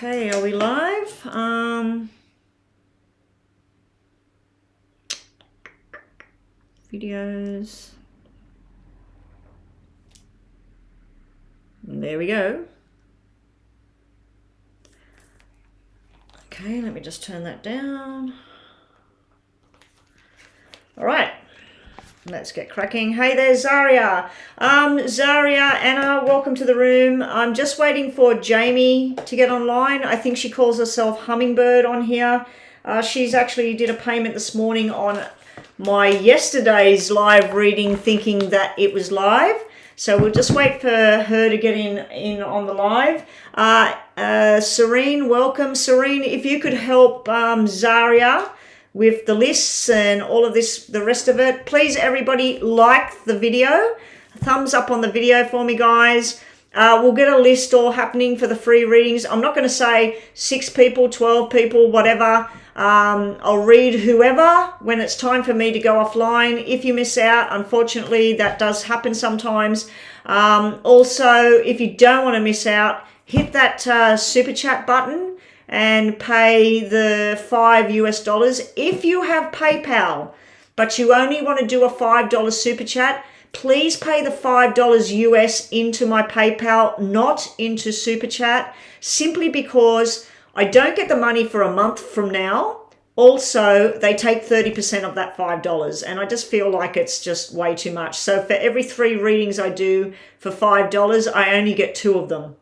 Okay, are we live? Videos. And there we go. Okay, let me just turn that down. All right, let's get cracking. Hey there, Zaria. Zaria, Anna, welcome to the room. I'm just waiting for Jamie to get online. I think she calls herself Hummingbird on here. She's actually did a payment this morning on my yesterday's live reading, thinking that it was live. So we'll just wait for her to get in on the live. Serene, welcome. Serene, if you could help Zaria with the lists and all of this, the rest of it, please everybody like the video. Thumbs up on the video for me, guys. We'll get a list all happening for the free readings. I'm not going to say 6 people, 12 people, whatever. I'll read whoever when it's time for me to go offline. If you miss out, unfortunately, that does happen sometimes. Also, if you don't want to miss out, hit that super chat button and pay the $5 US. If you have PayPal, but you only want to do a $5 super chat, please pay the $5 US into my PayPal, not into super chat, simply because I don't get the money for a month from now. Also, they take 30% of that $5, and I just feel like it's just way too much. So for every 3 readings I do for $5, I only get 2 of them.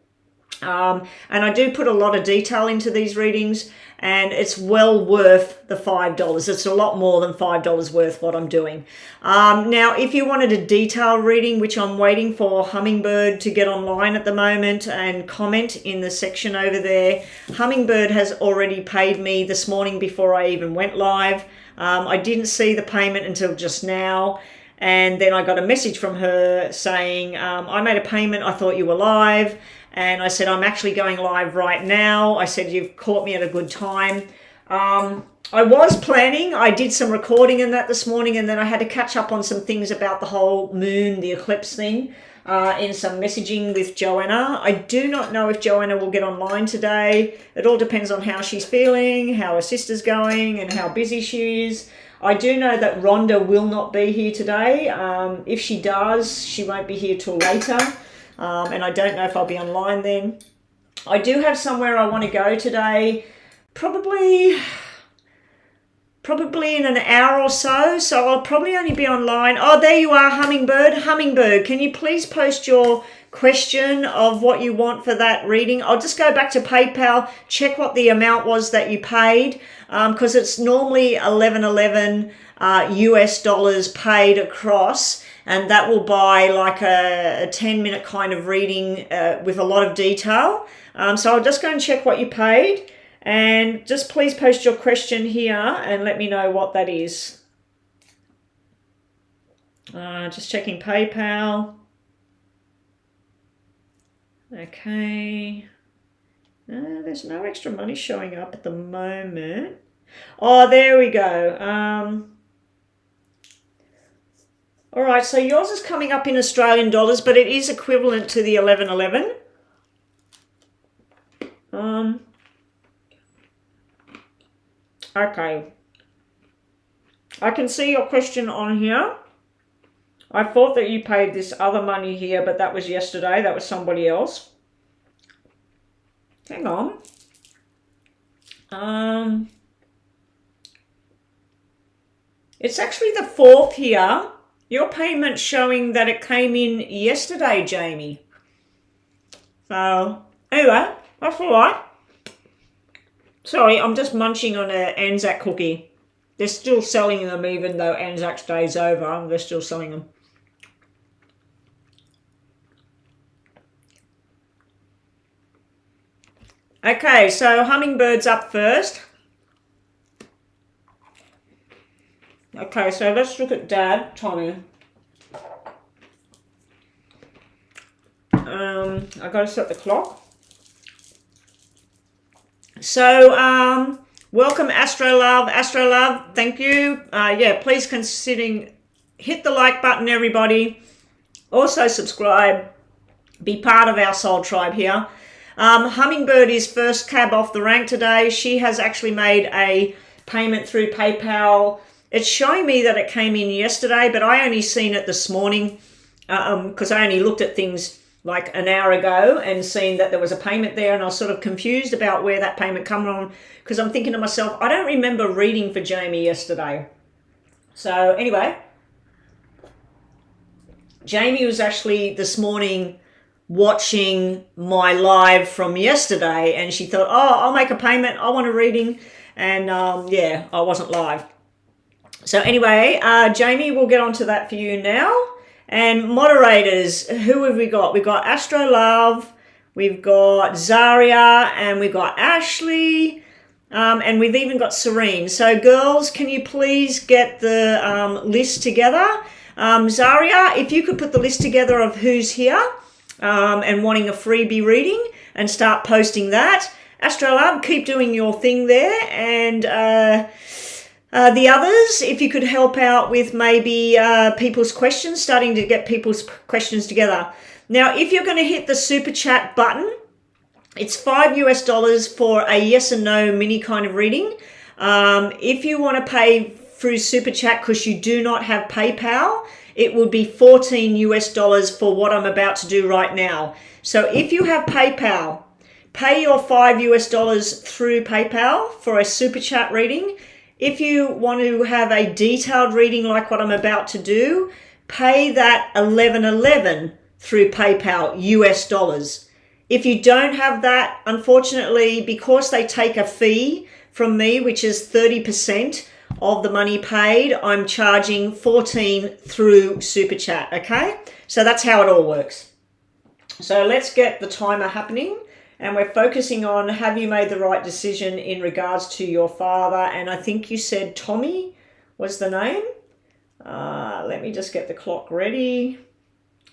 And I do put a lot of detail into these readings, and it's well worth the $5. It's a lot more than $5 worth what I'm doing. Now, if you wanted a detailed reading, which I'm waiting for Hummingbird to get online at the moment and comment in the section over there, Hummingbird has already paid me this morning before I even went live. I didn't see the payment until just now. And then I got a message from her saying, I made a payment, I thought you were live. And I said, I'm actually going live right now. I said, you've caught me at a good time. I was planning, I did some recording in that this morning, and then I had to catch up on some things about the whole moon, the eclipse thing, in some messaging with Joanna. I do not know if Joanna will get online today. It all depends on how she's feeling, how her sister's going, and how busy she is. I do know that Rhonda will not be here today. If she does, she won't be here till later. And I don't know if I'll be online then. I do have somewhere I want to go today, probably in an hour or so. So I'll probably only be online. Oh, there you are, Hummingbird. Hummingbird, can you please post your question of what you want for that reading? I'll just go back to PayPal, check what the amount was that you paid, because it's normally $11.11 US paid across. And that will buy like a 10-minute kind of reading with a lot of detail. So I'll just go and check what you paid. And just please post your question here and let me know what that is. Just checking PayPal. Okay. There's no extra money showing up at the moment. Oh, there we go. All right, so yours is coming up in Australian dollars, but it is equivalent to the 11.11. Okay. I can see your question on here. I thought that you paid this other money here, but that was yesterday. That was somebody else. Hang on. It's actually the 4th here. Your payment's showing that it came in yesterday, Jamie. So, anyway, that's all right. Sorry, I'm just munching on an Anzac cookie. They're still selling them even though Anzac Day's over. They're still selling them. Okay, so Hummingbird's up first. Okay, so let's look at Dad, Tommy. I gotta set the clock. So, welcome Astrolove. Astrolove, thank you. Yeah, please hit the like button, everybody. Also subscribe. Be part of our soul tribe here. Hummingbird is first cab off the rank today. She has actually made a payment through PayPal. It's showing me that it came in yesterday, but I only seen it this morning because I only looked at things like an hour ago and seen that there was a payment there, and I was sort of confused about where that payment come from because I'm thinking to myself, I don't remember reading for Jamie yesterday. So anyway, Jamie was actually this morning watching my live from yesterday, and she thought, oh, I'll make a payment, I want a reading, and yeah, I wasn't live. So anyway, Jamie, we'll get onto that for you now. And moderators, who have we got? We've got Astro Love, we've got Zaria, and we've got Ashley, and we've even got Serene. So girls, can you please get the list together? Zaria, if you could put the list together of who's here and wanting a freebie reading and start posting that. Astro Love, keep doing your thing there. And the others, if you could help out with maybe people's questions, starting to get people's questions together. Now, if you're going to hit the super chat button, it's $5 for a yes and no mini kind of reading. If you want to pay through super chat because you do not have PayPal, it would be $14 for what I'm about to do right now. So if you have PayPal, pay your $5 through PayPal for a super chat reading. If you want to have a detailed reading like what I'm about to do, pay that $11.11 through PayPal, US dollars. If you don't have that, unfortunately, because they take a fee from me, which is 30% of the money paid, I'm charging $14 through Super Chat, okay? So that's how it all works. So let's get the timer happening. And we're focusing on, have you made the right decision in regards to your father? And I think you said Tommy was the name. Let me just get the clock ready.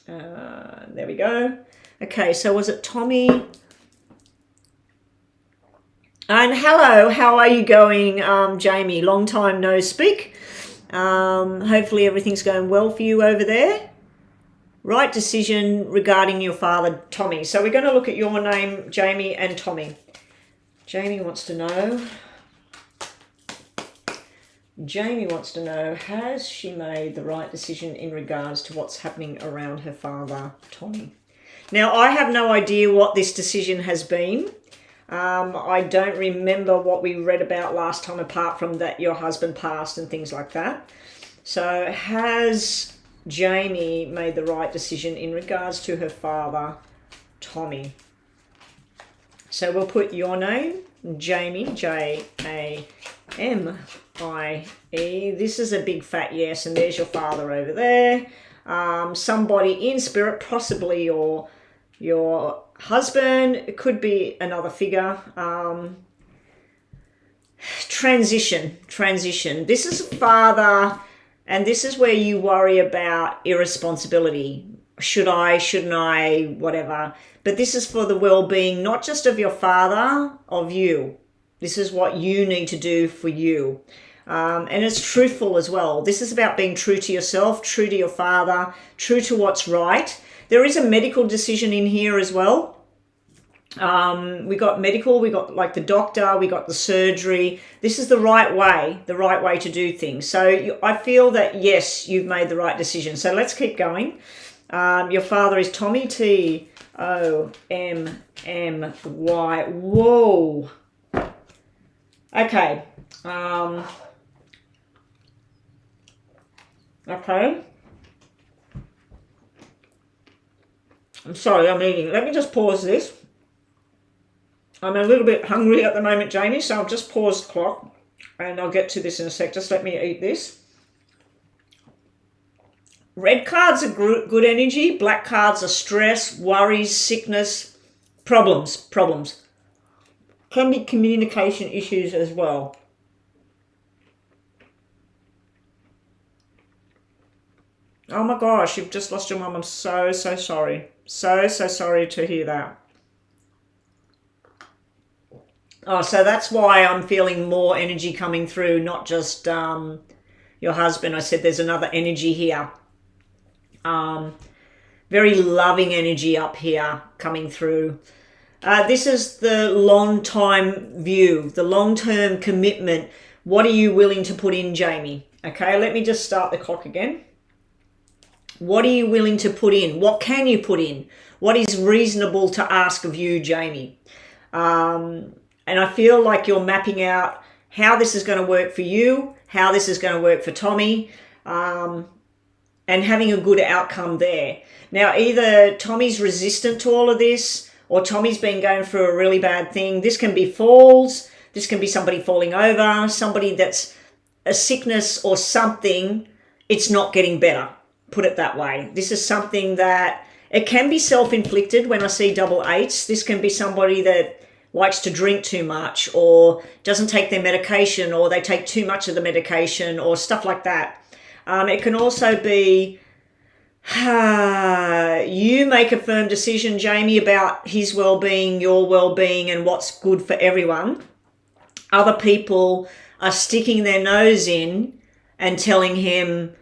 There we go. Okay, so was it Tommy? And hello, how are you going, Jamie? Long time no speak. Hopefully everything's going well for you over there. Right decision regarding your father, Tommy. So we're going to look at your name, Jamie and Tommy. Jamie wants to know, has she made the right decision in regards to what's happening around her father, Tommy? Now, I have no idea what this decision has been. I don't remember what we read about last time, apart from that your husband passed and things like that. So has Jamie made the right decision in regards to her father, Tommy? So we'll put your name, Jamie, Jamie. This is a big fat yes, and there's your father over there. Somebody in spirit, possibly your husband. It could be another figure. Transition. This is father. And this is where you worry about irresponsibility. Should I, shouldn't I, whatever. But this is for the well-being, not just of your father, of you. This is what you need to do for you. And it's truthful as well. This is about being true to yourself, true to your father, true to what's right. There is a medical decision in here as well. We got medical, we got like the doctor, we got the surgery. This is the right way to do things. So I feel that, yes, you've made the right decision. So let's keep going. Your father is Tommy, T-O-M-M-Y. Whoa. Okay. Okay. I'm sorry, I'm eating. Let me just pause this. I'm a little bit hungry at the moment, Jamie, so I'll just pause the clock and I'll get to this in a sec. Just let me eat this. Red cards are good energy. Black cards are stress, worries, sickness, problems. Can be communication issues as well. Oh my gosh, you've just lost your mum. I'm so sorry. So sorry to hear that. Oh, so that's why I'm feeling more energy coming through, not just your husband. I said there's another energy here. Very loving energy up here coming through. This is the long-time view, the long-term commitment. What are you willing to put in, Jamie? Okay, let me just start the clock again. What are you willing to put in? What can you put in? What is reasonable to ask of you, Jamie? And I feel like you're mapping out how this is going to work for you, how this is going to work for Tommy, and having a good outcome there. Now, either Tommy's resistant to all of this, or Tommy's been going through a really bad thing. This can be falls. This can be somebody falling over, somebody that's a sickness or something. It's not getting better. Put it that way. This is something that it can be self-inflicted. When I see double eights, this can be somebody that likes to drink too much or doesn't take their medication, or they take too much of the medication or stuff like that. It can also be you make a firm decision, Jamie, about his well-being, your well-being, and what's good for everyone. Other people are sticking their nose in and telling him,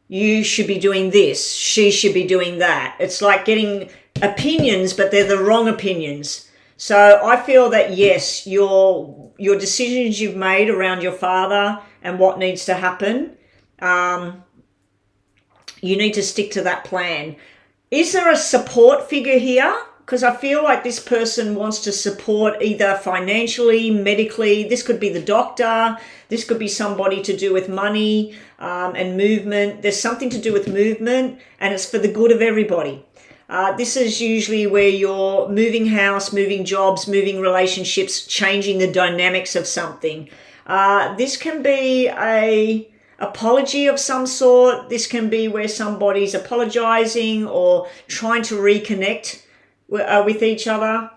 you should be doing this, she should be doing that. It's like getting opinions, but they're the wrong opinions. So I feel that, yes, your decisions you've made around your father and what needs to happen, you need to stick to that plan. Is there a support figure here? Because I feel like this person wants to support either financially, medically. This could be the doctor. This could be somebody to do with money and movement. There's something to do with movement, and it's for the good of everybody. This is usually where you're moving house, moving jobs, moving relationships, changing the dynamics of something. This can be a apology of some sort. This can be where somebody's apologizing or trying to reconnect with each other.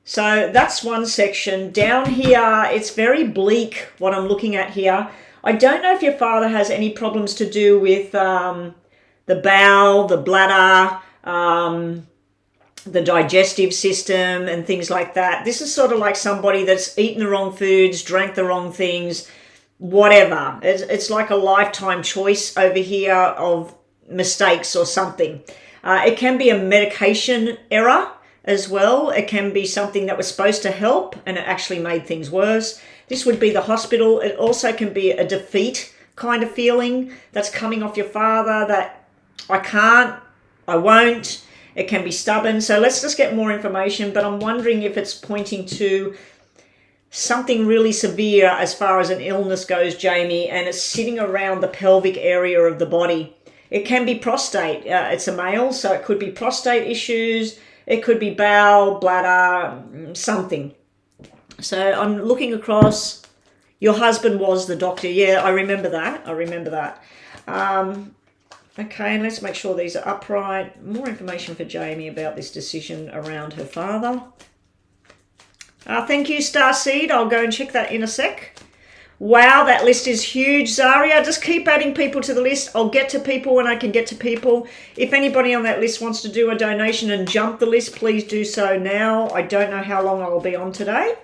So that's one section. Down here, it's very bleak what I'm looking at here. I don't know if your father has any problems to do with the bowel, the bladder, the digestive system and things like that. This is sort of like somebody that's eaten the wrong foods, drank the wrong things, whatever. It's like a lifetime choice over here of mistakes or something. It can be a medication error as well. It can be something that was supposed to help and it actually made things worse. This would be the hospital. It also can be a defeat kind of feeling that's coming off your father, that I can't, I won't. It can be stubborn. So let's just get more information, but I'm wondering if it's pointing to something really severe as far as an illness goes, Jamie, and it's sitting around the pelvic area of the body. It can be prostate. It's a male, so it could be prostate issues. It could be bowel, bladder, something. So I'm looking across. Your husband was the doctor. Yeah, I remember that. Okay, and let's make sure these are upright. More information for Jamie about this decision around her father. Thank you, Starseed. I'll go and check that in a sec. Wow, that list is huge, Zaria. Just keep adding people to the list. I'll get to people when I can get to people. If anybody on that list wants to do a donation and jump the list, please do so now. I don't know how long I'll be on today.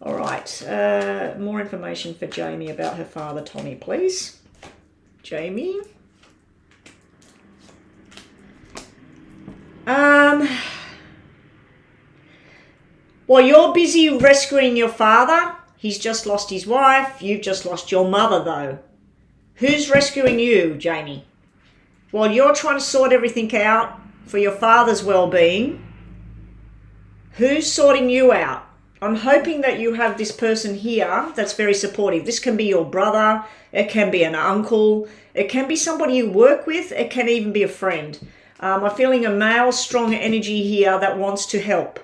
All right, more information for Jamie about her father, Tommy, please. Jamie. While you're busy rescuing your father, he's just lost his wife. You've just lost your mother, though. Who's rescuing you, Jamie? While you're trying to sort everything out for your father's well-being, who's sorting you out? I'm hoping that you have this person here that's very supportive. This can be your brother. It can be an uncle. It can be somebody you work with. It can even be a friend. I'm feeling a male, strong energy here that wants to help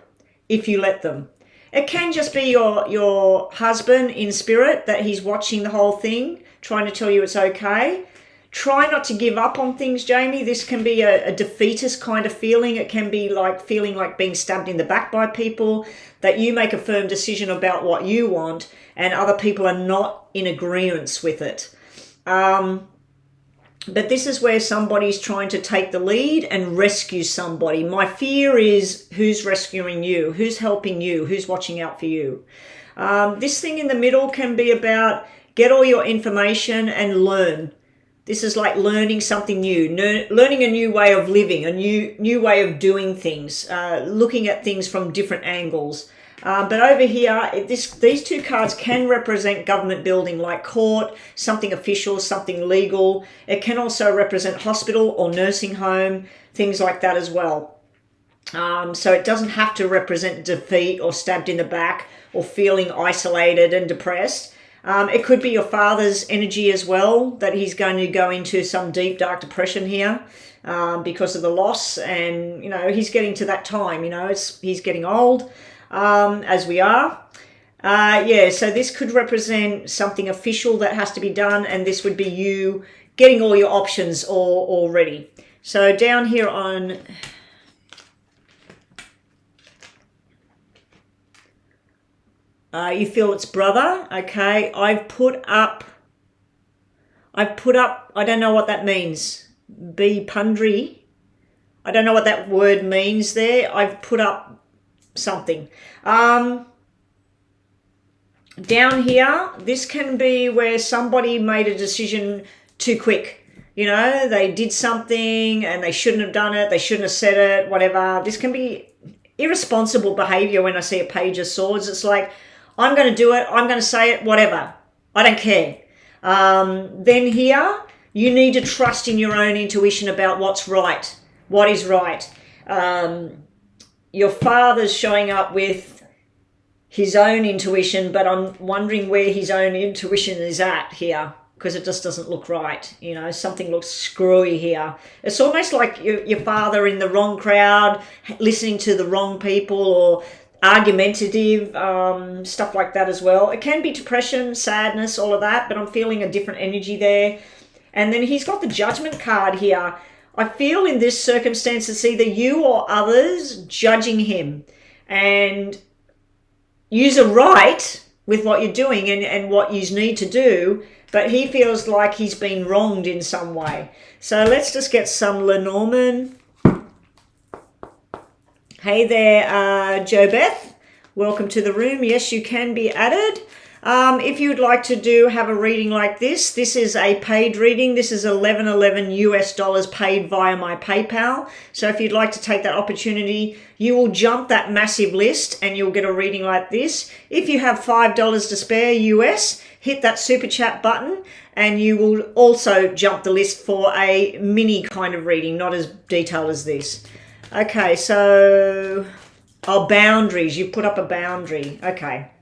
if you let them. It can just be your husband in spirit, that he's watching the whole thing, trying to tell you it's okay. Try not to give up on things, Jamie. This can be a defeatist kind of feeling. It can be like feeling like being stabbed in the back by people, that you make a firm decision about what you want and other people are not in agreement with it. But this is where somebody's trying to take the lead and rescue somebody. My fear is who's rescuing you, who's helping you, who's watching out for you. This thing in the middle can be about get all your information and learn. This is like learning something new, learning a new way of living, a new way of doing things, looking at things from different angles. But over here, these two cards can represent government building like court, something official, something legal. It can also represent hospital or nursing home, things like that as well. So it doesn't have to represent defeat or stabbed in the back or feeling isolated and depressed. It could be your father's energy as well, that he's going to go into some deep, dark depression here because of the loss. And, you know, he's getting to that time, you know, he's getting old, as we are. Yeah, so this could represent something official that has to be done. And this would be you getting all your options all ready. So down here on... you feel it's brother, okay. I've put up, I don't know what that means. Be pundry. I don't know what that word means there. I've put up something. Down here, this can be where somebody made a decision too quick. You know, they did something and they shouldn't have done it. They shouldn't have said it, whatever. This can be irresponsible behavior when I see a Page of Swords. It's like, I'm going to do it. I'm going to say it, whatever. I don't care. Then here, you need to trust in your own intuition about what's right, what is right. Your father's showing up with his own intuition, but I'm wondering where his own intuition is at here, because it just doesn't look right. You know, something looks screwy here. It's almost like your father in the wrong crowd, listening to the wrong people, or argumentative, stuff like that as well. It can be depression, sadness, all of that, but I'm feeling a different energy there. And then he's got the Judgment card here. I feel in this circumstance it's either you or others judging him, and you're right with what you're doing and what you need to do, but he feels like he's been wronged in some way. So let's just get some Lenormand. Hey there, Jo Beth. Welcome to the room. Yes, you can be added. If you'd like to have a reading like this, this is a paid reading. This is $11.11 US paid via my PayPal. So if you'd like to take that opportunity, you will jump that massive list and you'll get a reading like this. If you have $5 to spare US, hit that super chat button and you will also jump the list for a mini kind of reading, not as detailed as this. Okay, so, boundaries. You put up a boundary. Okay.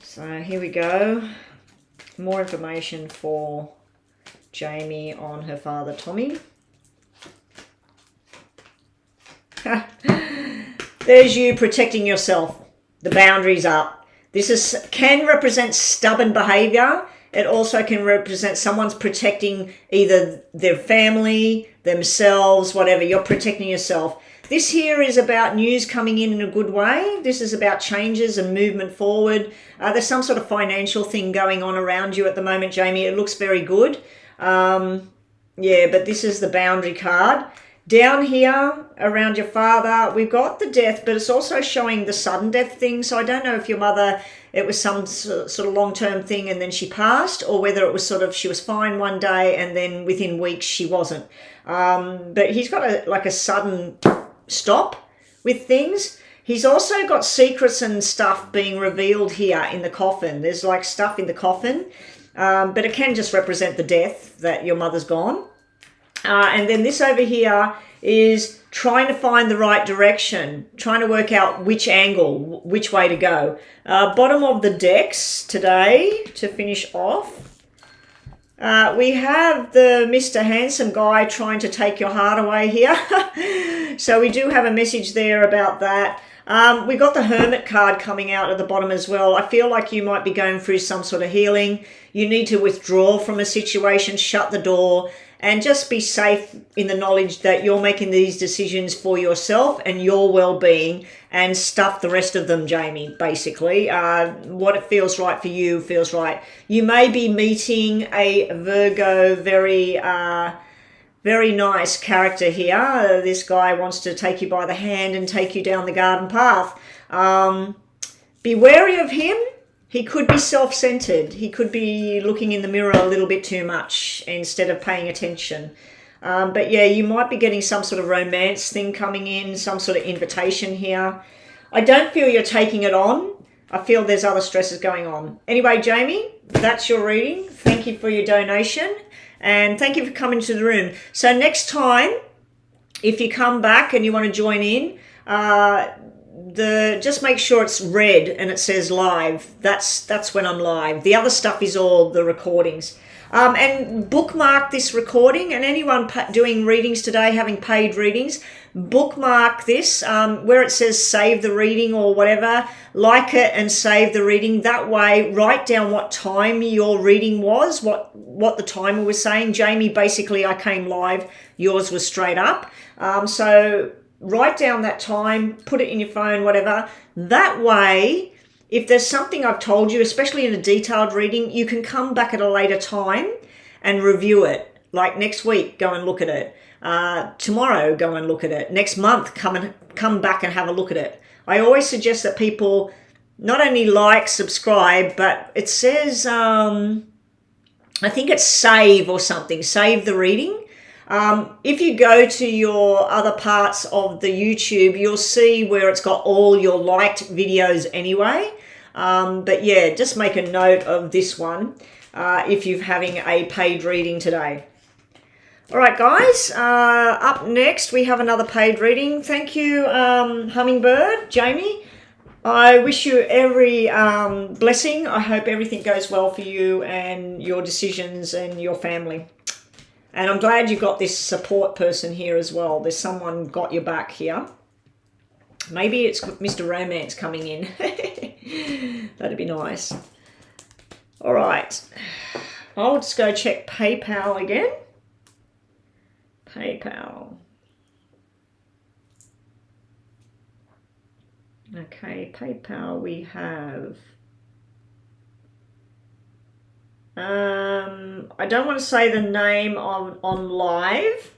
So here we go. More information for Jamie on her father, Tommy. There's you protecting yourself. The boundary's up. This can represent stubborn behavior. It also can represent someone's protecting either their family, themselves, whatever. You're protecting yourself. This here is about news coming in a good way. This is about changes and movement forward. There's some sort of financial thing going on around you at the moment, Jamie. It looks very good. Yeah, but this is the boundary card. Down here around your father, we've got the death, but it's also showing the sudden death thing. So I don't know if your mother, it was some sort of long-term thing and then she passed, or whether it was sort of she was fine one day and then within weeks she wasn't. But he's got a sudden stop with things. He's also got secrets and stuff being revealed here in the coffin. There's like stuff in the coffin, but it can just represent the death that your mother's gone. And then this over here is trying to find the right direction, trying to work out which angle, which way to go. Bottom of the decks today to finish off. We have the Mr. Handsome guy trying to take your heart away here. So we do have a message there about that. We got the Hermit card coming out at the bottom as well. I feel like you might be going through some sort of healing. You need to withdraw from a situation, shut the door, and just be safe in the knowledge that you're making these decisions for yourself and your well-being, and stuff the rest of them, Jamie, basically. What it feels right for you feels right. You may be meeting a Virgo, very nice character here. This guy wants to take you by the hand and take you down the garden path. Be wary of him. He could be self-centered. He could be looking in the mirror a little bit too much instead of paying attention. But yeah, you might be getting some sort of romance thing coming in, some sort of invitation here. I don't feel you're taking it on. I feel there's other stresses going on. Anyway, Jamie, that's your reading. Thank you for your donation. And thank you for coming to the room. So next time, if you come back and you want to join in, just make sure it's red and it says live. That's when I'm live. The other stuff is all the recordings. And bookmark this recording, and anyone doing readings today, having paid readings, bookmark this where it says save the reading or whatever. Like it and save the reading. That way, write down what time your reading was, what the timer was saying. Jamie, basically, I came live. Yours was straight up. So write down that time, put it in your phone, whatever. That way, if there's something I've told you, especially in a detailed reading, you can come back at a later time and review it. Like next week, go and look at it. Tomorrow, go and look at it. Next month, come back and have a look at it. I always suggest that people not only like, subscribe, but it says, I think it's save or something, save the reading. If you go to your other parts of the YouTube, you'll see where it's got all your liked videos anyway. But yeah, just make a note of this one if you're having a paid reading today. All right, guys, up next we have another paid reading. Thank you, Hummingbird, Jamie. I wish you every blessing. I hope everything goes well for you and your decisions and your family. And I'm glad you got this support person here as well. There's someone got your back here. Maybe it's Mr. Romance coming in. That'd be nice. All right. I'll just go check PayPal again. PayPal. Okay, PayPal we have. I don't want to say the name on live.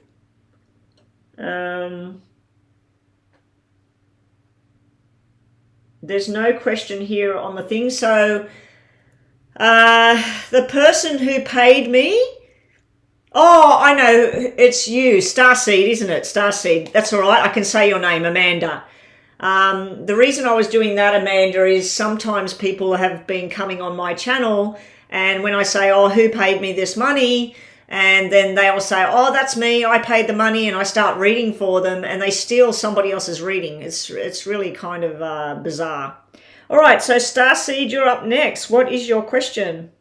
There's no question here on the thing. So the person who paid me, oh, I know, it's you, Starseed, isn't it? Starseed. That's all right. I can say your name, Amanda. The reason I was doing that, Amanda, is sometimes people have been coming on my channel, and when I say, oh, who paid me this money? And then they'll say, oh, that's me, I paid the money, and I start reading for them, and they steal somebody else's reading. It's really kind of bizarre. All right, so Starseed, you're up next. What is your question?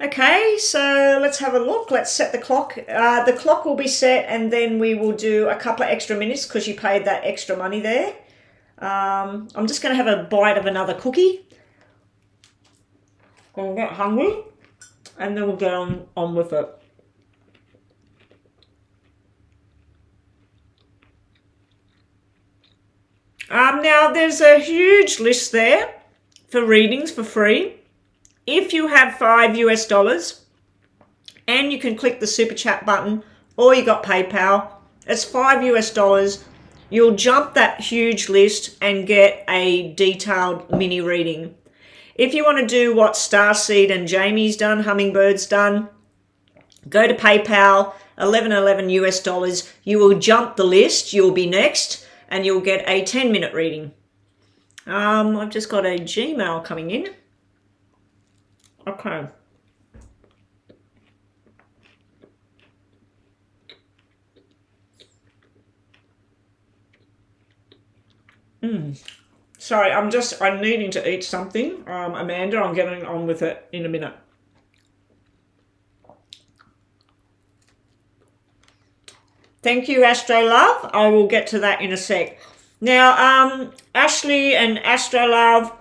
Okay, so let's have a look. Let's set the clock. The clock will be set, and then we will do a couple of extra minutes because you paid that extra money there. I'm just going to have a bite of another cookie. Gonna get hungry, and then we'll get on with it. Now there's a huge list there for readings for free. If you have $5 and you can click the super chat button, or you got PayPal, it's $5. You'll jump that huge list and get a detailed mini reading. If you want to do what Starseed and Jamie's done, Hummingbird's done, go to PayPal, $11.11. You will jump the list. You'll be next, and you'll get a 10-minute reading. I've just got a Gmail coming in. Okay. Sorry, I'm needing to eat something. Amanda, I'm getting on with it in a minute. Thank you, Astro Love. I will get to that in a sec. Now, Ashley and Astro Love,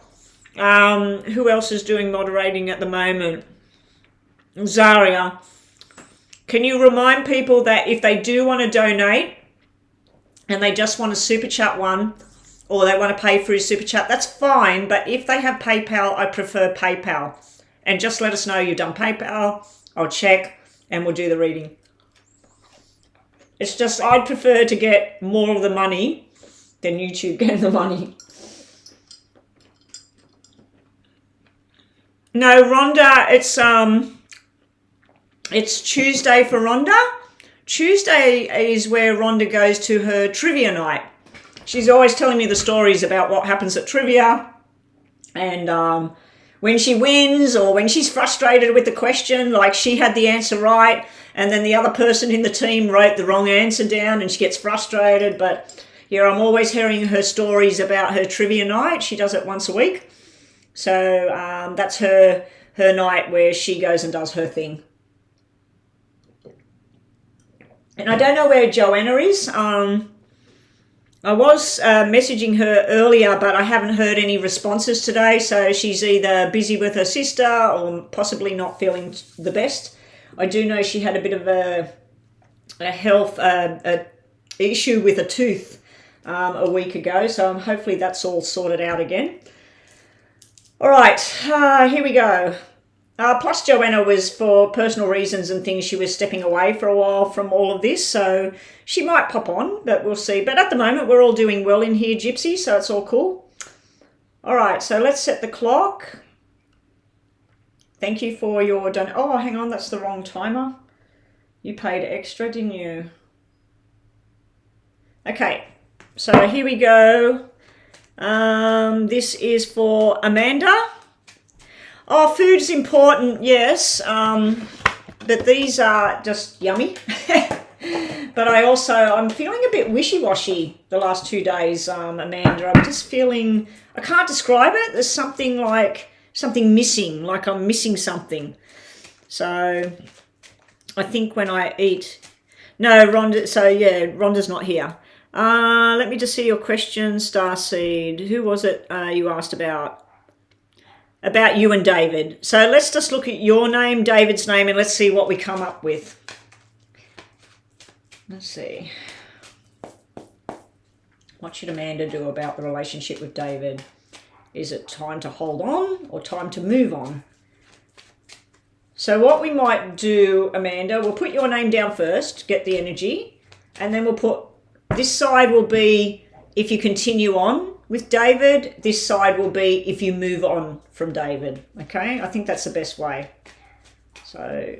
who else is doing moderating at the moment? Zaria. Can you remind people that if they do want to donate and they just want a super chat one, or they want to pay through super chat, that's fine. But if they have PayPal, I prefer PayPal. And just let us know you've done PayPal. I'll check and we'll do the reading. It's just I'd prefer to get more of the money than YouTube getting the money. No, Rhonda, it's Tuesday for Rhonda. Tuesday is where Rhonda goes to her trivia night. She's always telling me the stories about what happens at trivia, and when she wins or when she's frustrated with the question, like she had the answer right and then the other person in the team wrote the wrong answer down and she gets frustrated. But yeah, I'm always hearing her stories about her trivia night. She does it once a week. So that's her night where she goes and does her thing. And I don't know where Joanna is. I was messaging her earlier, but I haven't heard any responses today. So she's either busy with her sister or possibly not feeling the best. I do know she had a bit of a health issue with a tooth a week ago. So hopefully that's all sorted out again. All right, here we go. Plus Joanna was for personal reasons and things. She was stepping away for a while from all of this. So she might pop on, but we'll see. But at the moment, we're all doing well in here, Gypsy. So it's all cool. All right, so let's set the clock. Thank you for your donation. Oh, hang on, that's the wrong timer. You paid extra, didn't you? Okay, so here we go. This is for Amanda. Oh, food's important, yes, but these are just yummy. But I'm feeling a bit wishy-washy the last 2 days, Amanda. I'm just feeling, I can't describe it. There's something missing, like I'm missing something. So I think when I eat, no, Rhonda, so yeah, Rhonda's not here. Let me just see your question, Starseed. Who was it you asked about? About you and David. So let's just look at your name, David's name, and let's see what we come up with. Let's see. What should Amanda do about the relationship with David? Is it time to hold on or time to move on? So what we might do, Amanda, we'll put your name down first, get the energy, and then we'll put, this side will be if you continue on with David, this side will be if you move on from David, okay? I think that's the best way. So,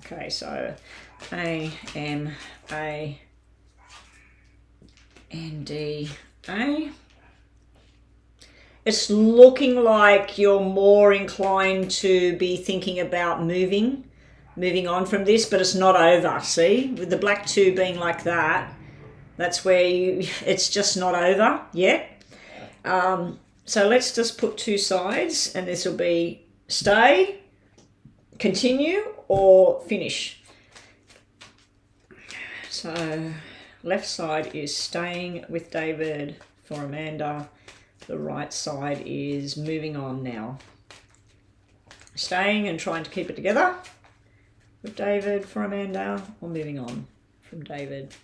okay, so A-M-A-N-D-A. It's looking like you're more inclined to be thinking about moving on from this, but it's not over, see? With the black 2 being like that, that's where it's just not over yet. So let's just put 2 sides, and this will be stay, continue, or finish. So left side is staying with David for Amanda. The right side is moving on now. Staying and trying to keep it together with David for Amanda, or moving on from David.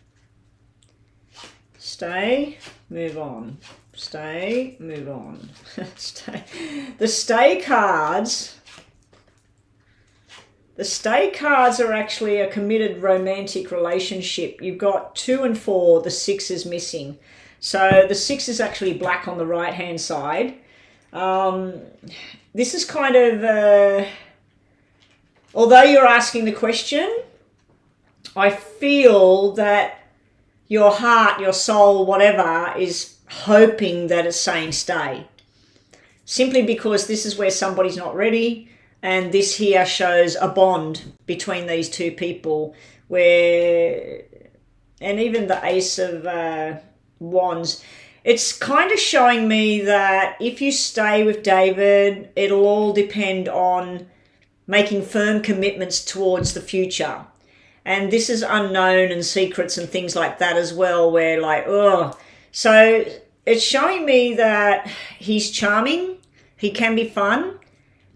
Stay, move on. Stay, move on. Stay. The stay cards are actually a committed romantic relationship. You've got 2 and 4, the 6 is missing. So the 6 is actually black on the right-hand side. This is kind of, although you're asking the question, I feel that your heart, your soul, whatever, is hoping that it's saying stay. Simply because this is where somebody's not ready, and this here shows a bond between these 2 people where, and even the Ace of Wands, it's kind of showing me that if you stay with David, it'll all depend on making firm commitments towards the future. And this is unknown and secrets and things like that as well, where like, oh. So it's showing me that he's charming, he can be fun,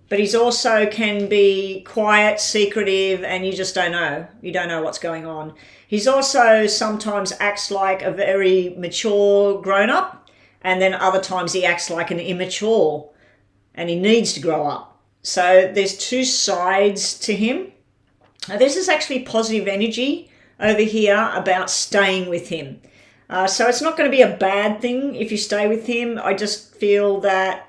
but he's also can be quiet, secretive, and you just don't know. You don't know what's going on. He's also sometimes acts like a very mature grown-up, and then other times he acts like an immature, and he needs to grow up. So there's 2 sides to him. Now, this is actually positive energy over here about staying with him. So it's not going to be a bad thing if you stay with him. I just feel that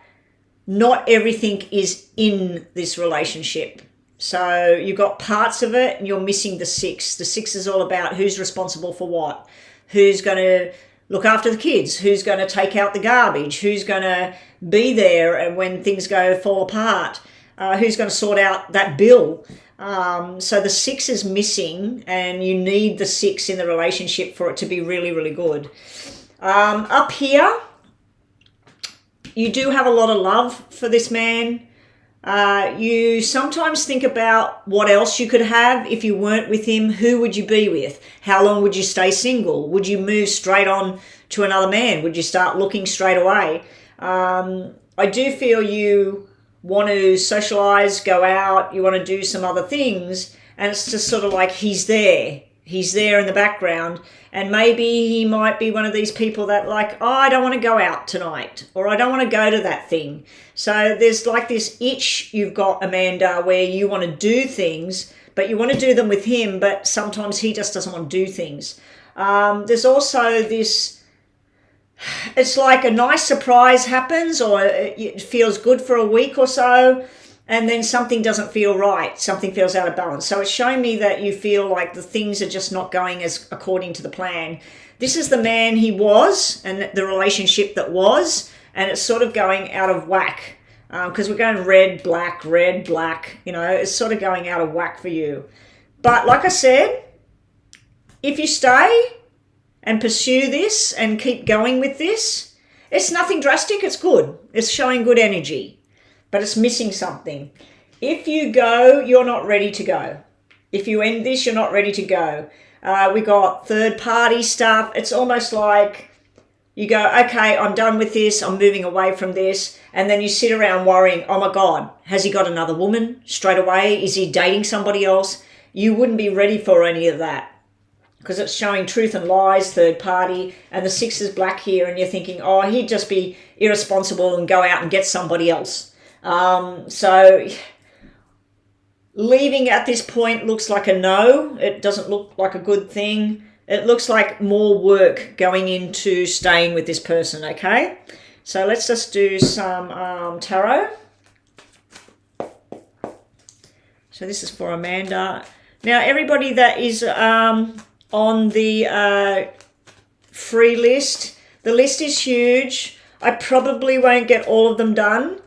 not everything is in this relationship. So you've got parts of it and you're missing the six. The six is all about who's responsible for what, who's going to look after the kids, who's going to take out the garbage, who's going to be there and when things fall apart, who's going to sort out that bill. So the six is missing and you need the six in the relationship for it to be really, really good. Up here, you do have a lot of love for this man. You sometimes think about what else you could have if you weren't with him. Who would you be with? How long would you stay single? Would you move straight on to another man? Would you start looking straight away? I do feel you want to socialize, go out, you want to do some other things, and it's just sort of like he's there in the background, and maybe he might be one of these people that like, oh, I don't want to go out tonight, or I don't want to go to that thing. So there's like this itch you've got, Amanda, where you want to do things, but you want to do them with him, but sometimes he just doesn't want to do things. There's also this, it's like a nice surprise happens, or it feels good for a week or so, and then something doesn't feel right. Something feels out of balance. So it's showing me that you feel like the things are just not going as according to the plan. This is the man he was and the relationship that was, and it's sort of going out of whack because we're going red, black, you know, it's sort of going out of whack for you. But like I said, if you stay and pursue this and keep going with this, it's nothing drastic, it's good. It's showing good energy, but it's missing something. If you go, you're not ready to go. If you end this, you're not ready to go. We got third party stuff. It's almost like you go, okay, I'm done with this, I'm moving away from this, and then you sit around worrying, oh my God, has he got another woman straight away? Is he dating somebody else? You wouldn't be ready for any of that, because it's showing truth and lies, third party, and the six is black here, and you're thinking, oh, he'd just be irresponsible and go out and get somebody else. So leaving at this point looks like a no. It doesn't look like a good thing. It looks like more work going into staying with this person, okay? So let's just do some tarot. So this is for Amanda. Now, everybody that is on the free list, the list is huge. I probably won't get all of them done.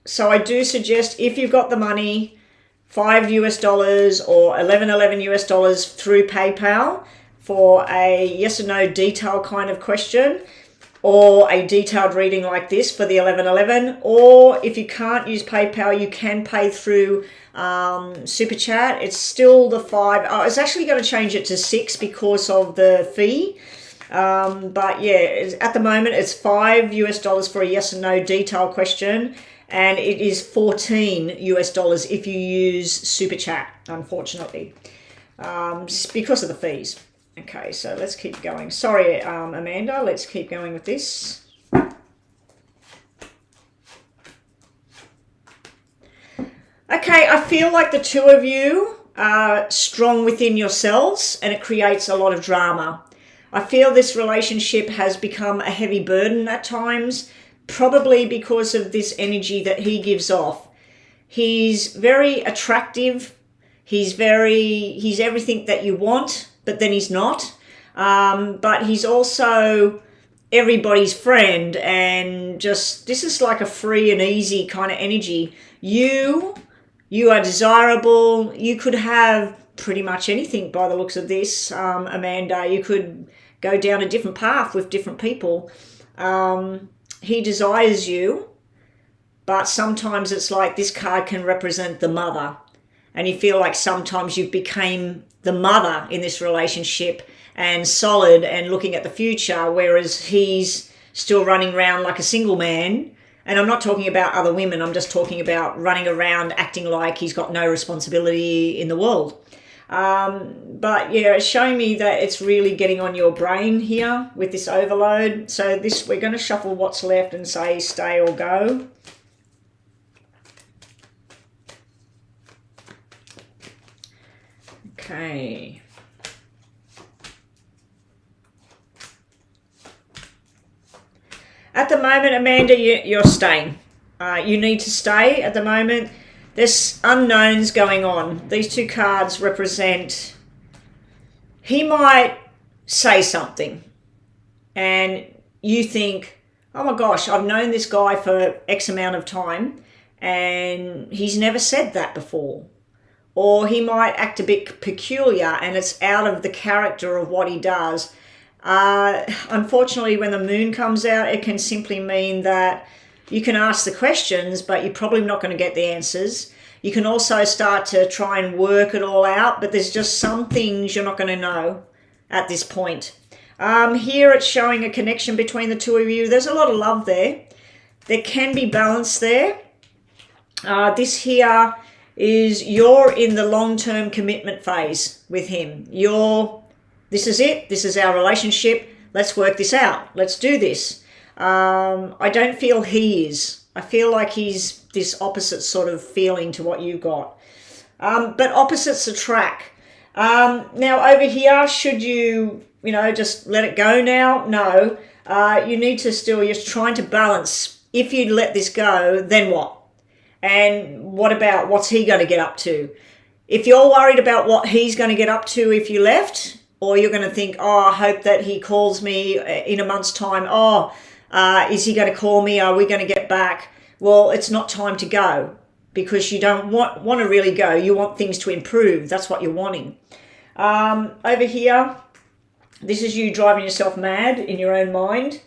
So I do suggest, if you've got the money, $5 US or $11 US through PayPal for a yes or no detail kind of question, or a detailed reading like this for the 1111, or if you can't use PayPal, you can pay through Super Chat. It's still the 5. I was actually going to change it to 6 because of the fee. But yeah, at the moment it's $5 US for a yes or no detail question, and it is $14 US if you use Super Chat, unfortunately, because of the fees. Okay, so let's keep going. Sorry, Amanda, let's keep going with this. Okay, I feel like the two of you are strong within yourselves, and it creates a lot of drama. I feel this relationship has become a heavy burden at times, probably because of this energy that he gives off. He's very attractive. He's everything that you want, but then he's not. But he's also everybody's friend, and just, this is like a free and easy kind of energy. You are desirable. You could have pretty much anything by the looks of this, Amanda. You could go down a different path with different people. He desires you, but sometimes it's like this card can represent the mother, and you feel like sometimes you've became the mother in this relationship and solid and looking at the future, whereas he's still running around like a single man. And I'm not talking about other women, I'm just talking about running around acting like he's got no responsibility in the world. But yeah, it's showing me that it's really getting on your brain here with this overload. So this, we're going to shuffle what's left and say stay or go. Okay. At the moment, Amanda, you're staying. You need to stay at the moment. There's unknowns going on. These two cards represent, he might say something and you think, oh my gosh, I've known this guy for X amount of time and he's never said that before. Or he might act a bit peculiar and it's out of the character of what he does. Unfortunately, when the moon comes out, it can simply mean that you can ask the questions, but you're probably not going to get the answers. You can also start to try and work it all out, but there's just some things you're not going to know at this point. Here it's showing a connection between the two of you. There's a lot of love there. There can be balance there. This here is you're in the long-term commitment phase with him. This is it. This is our relationship. Let's work this out. Let's do this. I don't feel he is. I feel like he's this opposite sort of feeling to what you've got. But opposites attract. Now over here, should you, just let it go now? No. You need to still, you're trying to balance. If you let this go, then what? And what about what's he going to get up to? If you're worried about what he's going to get up to if you left, or you're going to think, oh, I hope that he calls me in a month's time. Oh, is he going to call me? Are we going to get back? Well, it's not time to go because you don't want to really go. You want things to improve. That's what you're wanting. Over here, this is you driving yourself mad in your own mind.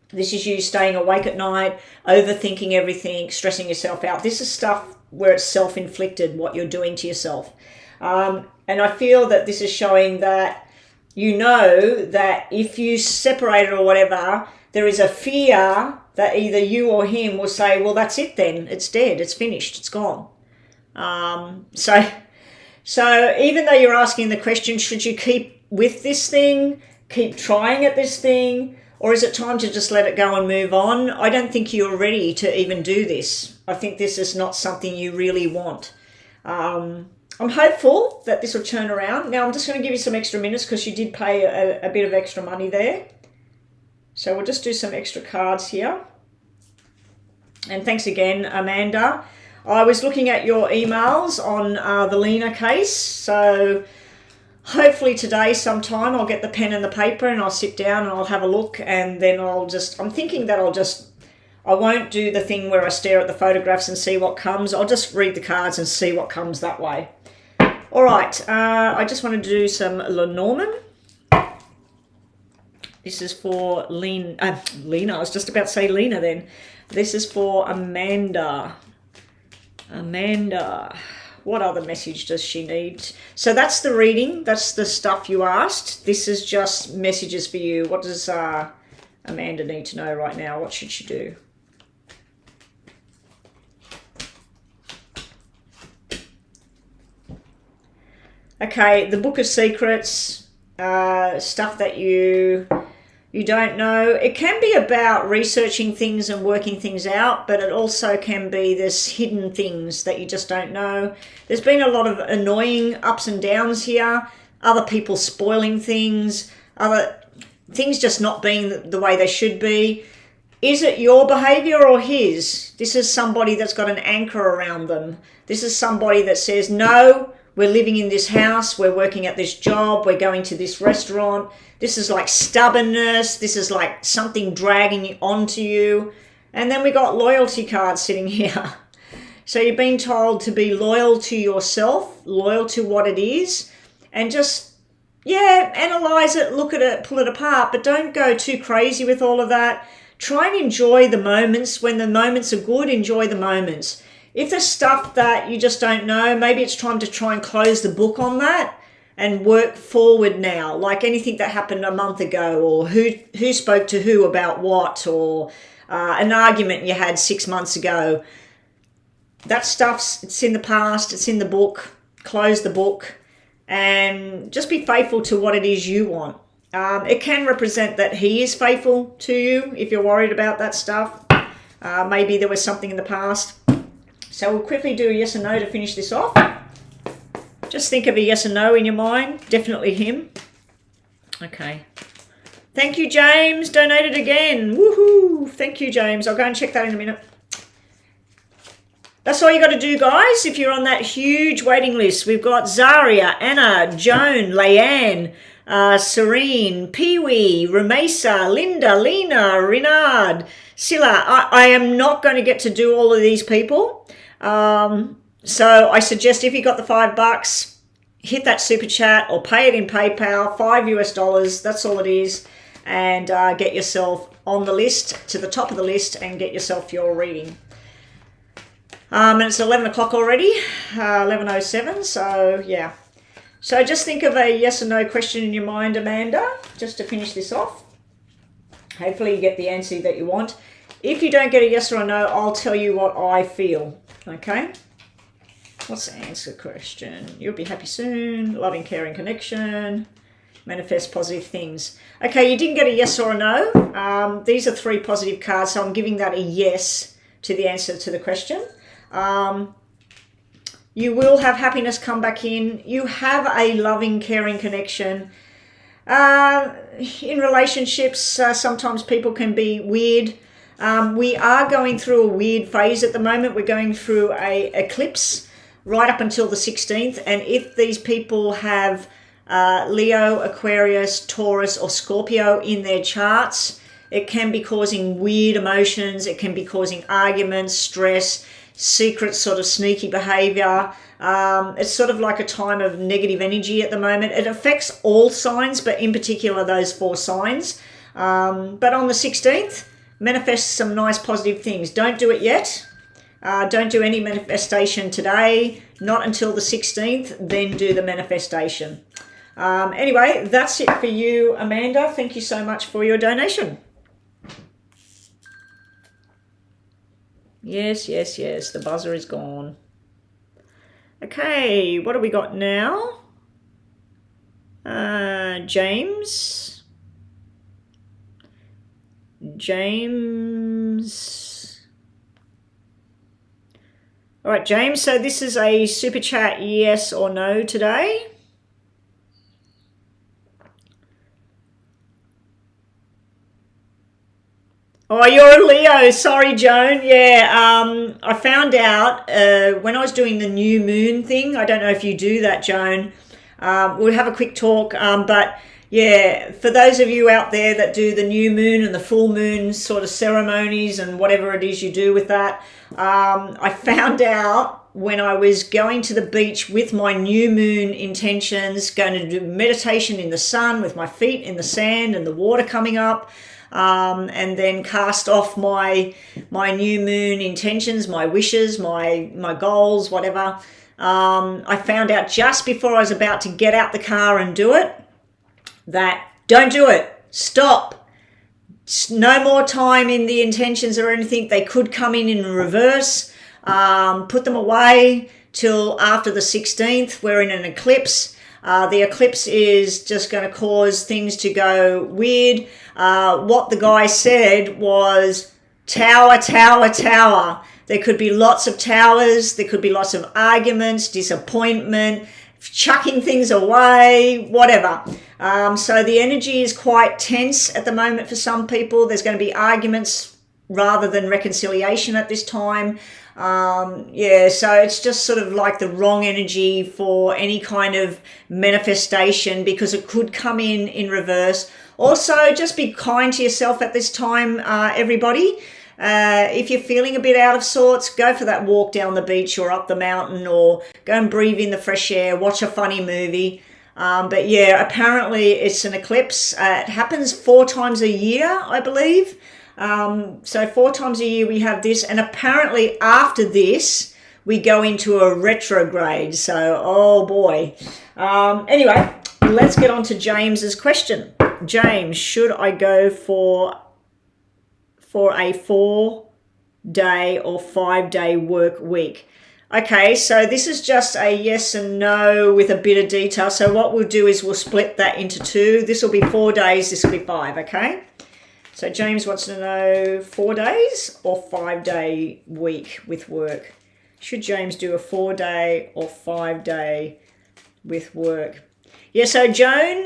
This is you staying awake at night, overthinking everything, stressing yourself out. This is stuff where it's self-inflicted, what you're doing to yourself. And I feel that this is showing that you know that if you separate it or whatever, there is a fear that either you or him will say, well, that's it then. It's dead. It's finished. It's gone. So even though you're asking the question, should you keep with this thing, keep trying at this thing, or is it time to just let it go and move on? I don't think you're ready to even do this. I think this is not something you really want. I'm hopeful that this will turn around. Now, I'm just going to give you some extra minutes because you did pay a bit of extra money there. So we'll just do some extra cards here. And thanks again, Amanda. I was looking at your emails on the Lena case. So hopefully today sometime I'll get the pen and the paper and I'll sit down and I'll have a look. And then I'm thinking that I won't do the thing where I stare at the photographs and see what comes. I'll just read the cards and see what comes that way. All right, I just wanted to do some Lenormand. This is for Lena. I was just about to say Lena then. This is for Amanda. Amanda, what other message does she need? So that's the reading. That's the stuff you asked. This is just messages for you. What does Amanda need to know right now? What should she do? Okay, the Book of Secrets, stuff that you don't know. It can be about researching things and working things out, but it also can be this hidden things that you just don't know. There's been a lot of annoying ups and downs here, other people spoiling things, other things just not being the way they should be. Is it your behavior or his? This is somebody that's got an anchor around them. This is somebody that says, no, we're living in this house, we're working at this job, we're going to this restaurant. This is like stubbornness. This is like something dragging onto you. And then we got loyalty cards sitting here. So you're being told to be loyal to yourself, loyal to what it is, and just, analyze it, look at it, pull it apart, but don't go too crazy with all of that. Try and enjoy the moments. When the moments are good, enjoy the moments. If there's stuff that you just don't know, maybe it's time to try and close the book on that and work forward now, like anything that happened a month ago, or who spoke to who about what, or an argument you had 6 months ago. That it's in the past, it's in the book. Close the book and just be faithful to what it is you want. It can represent that he is faithful to you if you're worried about that stuff. Maybe there was something in the past. So we'll quickly do a yes and no to finish this off. Just think of a yes and no in your mind. Definitely him. Okay. Thank you, James. Donated again. Woohoo. Thank you, James. I'll go and check that in a minute. That's all you got to do, guys, if you're on that huge waiting list. We've got Zaria, Anna, Joan, Leanne, Serene, Pee-wee, Ramesa, Linda, Lena, Renard, Silla. I am not going to get to do all of these people. So I suggest if you got the $5, hit that super chat or pay it in PayPal, $5 US. That's all it is. And get yourself on the list, to the top of the list, and get yourself your reading. And it's 11 o'clock already, 11:07, so yeah. So just think of a yes or no question in your mind, Amanda, just to finish this off. Hopefully you get the answer that you want. If you don't get a yes or a no, I'll tell you what I feel, okay? What's the answer question? You'll be happy soon, loving, caring connection, manifest positive things. Okay, you didn't get a yes or a no. These are 3 positive cards, so I'm giving that a yes to the answer to the question. You will have happiness come back in. You have a loving, caring connection. In relationships, sometimes people can be weird. We are going through a weird phase at the moment. We're going through a eclipse right up until the 16th. And if these people have Leo, Aquarius, Taurus, or Scorpio in their charts, it can be causing weird emotions. It can be causing arguments, stress, secret sort of sneaky behavior. It's sort of like a time of negative energy at the moment. It affects all signs, but in particular those 4 signs. But on the 16th, manifest some nice positive things. Don't do it yet. Don't do any manifestation today. Not until the 16th, then do the manifestation. Anyway, that's it for you, Amanda. Thank you so much for your donation. Yes, yes, yes. The buzzer is gone. Okay, what have we got now? James. All right, James. So this is a super chat yes or no today. Oh, you're a Leo. Sorry, Joan. Yeah, I found out when I was doing the new moon thing. I don't know if you do that, Joan. We'll have a quick talk. But yeah, for those of you out there that do the new moon and the full moon sort of ceremonies and whatever it is you do with that, I found out when I was going to the beach with my new moon intentions, going to do meditation in the sun with my feet in the sand and the water coming up. And then cast off my new moon intentions, my wishes, my goals, whatever. I found out just before I was about to get out the car and do it that don't do it. Stop. No more time in the intentions or anything. They could come in reverse. Put them away till after the 16th. We're in an eclipse. The eclipse is just going to cause things to go weird. What the guy said was tower, tower, tower. There could be lots of towers. There could be lots of arguments, disappointment, chucking things away, whatever. So the energy is quite tense at the moment for some people. There's going to be arguments rather than reconciliation at this time. Yeah, so it's just sort of like the wrong energy for any kind of manifestation because it could come in reverse. Also, just be kind to yourself at this time, everybody. If you're feeling a bit out of sorts, go for that walk down the beach or up the mountain or go and breathe in the fresh air, watch a funny movie. But yeah, apparently it's an eclipse. It happens 4 times a year, I believe. So 4 times a year we have this, and apparently after this we go into a retrograde. So, oh boy. Anyway, let's get on to James's question. James, should I go for a 4-day or 5-day work week? Okay, so this is just a yes and no with a bit of detail. So what we'll do is we'll split that into 2. This will be 4 days, this will be 5, okay? So James wants to know 4 days or 5-day week with work. Should James do a 4-day or 5-day with work? Yeah, so Joan,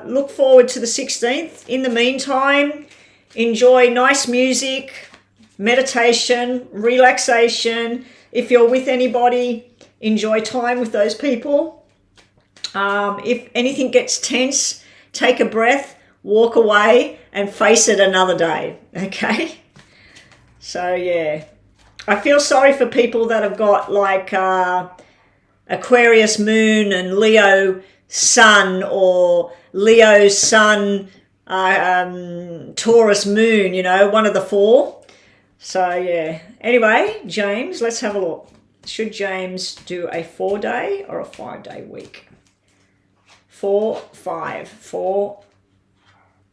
look forward to the 16th. In the meantime, enjoy nice music, meditation, relaxation. If you're with anybody, enjoy time with those people. If anything gets tense, take a breath, walk away, and face it another day, okay? So, yeah. I feel sorry for people that have got, like, Aquarius moon and Leo sun, or Leo sun, Taurus moon, you know, one of the four. So, yeah. Anyway, James, let's have a look. Should James do a 4-day or a 5-day week? 4, 5, 4,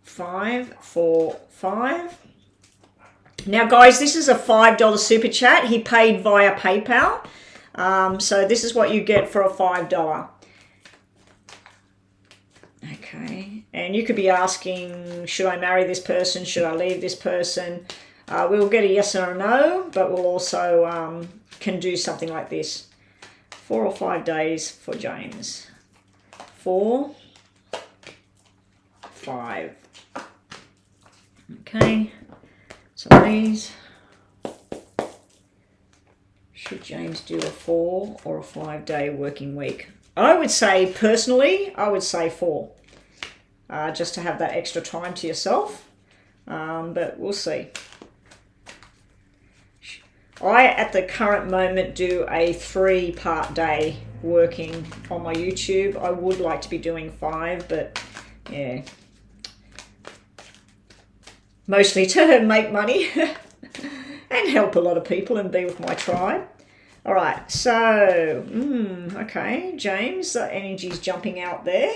5, 4, 5. Now, guys, this is a $5 super chat. He paid via PayPal. So this is what you get for a $5. Okay. And you could be asking, should I marry this person? Should I leave this person? We'll get a yes or a no, but we'll also can do something like this. 4 or 5 days for James. 4, 5. Okay. So these. Should James do a 4 or a 5-day working week? I would say, personally, I would say 4. Just to have that extra time to yourself. But we'll see. I, at the current moment, do a 3-part day working on my YouTube. I would like to be doing 5, but yeah. Mostly to make money and help a lot of people and be with my tribe. All right, so, okay, James, the energy's jumping out there.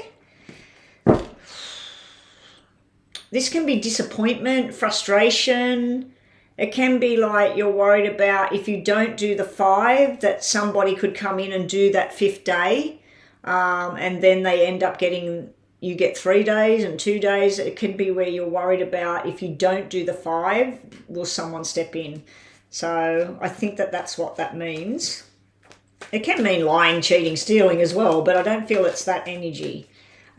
This can be disappointment, frustration. It can be like you're worried about if you don't do the 5, that somebody could come in and do that 5th day, and then they end up getting, you get 3 days and 2 days. It could be where you're worried about if you don't do the 5, will someone step in? So I think that that's what that means. It can mean lying, cheating, stealing as well, but I don't feel it's that energy.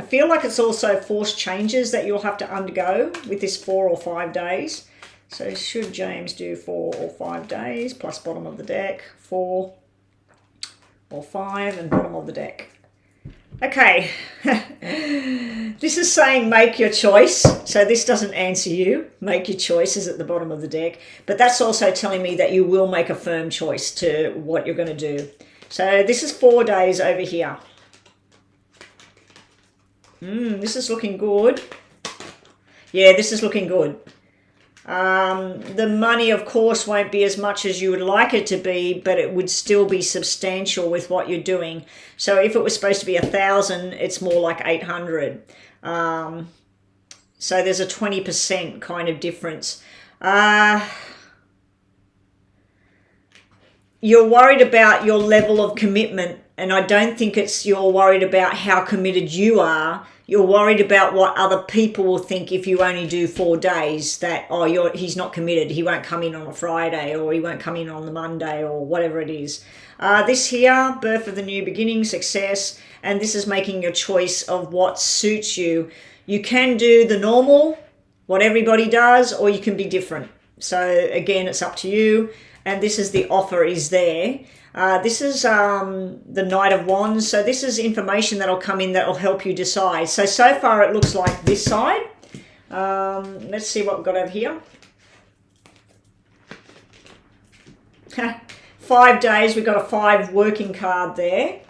I feel like it's also forced changes that you'll have to undergo with this 4 or 5 days. So should James do 4 or 5 days, plus bottom of the deck, 4 or 5 and bottom of the deck. Okay, this is saying make your choice. So this doesn't answer you. Make your choices at the bottom of the deck. But that's also telling me that you will make a firm choice to what you're going to do. So this is 4 days over here. This is looking good. Yeah, this is looking good. The money, of course, won't be as much as you would like it to be, but it would still be substantial with what you're doing. So if it was supposed to be 1,000, it's more like 800. So there's a 20% kind of difference. You're worried about your level of commitment, and I don't think it's you're worried about how committed you are. You're worried about what other people will think if you only do 4 days, that, oh, he's not committed. He won't come in on a Friday, or he won't come in on the Monday, or whatever it is. This here, birth of the new beginning, success, and this is making your choice of what suits you. You can do the normal, what everybody does, or you can be different. So again, it's up to you. And this is the offer is there. This is the Knight of Wands. So this is information that'll come in that'll help you decide. So far it looks like this side. Let's see what we've got over here. 5 days. We've got a 5 working card there.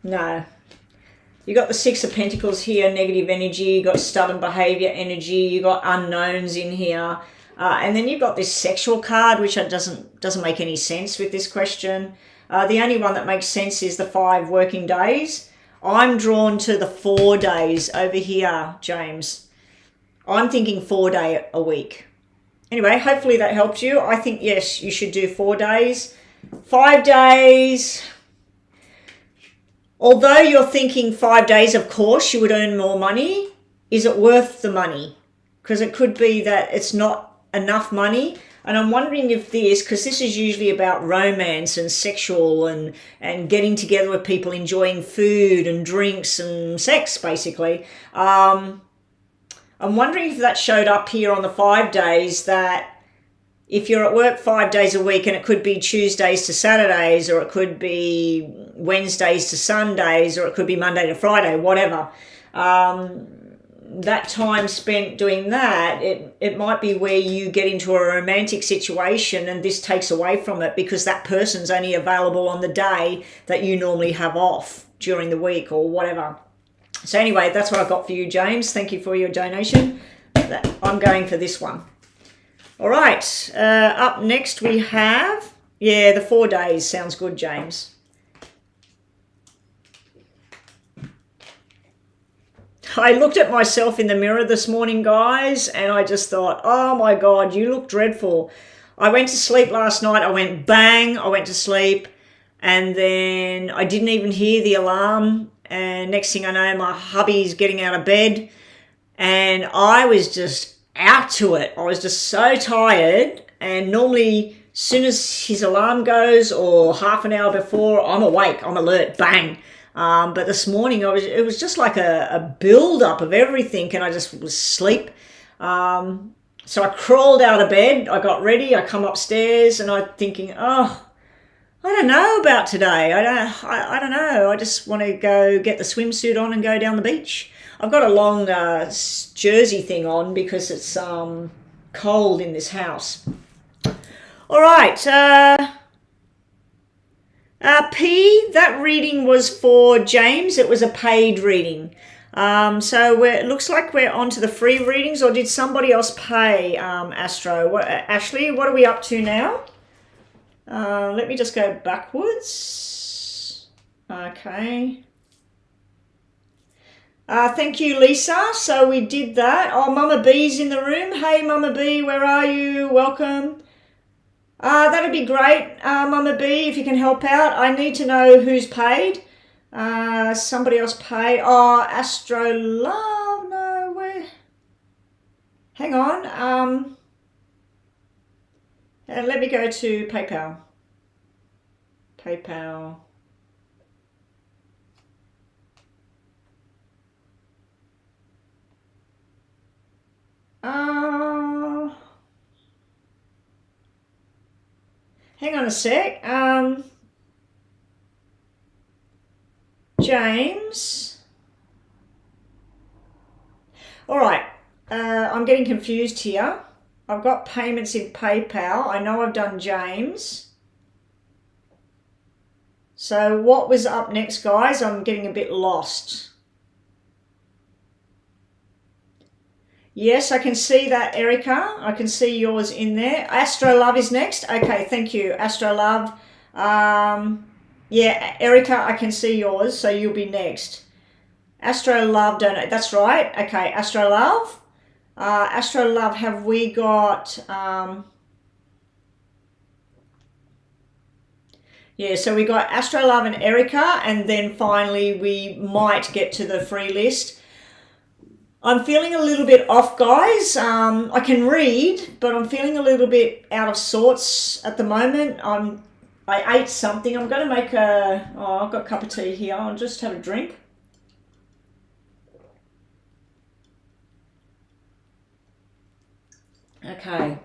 No. You got the 6 of Pentacles here, negative energy. You got stubborn behavior energy. You got unknowns in here, and then you've got this sexual card, which doesn't make any sense with this question. The only one that makes sense is the 5 working days. I'm drawn to the 4 days over here, James. I'm thinking 4 day a week. Anyway, hopefully that helped you. I think yes, you should do 4 days, 5 days. Although you're thinking 5 days, of course, you would earn more money, is it worth the money? Because it could be that it's not enough money. And I'm wondering if this, because this is usually about romance and sexual and getting together with people, enjoying food and drinks and sex, basically. I'm wondering if that showed up here on the 5 days, that if you're at work 5 days a week, and it could be Tuesdays to Saturdays, or it could be Wednesdays to Sundays, or it could be Monday to Friday, whatever. That time spent doing that, it might be where you get into a romantic situation and this takes away from it because that person's only available on the day that you normally have off during the week or whatever. So anyway, that's what I've got for you, James. Thank you for your donation. I'm going for this one. All right, up next we have, the 4 days. Sounds good, James. I looked at myself in the mirror this morning, guys, and I just thought, oh my God, you look dreadful. I went to sleep last night. I went bang, I went to sleep, and then I didn't even hear the alarm. And next thing I know, my hubby's getting out of bed, and I was just out to it. I was just so tired, and normally as soon as his alarm goes or half an hour before, I'm awake, I'm alert, bang. But this morning it was just like a build-up of everything, and I just was asleep. So I crawled out of bed, I got ready, I come upstairs, and I'm thinking, oh, I don't know about today. I don't know. I just want to go get the swimsuit on and go down the beach. I've got a long jersey thing on because it's cold in this house. All right. P, that reading was for James. It was a paid reading. So it looks like we're on to the free readings, or did somebody else pay, Astro? Ashley, what are we up to now? Let me just go backwards. Okay. Thank you, Lisa. So we did that. Oh, Mama B's in the room. Hey, Mama B, where are you? Welcome. That'd be great, Mama B, if you can help out. I need to know who's paid. Somebody else paid. Oh, Astro Love. No, where? Hang on. Let me go to PayPal. PayPal. Hang on a sec. James. All right. I'm getting confused here. I've got payments in PayPal. I know I've done James. So what was up next, guys? I'm getting a bit lost. Yes, I can see that, Erica. I can see yours in there. Astro Love is next. Okay, thank you, Astro Love. Yeah, Erica, I can see yours, so you'll be next. Astro Love donate. That's right. Okay, Astro Love. Astro Love, have we got... Yeah, so we got Astro Love and Erica, and then finally we might get to the free list. I'm feeling a little bit off, guys. I can read, but I'm feeling a little bit out of sorts at the moment. I ate something. I'm going to make I've got a cup of tea here. I'll just have a drink. Okay.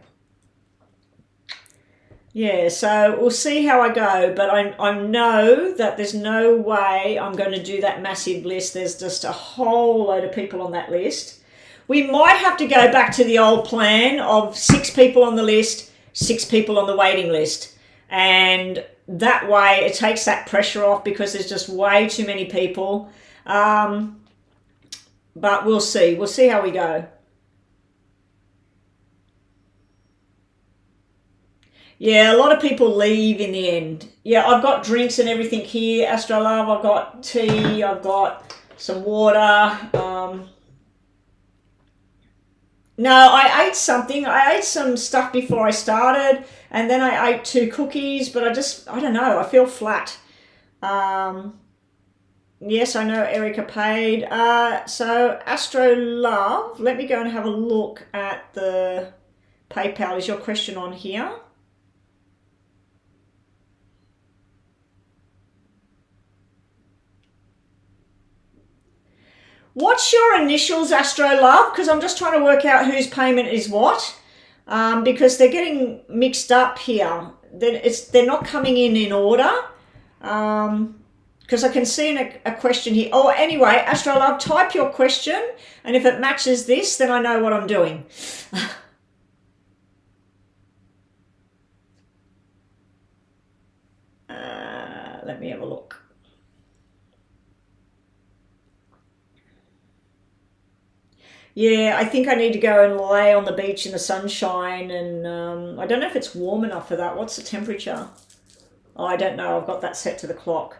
Yeah, so we'll see how I go, but I know that there's no way I'm going to do that massive list. There's just a whole load of people on that list. We might have to go back to the old plan of 6 people on the list, 6 people on the waiting list. And that way it takes that pressure off because there's just way too many people. But we'll see. We'll see how we go. Yeah, a lot of people leave in the end. Yeah, I've got drinks and everything here, Astro Love. I've got tea, I've got some water. No, I ate something. I ate some stuff before I started, and then I ate 2 cookies, but I don't know, I feel flat. Yes, I know Erica paid. So Astro Love, let me go and have a look at the PayPal. Is your question on here? What's your initials, Astro Love? Because I'm just trying to work out whose payment is what. Because they're getting mixed up here. They're not coming in order. Because I can see a question here. Oh, anyway, Astro Love, type your question. And if it matches this, then I know what I'm doing. Let me have a look. Yeah, I think I need to go and lay on the beach in the sunshine, and I don't know if it's warm enough for that. What's the temperature? Oh, I don't know. I've got that set to the clock.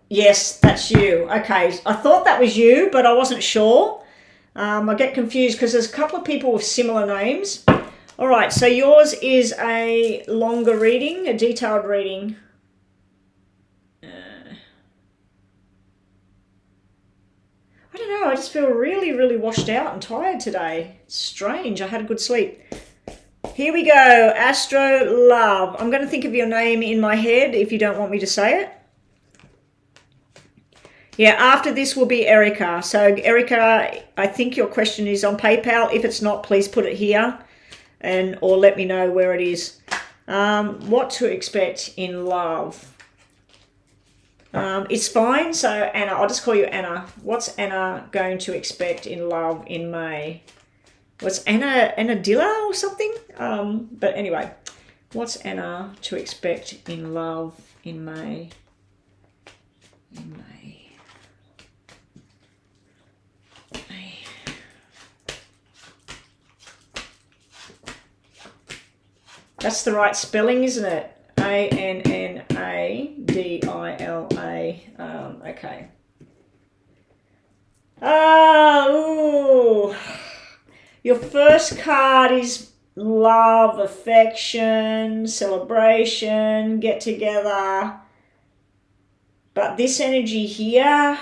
Yes, that's you. Okay, I thought that was you, but I wasn't sure. I get confused because there's a couple of people with similar names. All right, so yours is a longer reading, a detailed reading. I don't know, I just feel really, really washed out and tired today. It's strange, I had a good sleep. Here we go, Astro Love. I'm going to think of your name in my head if you don't want me to say it. Yeah, after this will be Erica. So Erica, I think your question is on PayPal. If it's not, please put it here or let me know where it is. What to expect in love? It's fine. So Anna, I'll just call you Anna. What's Anna going to expect in love in May? What's Anna Dilla or something? But anyway, what's Anna to expect in love in May? In May. That's the right spelling, isn't it? Annadilla. Okay. Ooh. Your first card is love, affection, celebration, get together. But this energy here,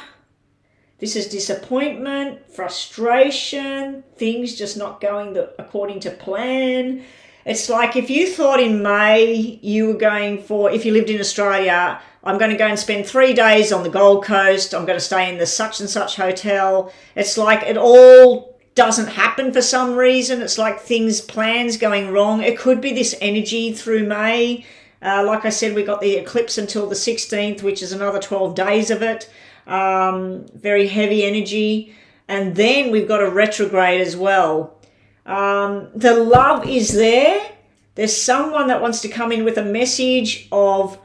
this is disappointment, frustration, things just not going according to plan. It's like if you thought in May you were going for, if you lived in Australia, I'm going to go and spend 3 days on the Gold Coast. I'm going to stay in the such and such hotel. It's like it all doesn't happen for some reason. It's like plans going wrong. It could be this energy through May. Like I said, we got the eclipse until the 16th, which is another 12 days of it. Very heavy energy. And then we've got a retrograde as well. The love is there. There's someone that wants to come in with a message of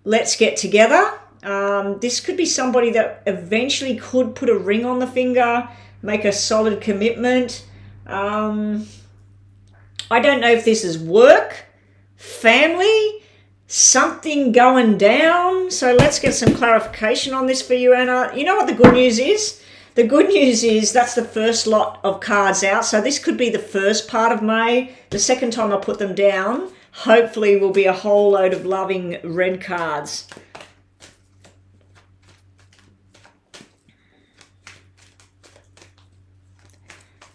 let's get together. This could be somebody that eventually could put a ring on the finger, make a solid commitment. I don't know if this is work, family, something going down. So let's get some clarification on this for you, Anna. You know what the good news is? The good news is that's the first lot of cards out. So this could be the first part of May. The second time I put them down, hopefully will be a whole load of loving red cards.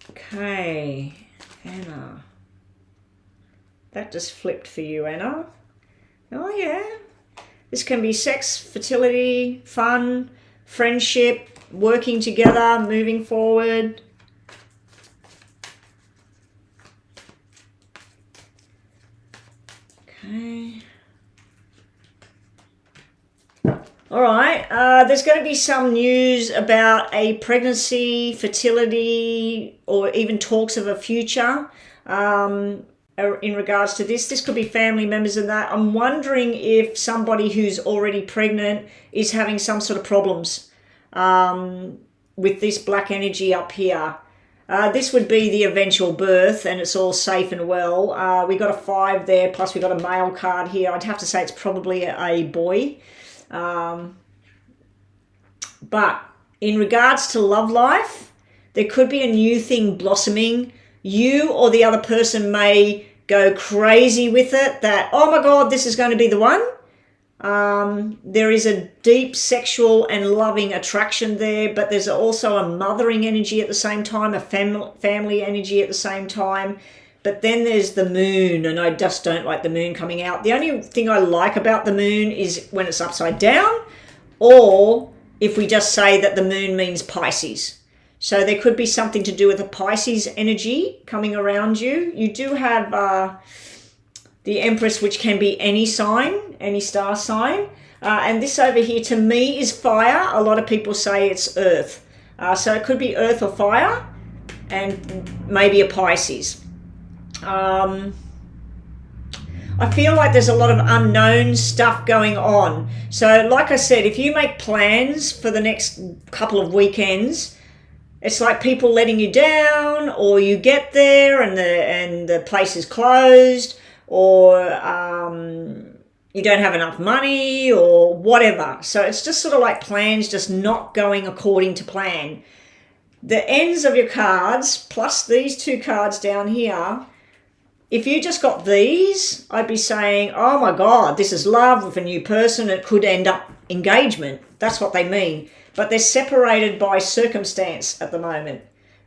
Okay, Anna. That just flipped for you, Anna. Oh, yeah. This can be sex, fertility, fun, friendship, working together, moving forward. Okay. All right. There's going to be some news about a pregnancy, fertility, or even talks of a future in regards to this. This could be family members and that. I'm wondering if somebody who's already pregnant is having some sort of problems with this black energy up here. This would be the eventual birth and it's all safe and well. We got a 5 there, plus we got a male card here. I'd have to say it's probably a boy. But in regards to love life, there could be a new thing blossoming. You or the other person may go crazy with it, that, oh my God, this is going to be the one. There is a deep sexual and loving attraction there, but there's also a mothering energy at the same time, a family energy at the same time. But then there's the moon, and I just don't like the moon coming out. The only thing I like about the moon is when it's upside down, or if we just say that the moon means Pisces. So there could be something to do with the Pisces energy coming around you. You do have the Empress, which can be any sign, any star sign. And this over here to me is fire. A lot of people say it's earth. So it could be earth or fire, and maybe a Pisces. I feel like there's a lot of unknown stuff going on. So like I said, if you make plans for the next couple of weekends, it's like people letting you down, or you get there and the place is closed, or you don't have enough money, or whatever. So it's just sort of like plans just not going according to plan. The ends of your cards, plus these two cards down here, if you just got these, I'd be saying, oh my God, this is love with a new person. It could end up engagement. That's what they mean. But they're separated by circumstance at the moment.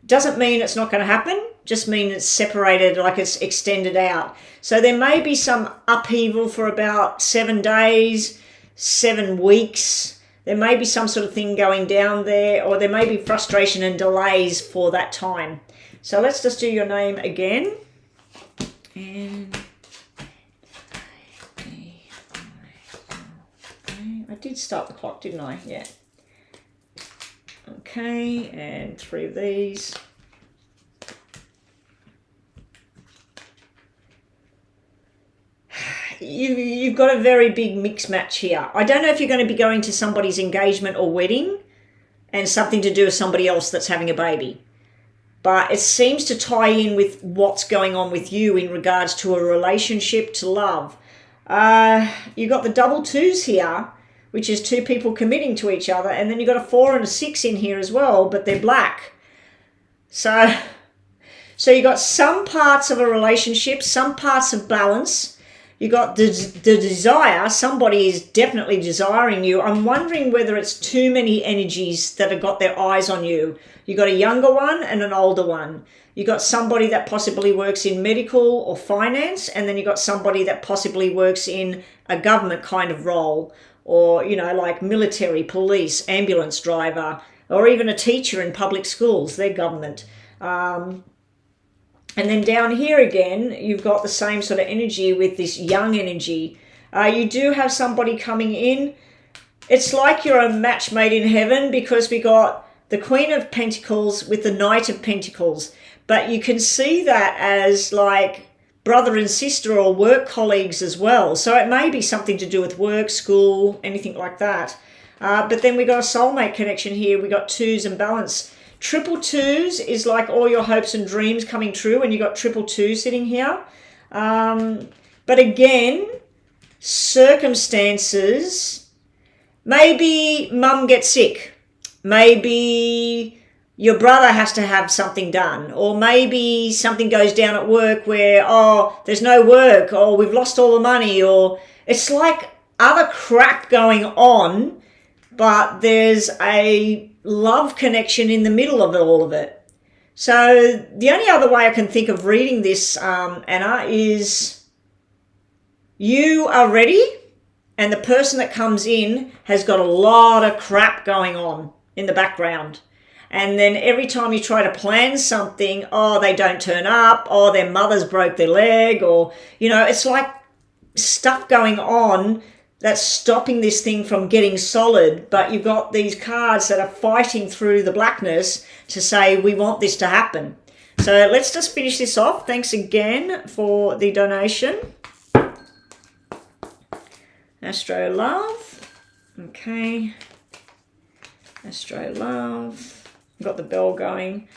Doesn't mean it's not going to happen. Just mean it's separated, like it's extended out. So there may be some upheaval for about 7 days, 7 weeks. There may be some sort of thing going down there, or there may be frustration and delays for that time. So let's just do your name again. I did start the clock, didn't I? Yeah. Okay, and 3 of these. You've got a very big mix match here. I don't know if you're going to be going to somebody's engagement or wedding and something to do with somebody else that's having a baby. But it seems to tie in with what's going on with you in regards to a relationship, to love. You've got the double 2s here, which is 2 people committing to each other. And then you've got a 4 and a 6 in here as well, but they're black. So you've got some parts of a relationship, some parts of balance. You got the desire. Somebody is definitely desiring you. I'm wondering whether it's too many energies that have got their eyes on you. You got a younger one and an older one. You got somebody that possibly works in medical or finance, and then you got somebody that possibly works in a government kind of role, or, you know, like military, police, ambulance driver, or even a teacher in public schools. They're government. And then down here again, you've got the same sort of energy with this young energy. You do have somebody coming in. It's like you're a match made in heaven, because we got the Queen of Pentacles with the Knight of Pentacles. But you can see that as like brother and sister or work colleagues as well. So it may be something to do with work, school, anything like that. But then we got a soulmate connection here. We got 2s and balance. Triple 2s is like all your hopes and dreams coming true, and you got triple 2 sitting here. But again, circumstances. Maybe mum gets sick. Maybe your brother has to have something done, or maybe something goes down at work where, oh, there's no work, or we've lost all the money, or it's like other crap going on, but there's a love connection in the middle of all of it. So the only other way I can think of reading this, Anna, is you are ready, and the person that comes in has got a lot of crap going on in the background. And then every time you try to plan something, oh, they don't turn up, or their mother's broke their leg, or, you know, it's like stuff going on that's stopping this thing from getting solid. But you've got these cards that are fighting through the blackness to say, we want this to happen. So let's just finish this off. Thanks again for the donation. Astro Love. Okay. Astro Love. Got the bell going.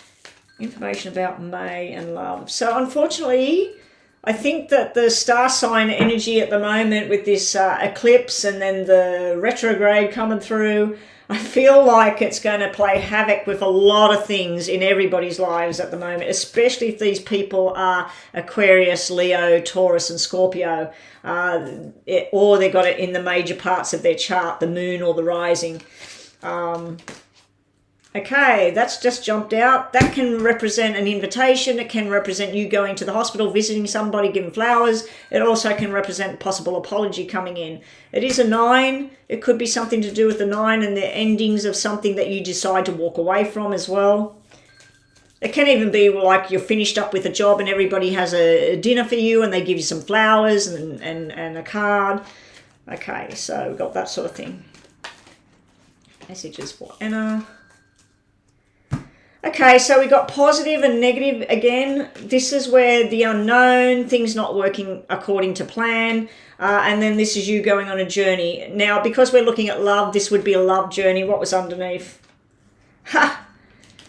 Information about May and love. So unfortunately, I think that the star sign energy at the moment with this eclipse and then the retrograde coming through, I feel like it's going to play havoc with a lot of things in everybody's lives at the moment, especially if these people are Aquarius, Leo, Taurus and Scorpio, or they got it in the major parts of their chart, the moon or the rising. Okay, that's just jumped out. That can represent an invitation. It can represent you going to the hospital, visiting somebody, giving flowers. It also can represent possible apology coming in. It is a 9. It could be something to do with the 9 and the endings of something that you decide to walk away from as well. It can even be like you're finished up with a job and everybody has a dinner for you and they give you some flowers and a card. Okay, so we've got that sort of thing. Messages for Anna. Okay, so we got positive and negative again. This is where the unknown, things not working according to plan, and then this is you going on a journey. Now, because we're looking at love, this would be a love journey. What was underneath? Ha!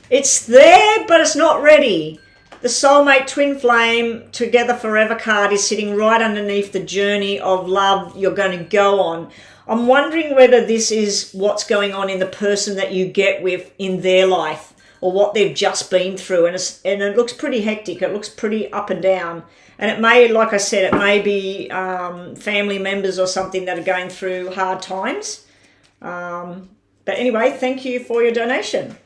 It's there, but it's not ready. The soulmate twin flame together forever card is sitting right underneath the journey of love you're going to go on. I'm wondering whether this is what's going on in the person that you get with in their life, or what they've just been through, and it looks pretty hectic. It looks pretty up and down, and it may, like I said, it may be family members or something that are going through hard times. But anyway, thank you for your donation.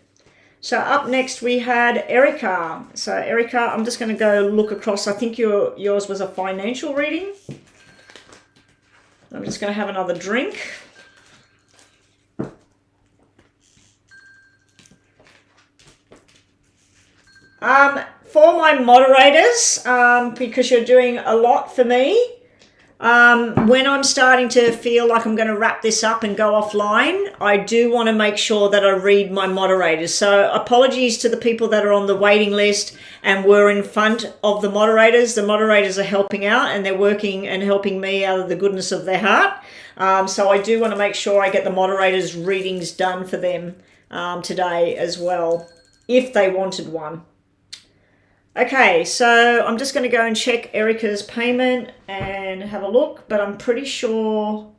So up next we had Erica. So Erica, I'm just going to go look across. I think yours was a financial reading. I'm just going to have another drink. For my moderators, because you're doing a lot for me, when I'm starting to feel like I'm going to wrap this up and go offline, I do want to make sure that I read my moderators. So apologies to the people that are on the waiting list and were in front of the moderators. The moderators are helping out and they're working and helping me out of the goodness of their heart. So I do want to make sure I get the moderators' readings done for them today as well, if they wanted one. Okay, so I'm just going to go and check Erica's payment and have a look, but I'm pretty sure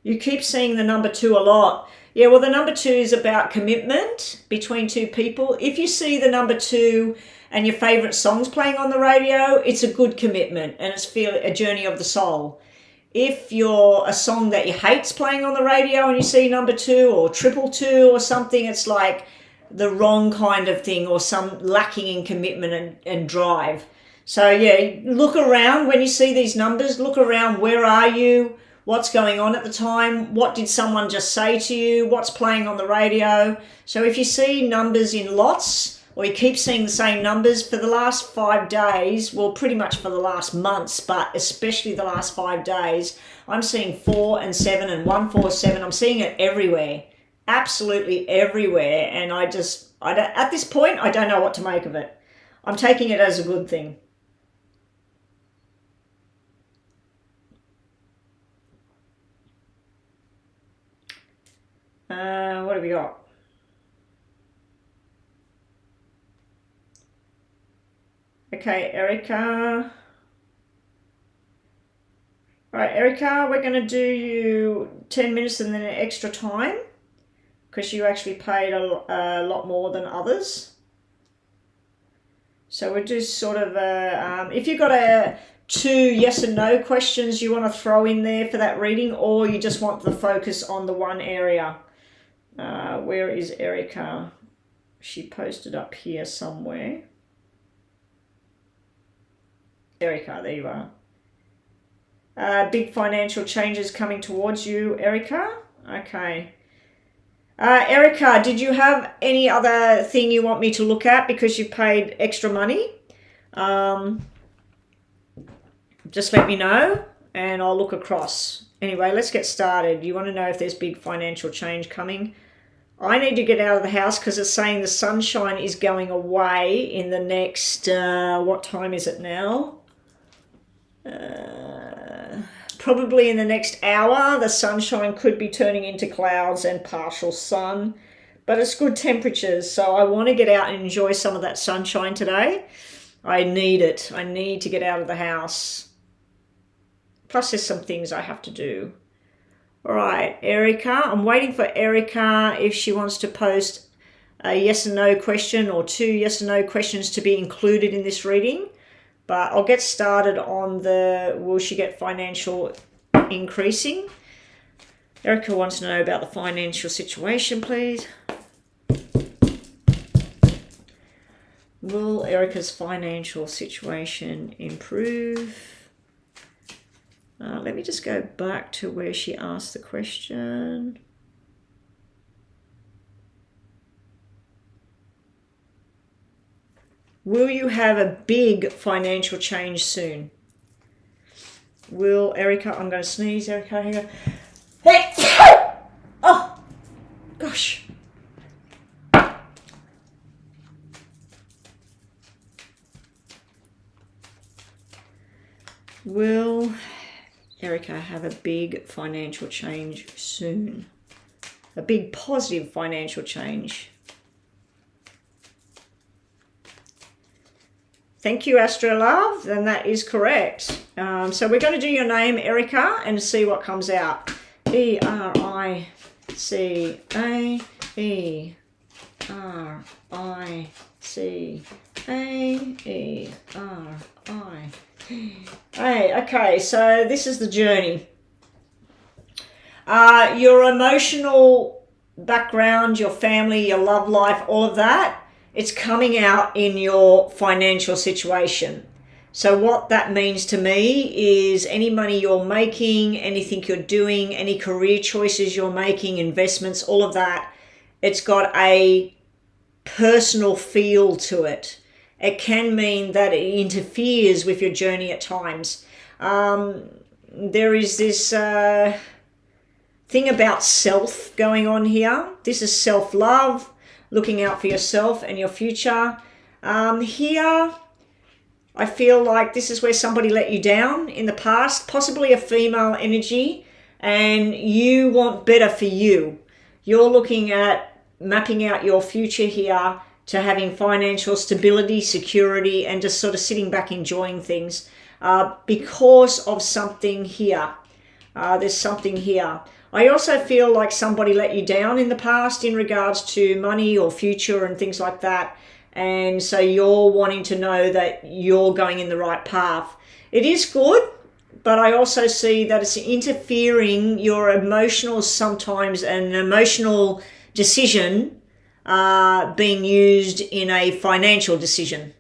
you keep seeing the number 2 a lot. Yeah, well, the number 2 is about commitment between two people. If you see the number 2 and your favorite songs playing on the radio, it's a good commitment and it's a journey of the soul. If you're a song that you hate's playing on the radio and you see number 2 or 222 or something, it's like the wrong kind of thing or some lacking in commitment and drive. So yeah, look around when you see these numbers. Look around. Where are you? What's going on at the time? What did someone just say to you? What's playing on the radio? So if you see numbers in lots, or you keep seeing the same numbers for the last 5 days, well, pretty much for the last months, but especially the last 5 days, I'm seeing 4 and 7 and 147. I'm seeing it everywhere. Absolutely everywhere, and I don't, at this point, I don't know what to make of it. I'm taking it as a good thing. What have we got? Okay, Erica. All right, Erica, we're going to do you 10 minutes and then an extra time, because you actually paid a lot more than others. So we'll do sort of if you've got 2 yes and no questions you want to throw in there for that reading, or you just want the focus on the one area. Where is Erica? She posted up here somewhere. Erica, there you are. Big financial changes coming towards you, Erica. Okay. Erica, did you have any other thing you want me to look at because you've paid extra money? Just let me know and I'll look across. Anyway, let's get started. You want to know if there's big financial change coming? I need to get out of the house because it's saying the sunshine is going away in the next, what time is it now? Probably in the next hour. The sunshine could be turning into clouds and partial sun, but it's good temperatures, so I want to get out and enjoy some of that sunshine today. I need it. I need to get out of the house. Plus there's some things I have to do. All right, Erica. I'm waiting for Erica if she wants to post a yes and no question or 2 yes and no questions to be included in this reading. But I'll get started on the will she get financial increasing. Erica wants to know about the financial situation, please. Will Erica's financial situation improve? Let me just go back to where she asked the question. Will you have a big financial change soon? Will Erica, I'm going to sneeze, Erica, here you go. Hey! Oh, gosh. Will Erica have a big financial change soon? A big positive financial change. Thank you, Astro Love, and that is correct. So we're going to do your name, Erica, and see what comes out. Erica, Erica. Hey, okay, so this is the journey. Your emotional background, your family, your love life, all of that, it's coming out in your financial situation. So what that means to me is any money you're making, anything you're doing, any career choices you're making, investments, all of that, it's got a personal feel to it. It can mean that it interferes with your journey at times. There is this thing about self going on here. This is self-love, looking out for yourself and your future. Here, I feel like this is where somebody let you down in the past, possibly a female energy, and you want better for you. You're looking at mapping out your future here to having financial stability, security, and just sort of sitting back enjoying things because of something here. There's something here. I also feel like somebody let you down in the past in regards to money or future and things like that. And so you're wanting to know that you're going in the right path. It is good, but I also see that it's interfering your emotional, sometimes an emotional decision being used in a financial decision.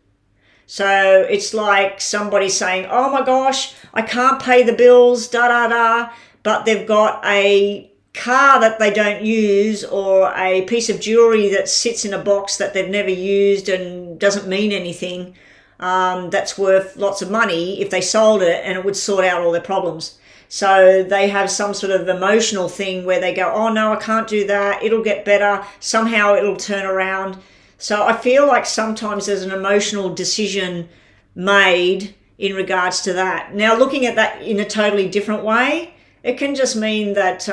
So it's like somebody saying, oh my gosh, I can't pay the bills, but they've got a car that they don't use or a piece of jewelry that sits in a box that they've never used and doesn't mean anything, that's worth lots of money if they sold it, and it would sort out all their problems. So they have some sort of emotional thing where they go, oh no, I can't do that. It'll get better. Somehow it'll turn around. So I feel like sometimes there's an emotional decision made in regards to that. Now, looking at that in a totally different way, it can just mean that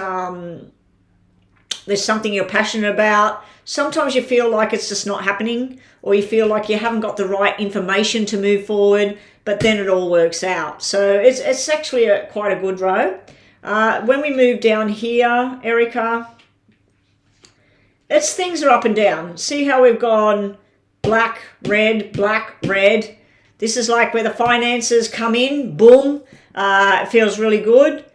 there's something you're passionate about. Sometimes you feel like it's just not happening, or you feel like you haven't got the right information to move forward, but then it all works out. So it's actually quite a good row. When we move down here, Erica, it's things are up and down. See how we've gone black, red, black, red. This is like where the finances come in, boom, it feels really good.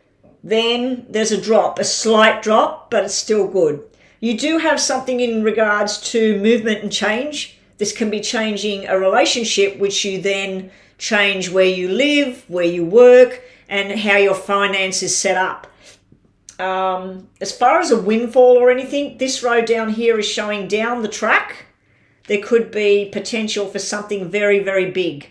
Then there's a drop, a slight drop, but it's still good. You do have something in regards to movement and change. This can be changing a relationship, which you then change where you live, where you work, and how your finance is set up. As far as a windfall or anything, this row down here is showing down the track. There could be potential for something very, very big.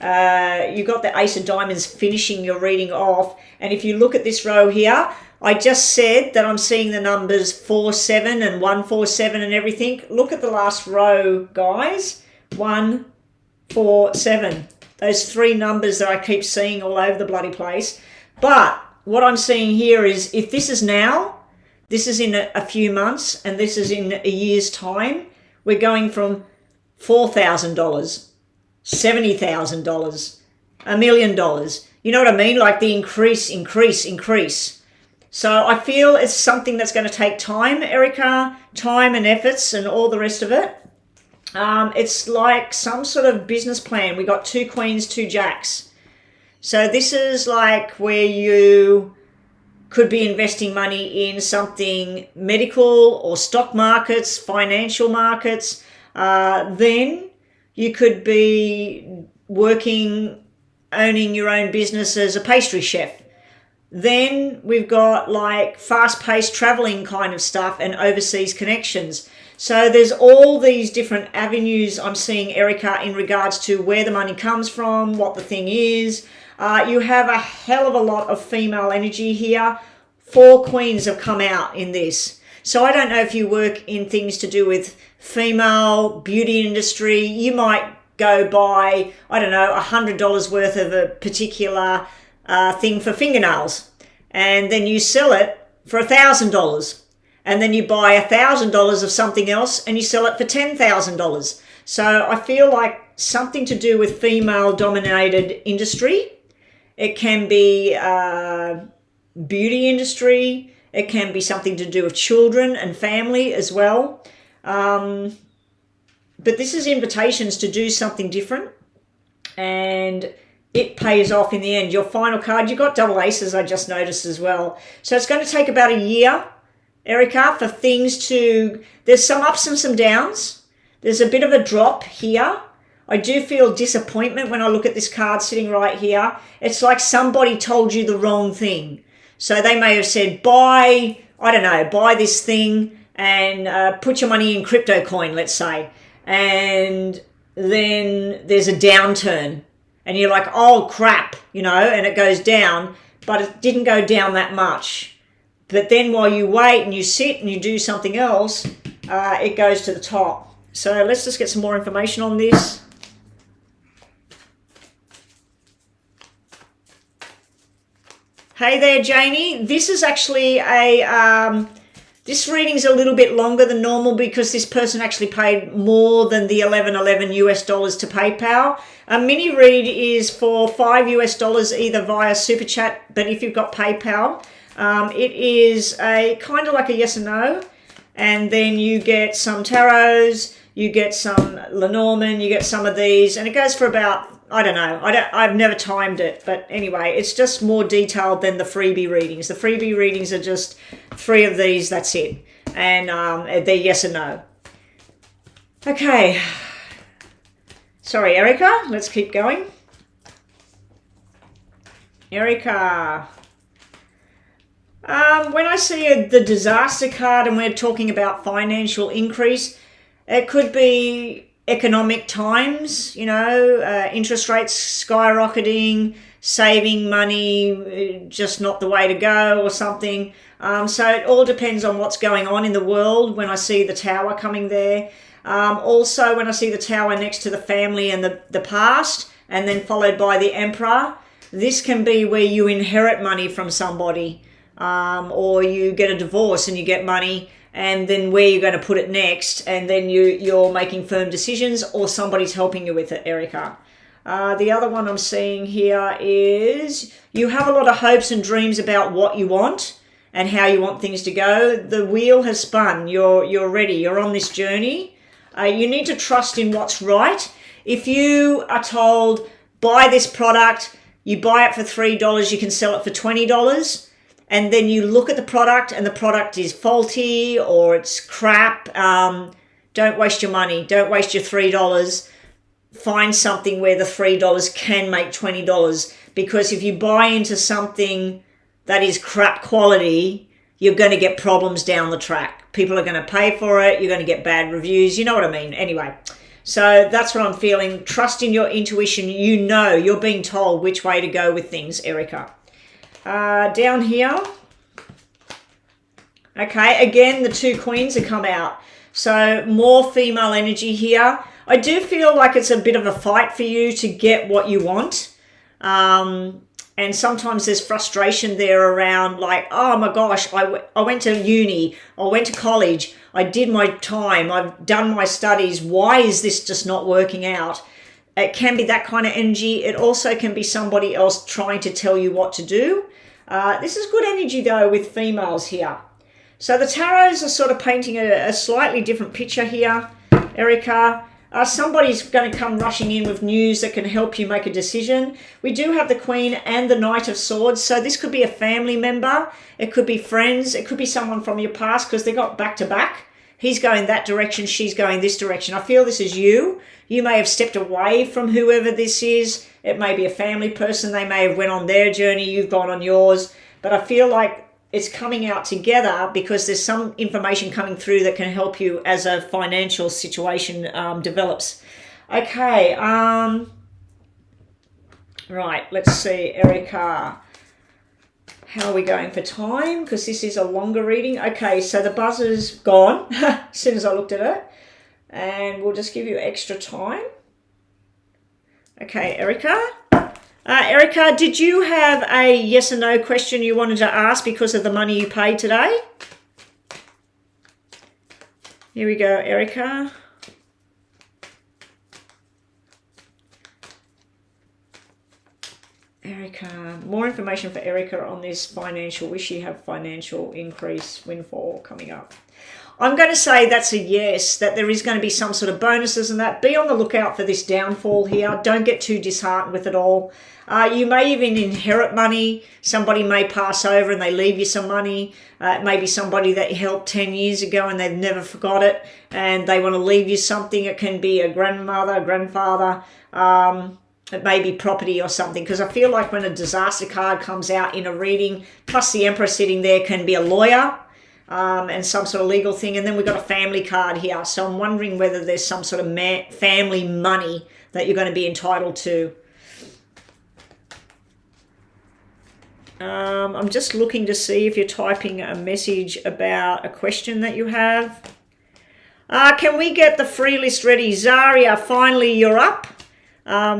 You've got the Ace of Diamonds finishing your reading off. And if you look at this row here, I just said that I'm seeing the numbers 47 and 147 and everything. Look at the last row, guys. 147. Those 3 numbers that I keep seeing all over the bloody place. But what I'm seeing here is if this is now, this is in a few months, and this is in a year's time, we're going from $4,000 $70,000, $1 million. You know what I mean? Like the increase. So I feel it's something that's going to take time, Erica, time and efforts and all the rest of it. It's like some sort of business plan. We got 2 queens, 2 jacks. So this is like where you could be investing money in something medical or stock markets, financial markets. Then you could be owning your own business as a pastry chef. Then we've got like fast-paced traveling kind of stuff and overseas connections. So there's all these different avenues I'm seeing, Erica, in regards to where the money comes from, what the thing is. You have a hell of a lot of female energy here. 4 queens have come out in this. So I don't know if you work in things to do with female beauty industry. You might go buy, I don't know, $100 worth of a particular thing for fingernails, and then you sell it for $1,000, and then you buy $1,000 of something else and you sell it for $10,000. So I feel like something to do with female dominated industry. It can be beauty industry. It can be something to do with children and family as well. But this is invitations to do something different, and it pays off in the end. Your final card, you got double aces, I just noticed as well. So it's going to take about a year, Erica, for things to... There's some ups and some downs. There's a bit of a drop here. I do feel disappointment when I look at this card sitting right here. It's like somebody told you the wrong thing. So they may have said, buy this thing and put your money in crypto coin, let's say. And then there's a downturn. And you're like, oh, crap, and it goes down. But it didn't go down that much. But then while you wait and you sit and you do something else, it goes to the top. So let's just get some more information on this. Hey there, Janie. This is actually this reading's a little bit longer than normal because this person actually paid more than the $11.11 US to PayPal. A mini read is for $5 US either via Super Chat, but if you've got PayPal, it is a kind of like a yes or no. And then you get some tarots, you get some Lenormand, you get some of these, and it goes for about, I don't know, I've never timed it, but anyway, it's just more detailed than the freebie readings. The freebie readings are just 3 of these, that's it. And they're yes or no. Okay. Sorry, Erica, let's keep going. Erica. When I see the disaster card and we're talking about financial increase, it could be economic times, interest rates skyrocketing, saving money, just not the way to go or something. So it all depends on what's going on in the world when I see the tower coming there. Also, when I see the tower next to the family and the past, and then followed by the emperor, this can be where you inherit money from somebody, or you get a divorce and you get money, and then where you're going to put it next, and then you're making firm decisions, or somebody's helping you with it, Erica. The other one I'm seeing here is you have a lot of hopes and dreams about what you want and how you want things to go. The wheel has spun. You're ready. You're on this journey. You need to trust in what's right. If you are told, buy this product, you buy it for $3, you can sell it for $20, and then you look at the product and the product is faulty or it's crap, don't waste your money. Don't waste your $3. Find something where the $3 can make $20, because if you buy into something that is crap quality, you're going to get problems down the track. People are going to pay for it. You're going to get bad reviews. You know what I mean? Anyway, so that's what I'm feeling. Trust in your intuition. You're being told which way to go with things, Erica. Down here. Okay, again, the 2 queens have come out. So more female energy here. I do feel like it's a bit of a fight for you to get what you want. And sometimes there's frustration there around like, oh my gosh, I went to uni, I went to college, I did my time, I've done my studies. Why is this just not working out? It can be that kind of energy. It also can be somebody else trying to tell you what to do. This is good energy though with females here. So the tarots are sort of painting a slightly different picture here, Erica. Somebody's going to come rushing in with news that can help you make a decision. We do have the Queen and the Knight of Swords. So this could be a family member. It could be friends. It could be someone from your past because they got back to back. He's going that direction. She's going this direction. I feel this is you. You may have stepped away from whoever this is. It may be a family person. They may have went on their journey. You've gone on yours. But I feel like it's coming out together because there's some information coming through that can help you as a financial situation develops. Okay. Right. Let's see, Erica. How are we going for time? Because this is a longer reading. Okay, so the buzzer's gone as soon as I looked at it. And we'll just give you extra time. Okay, Erica. Erica, did you have a yes or no question you wanted to ask because of the money you paid today? Here we go, Erica. Erica, more information for Erica on this financial. Wish you have financial increase, windfall coming up. I'm going to say that's a yes, that there is going to be some sort of bonuses and that. Be on the lookout for this downfall here. Don't get too disheartened with it all. You may even inherit money. Somebody may pass over and they leave you some money. It may be somebody that you helped 10 years ago and they've never forgot it and they want to leave you something. It can be a grandmother, a grandfather. It may be property or something, because I feel like when a disaster card comes out in a reading, plus the Emperor sitting there can be a lawyer and some sort of legal thing. And then we've got a family card here. So I'm wondering whether there's some sort of family money that you're going to be entitled to. I'm just looking to see if you're typing a message about a question that you have. Can we get the free list ready? Zaria, finally you're up.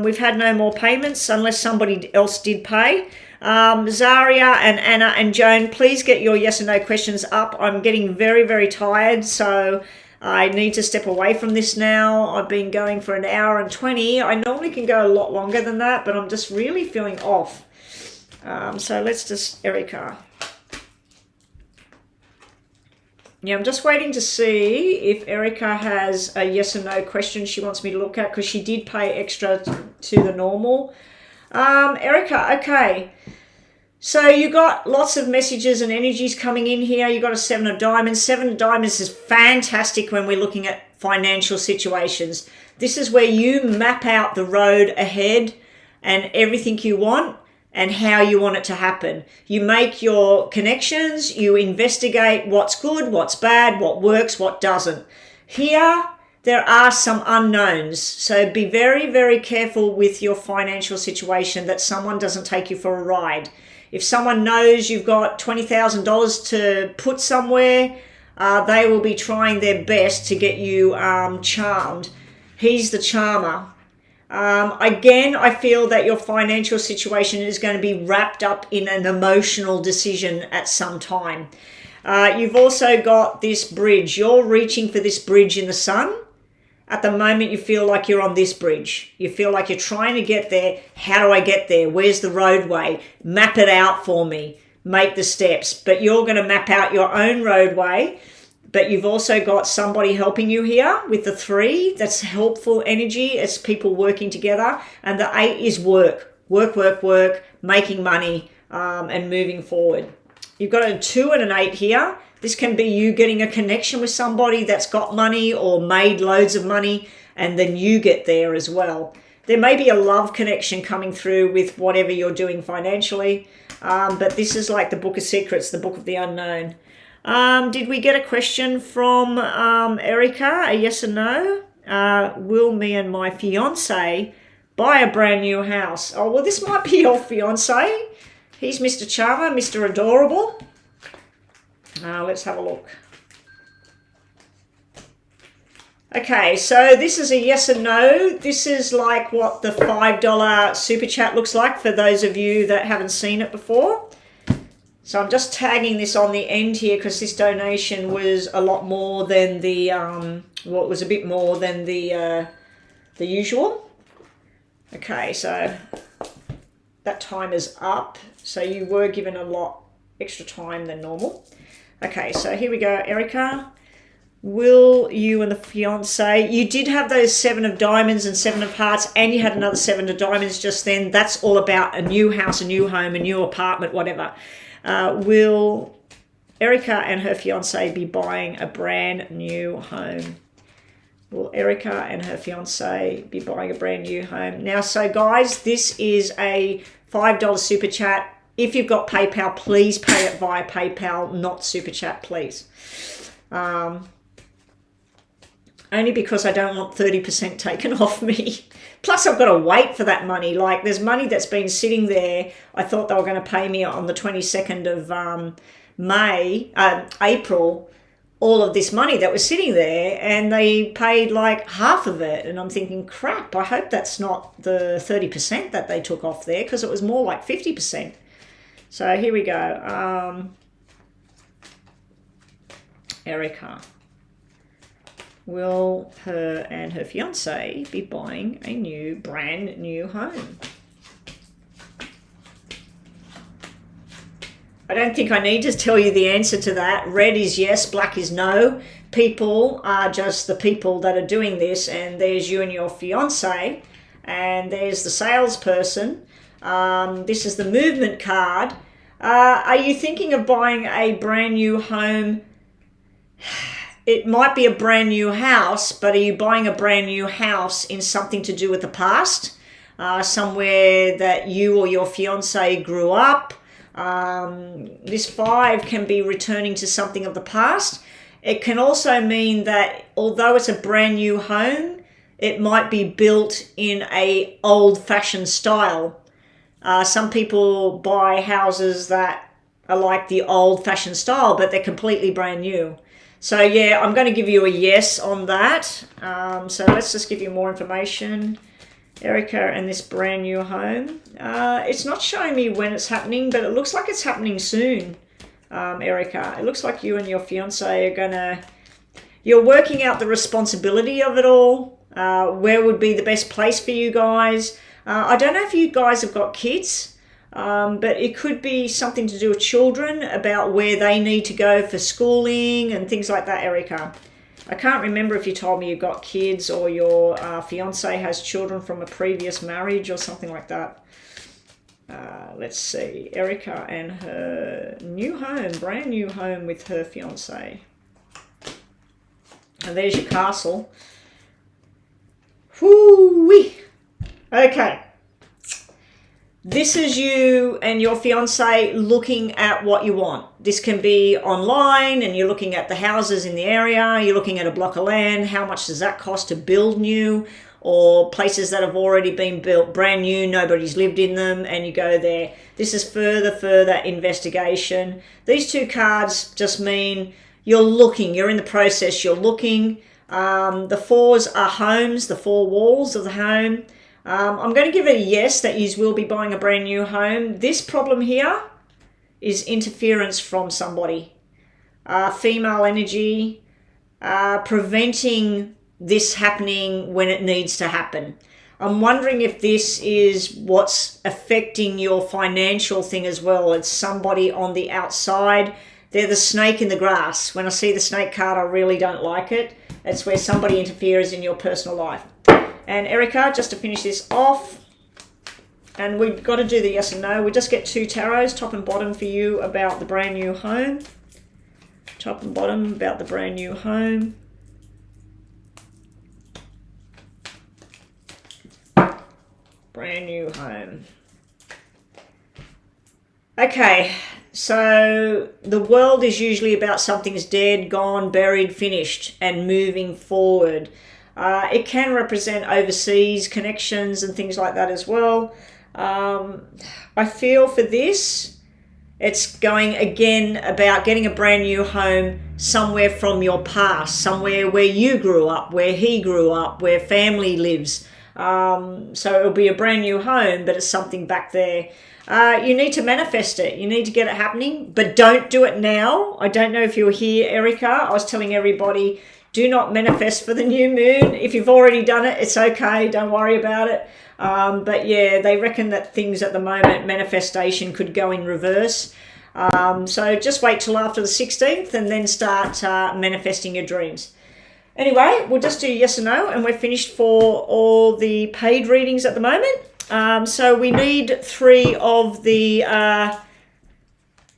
We've had no more payments unless somebody else did pay. Zaria and Anna and Joan, please get your yes and no questions up. I'm getting very, very tired, so I need to step away from this now. I've been going for 1 hour and 20. I normally can go a lot longer than that, but I'm just really feeling off. So let's just, Erica. Yeah, I'm just waiting to see if Erica has a yes or no question she wants me to look at, because she did pay extra to the normal. Erica, okay. So you got lots of messages and energies coming in here. You got a 7 of diamonds. 7 of diamonds is fantastic when we're looking at financial situations. This is where you map out the road ahead and everything you want and how you want it to happen. You make your connections, you investigate what's good, what's bad, what works, what doesn't. Here, there are some unknowns. So be very, very careful with your financial situation that someone doesn't take you for a ride. If someone knows you've got $20,000 to put somewhere, they will be trying their best to get you charmed. He's the charmer. Again, I feel that your financial situation is going to be wrapped up in an emotional decision at some time. You've also got this bridge. You're reaching for this bridge in the sun. At the moment, you feel like you're on this bridge. You feel like you're trying to get there. How do I get there? Where's the roadway? Map it out for me. Make the steps. But you're going to map out your own roadway. But you've also got somebody helping you here with the 3. That's helpful energy. It's people working together. And the 8 is work. Work, work, work. Making money and moving forward. You've got a 2 and an 8 here. This can be you getting a connection with somebody that's got money or made loads of money, and then you get there as well. There may be a love connection coming through with whatever you're doing financially, but this is like the Book of Secrets, the Book of the Unknown. Did we get a question from Erica, a yes or no? Will me and my fiance buy a brand new house? Oh, well, this might be your fiance. He's Mr. Charmer, Mr. Adorable. Let's have a look. Okay, so this is a yes or no. This is like what the $5 super chat looks like for those of you that haven't seen it before. So I'm just tagging this on the end here because this donation was a lot more than the, well, it was a bit more than the usual. Okay, so that time is up. So you were given a lot extra time than normal. Okay, so here we go, Erica. Will you and the fiance, you did have those 7 of diamonds and 7 of hearts, and you had another 7 of diamonds just then. That's all about a new house, a new home, a new apartment, whatever. Will Erica and her fiance be buying a brand new home? Will Erica and her fiance be buying a brand new home? Now, so guys, this is a $5 super chat. If you've got PayPal, please pay it via PayPal, not super chat, please. Only because I don't want 30% taken off me. Plus, I've got to wait for that money. Like, there's money that's been sitting there. I thought they were going to pay me on the 22nd of April, all of this money that was sitting there, and they paid like half of it. And I'm thinking, crap, I hope that's not the 30% that they took off there, because it was more like 50%. So here we go. Erica. Will her and her fiance be buying a brand new home? I don't think I need to tell you the answer to that. Red is yes, black is no. People are just the people that are doing this, and there's you and your fiance, and there's the salesperson. This is the movement card. Are you thinking of buying a brand new home? It might be a brand new house, but are you buying a brand new house in something to do with the past? Somewhere that you or your fiance grew up? This 5 can be returning to something of the past. It can also mean that although it's a brand new home, it might be built in a old-fashioned style. Some people buy houses that are like the old-fashioned style, but they're completely brand new. So yeah, I'm going to give you a yes on that. So let's just give you more information. Erica and this brand new home. It's not showing me when it's happening, but it looks like it's happening soon, Erica. It looks like you and your fiance are you're working out the responsibility of it all. Where would be the best place for you guys? I don't know if you guys have got kids. But it could be something to do with children, about where they need to go for schooling and things like that, Erica. I can't remember if you told me you got kids or your fiance has children from a previous marriage or something like that. Let's see. Erica and her new home, brand new home with her fiance. And there's your castle. Whoo-wee. Okay. This is you and your fiance looking at what you want. This can be online and you're looking at the houses in the area. You're looking at a block of land. How much does that cost to build new? Or places that have already been built brand new, nobody's lived in them, and you go there. This is further investigation. These 2 cards just mean you're looking. You're in the process. You're looking. The 4s are homes, the 4 walls of the home. I'm going to give it a yes that you will be buying a brand new home. This problem here is interference from somebody. Female energy, preventing this happening when it needs to happen. I'm wondering if this is what's affecting your financial thing as well. It's somebody on the outside. They're the snake in the grass. When I see the snake card, I really don't like it. It's where somebody interferes in your personal life. And Erica, just to finish this off, and we've got to do the yes and no. We just get 2 tarots, top and bottom for you about the brand new home. Top and bottom about the brand new home. Brand new home. Okay, so the world is usually about something's dead, gone, buried, finished, and moving forward. It can represent overseas connections and things like that as well. I feel for this, it's going again about getting a brand new home somewhere from your past, somewhere where you grew up, where he grew up, where family lives. So it'll be a brand new home, but it's something back there. You need to manifest it. You need to get it happening, but don't do it now. I don't know if you're here, Erica. I was telling everybody, do not manifest for the new moon. If you've already done it, it's okay. Don't worry about it. But yeah, they reckon that things at the moment, manifestation could go in reverse. So just wait till after the 16th and then start manifesting your dreams. Anyway, we'll just do yes or no, and we're finished for all the paid readings at the moment. So we need 3 of the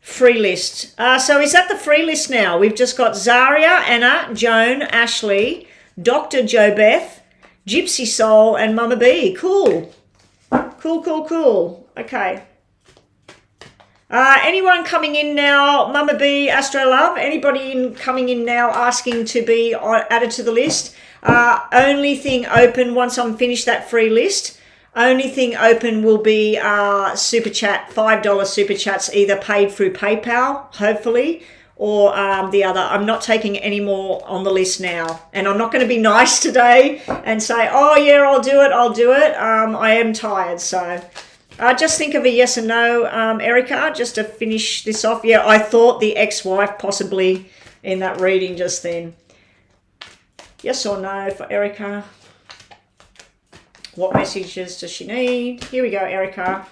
free list. So is that the free list now? We've just got Zaria, Anna, Joan, Ashley, Dr. Jo Beth, Gypsy Soul, and Mama B. Cool. Cool. Okay. Anyone coming in now, Mama B, Astro Love, anybody coming in now asking to be added to the list? Only thing open once I'm finished that free list, only thing open will be Super Chat, $5 Super Chats, either paid through PayPal, hopefully, or the other. I'm not taking any more on the list now. And I'm not going to be nice today and say, oh yeah, I'll do it. I am tired, so... just think of a yes or no, Erica, just to finish this off. Yeah, I thought the ex-wife possibly in that reading just then. Yes or no for Erica? What messages does she need? Here we go, Erica.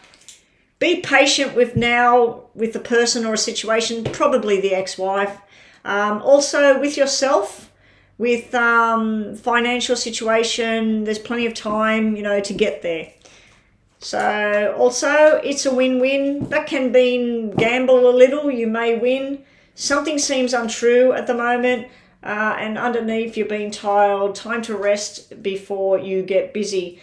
Be patient with the person or a situation, probably the ex-wife. Also with yourself, with financial situation, there's plenty of time, to get there. So also it's a win-win. That can be gamble a little, you may win. Something seems untrue at the moment, and underneath you're being told time to rest before you get busy.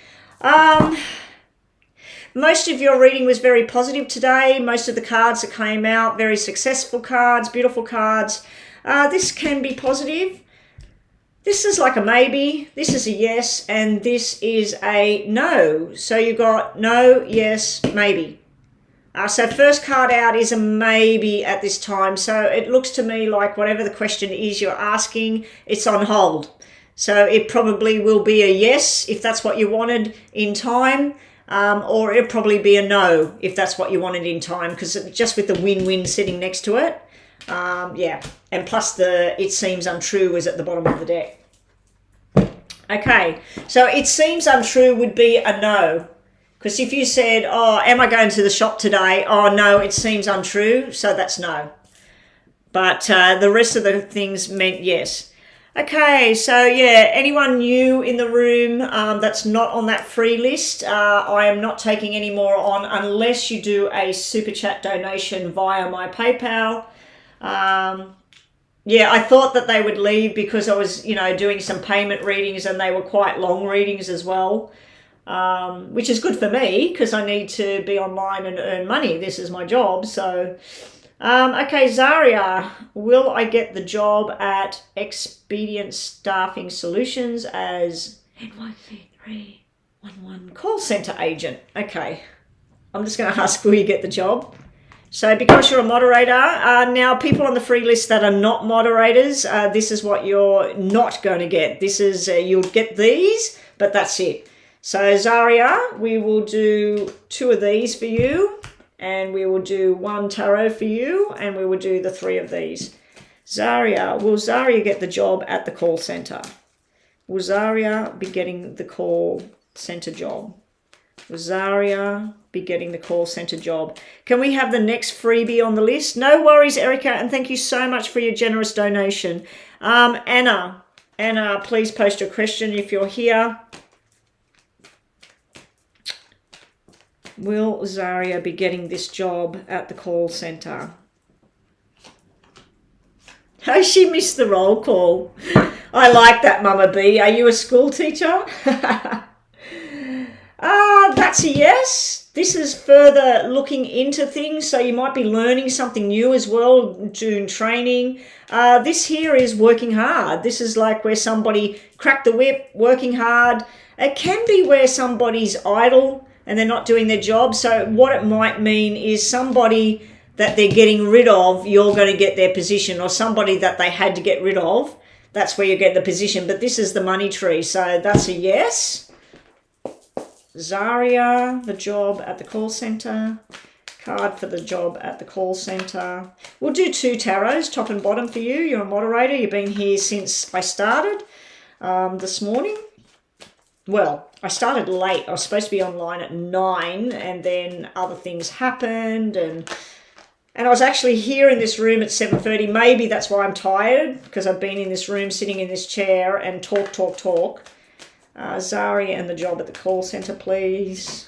Most of your reading was very positive today. Most of the cards that came out, very successful cards, beautiful cards. This can be positive. This is like a maybe, this is a yes, and this is a no. So you got no, yes, maybe. So first card out is a maybe at this time. So it looks to me like whatever the question is you're asking, it's on hold. So it probably will be a yes if that's what you wanted in time, or it'll probably be a no if that's what you wanted in time, because just with the win-win sitting next to it. Yeah, and plus the it seems untrue is at the bottom of the deck. Okay, so it seems untrue would be a no, because if you said, oh, am I going to the shop today? Oh, no, it seems untrue, so that's no. But the rest of the things meant yes. Okay, so yeah, anyone new in the room that's not on that free list, I am not taking any more on unless you do a Super Chat donation via my PayPal. Yeah, I thought that they would leave because I was, doing some payment readings and they were quite long readings as well, which is good for me because I need to be online and earn money. This is my job. So, okay, Zaria, will I get the job at Expedient Staffing Solutions as NYC311 call center agent? Okay, I'm just going to ask, will you get the job? So because you're a moderator, now people on the free list that are not moderators, this is what you're not going to get. This is, you'll get these, but that's it. So Zaria, we will do 2 of these for you, and we will do 1 tarot for you, and we will do the 3 of these. Zaria, will Zaria get the job at the call center? Will Zaria be getting the call center job? Will Zaria be getting the call center job? Can we have the next freebie on the list? No worries, Erica, and thank you so much for your generous donation. Anna, please post your question if you're here. Will Zaria be getting this job at the call center? Oh, she missed the roll call. I like that, Mama B. Are you a school teacher? That's a yes. This is further looking into things, so you might be learning something new as well, doing training. This here is working hard. This is like where somebody cracked the whip, working hard. It can be where somebody's idle and they're not doing their job. So what it might mean is somebody that they're getting rid of, you're going to get their position, or somebody that they had to get rid of, that's where you get the position. But this is the money tree, so that's a yes. Zaria, the job at the call center. Card for the job at the call center. We'll do 2 tarots, top and bottom for you. You're a moderator. You've been here since I started this morning. Well, I started late. I was supposed to be online at 9, and then other things happened, and I was actually here in this room at 7:30. Maybe that's why I'm tired, because I've been in this room, sitting in this chair, and talk. Zaria and the job at the call centre, please.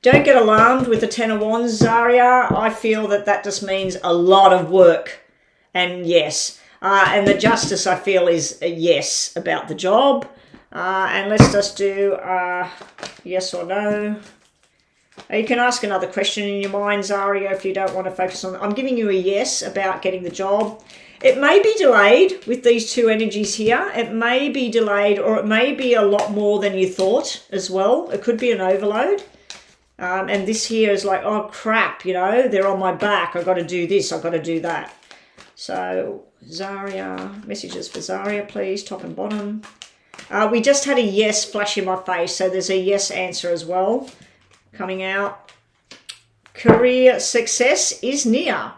Don't get alarmed with the Ten of Wands, Zaria. I feel that just means a lot of work. And yes. And the Justice, I feel, is a yes about the job. And let's just do yes or no. You can ask another question in your mind, Zaria, if you don't want to focus on... I'm giving you a yes about getting the job. It may be delayed with these two energies here. It may be delayed, or it may be a lot more than you thought as well. It could be an overload. And this here is like, oh, crap, you know, they're on my back. I've got to do this. I've got to do that. So, Zaria, messages for Zaria, please, top and bottom. We just had a yes flash in my face, so there's a yes answer as well coming out. Career success is near,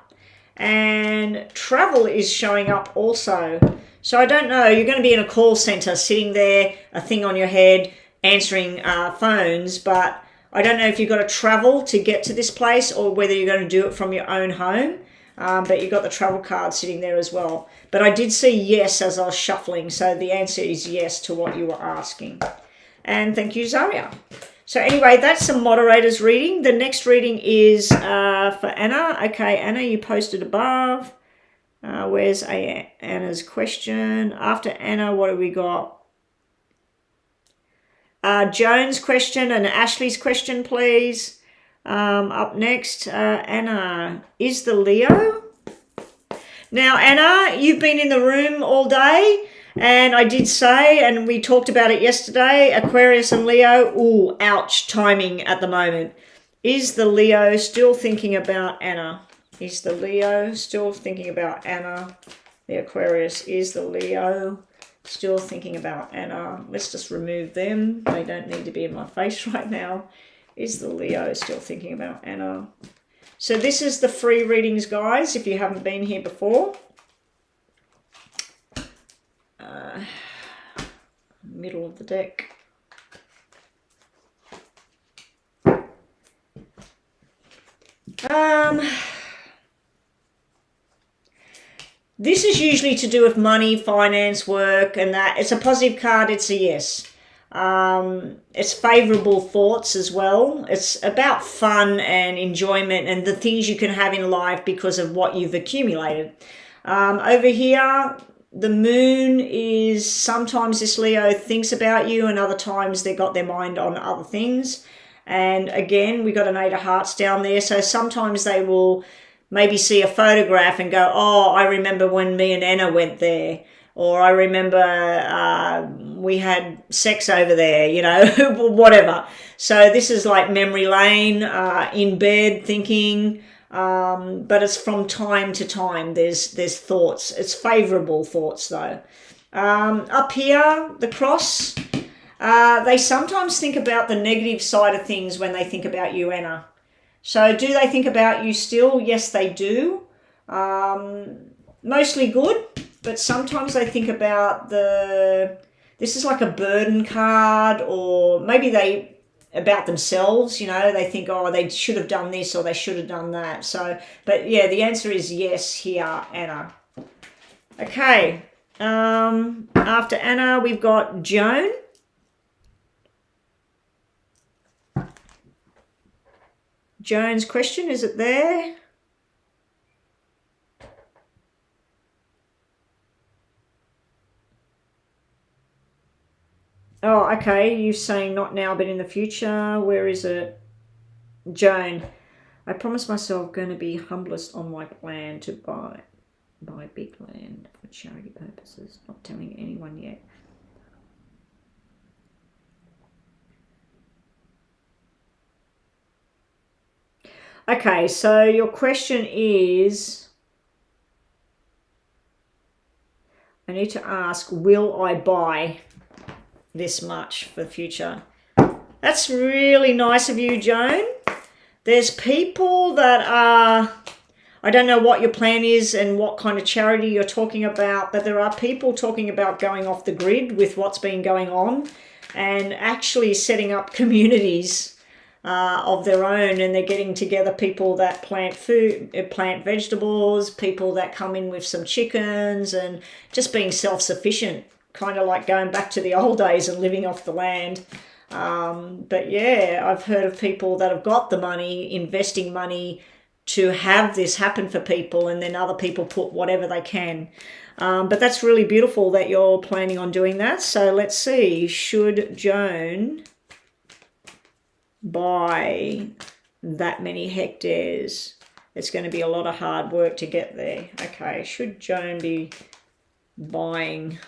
and travel is showing up also. So I don't know, you're going to be in a call center sitting there, a thing on your head, answering phones, but I don't know if you've got to travel to get to this place or whether you're going to do it from your own home. But you've got the travel card sitting there as well. But I did see yes as I was shuffling, so the answer is yes to what you were asking. And thank you, Zaria. So anyway, that's the moderator's reading. The next reading is for Anna. Okay, Anna, you posted above. Where's Anna's question? After Anna, what have we got? Joan's question and Ashley's question, please. Up next, Anna, is the Leo? Now, Anna, you've been in the room all day, and I did say, and we talked about it yesterday, Aquarius and Leo, ooh, ouch, timing at the moment. Is the Leo still thinking about Anna? Is the Leo still thinking about Anna? The Aquarius, is the Leo still thinking about Anna? Let's just remove them. They don't need to be in my face right now. Is the Leo still thinking about Anna? So this is the free readings, guys, if you haven't been here before. Middle of the deck. This is usually to do with money, finance, work, and that. It's a positive card. It's a yes. It's favorable thoughts as well. It's about fun and enjoyment and the things you can have in life because of what you've accumulated. Over here, the moon is sometimes this Leo thinks about you, and other times they got their mind on other things. And again, we got an 8 of hearts down there. So sometimes they will maybe see a photograph and go, oh, I remember when me and Anna went there. Or I remember we had sex over there, you know, whatever. So this is like memory lane, in bed thinking, but it's from time to time. There's thoughts. It's favourable thoughts though. Up here, the cross, they sometimes think about the negative side of things when they think about you, Anna. So do they think about you still? Yes, they do. Mostly good. But sometimes they think about this is like a burden card, or maybe about themselves, you know, they think, oh, they should have done this or they should have done that. So, but yeah, the answer is yes here, Anna. Okay. After Anna, we've got Joan. Joan's question, is it there? Oh, okay. You're saying not now, but in the future. Where is it? Joan, I promised myself going to be humblest on my plan to buy big land for charity purposes. Not telling anyone yet. Okay, so your question is, I need to ask, will I buy this much for the future? That's really nice of you, Joan. There's people that are, I don't know what your plan is and what kind of charity you're talking about, but there are people talking about going off the grid with what's been going on and actually setting up communities of their own, and they're getting together people that plant vegetables, people that come in with some chickens, and just being self-sufficient, kind of like going back to the old days and living off the land. But yeah, I've heard of people that have got the money, investing money to have this happen for people, and then other people put whatever they can. But that's really beautiful that you're planning on doing that. So let's see, should Joan buy that many hectares? It's going to be a lot of hard work to get there. Okay, should Joan be buying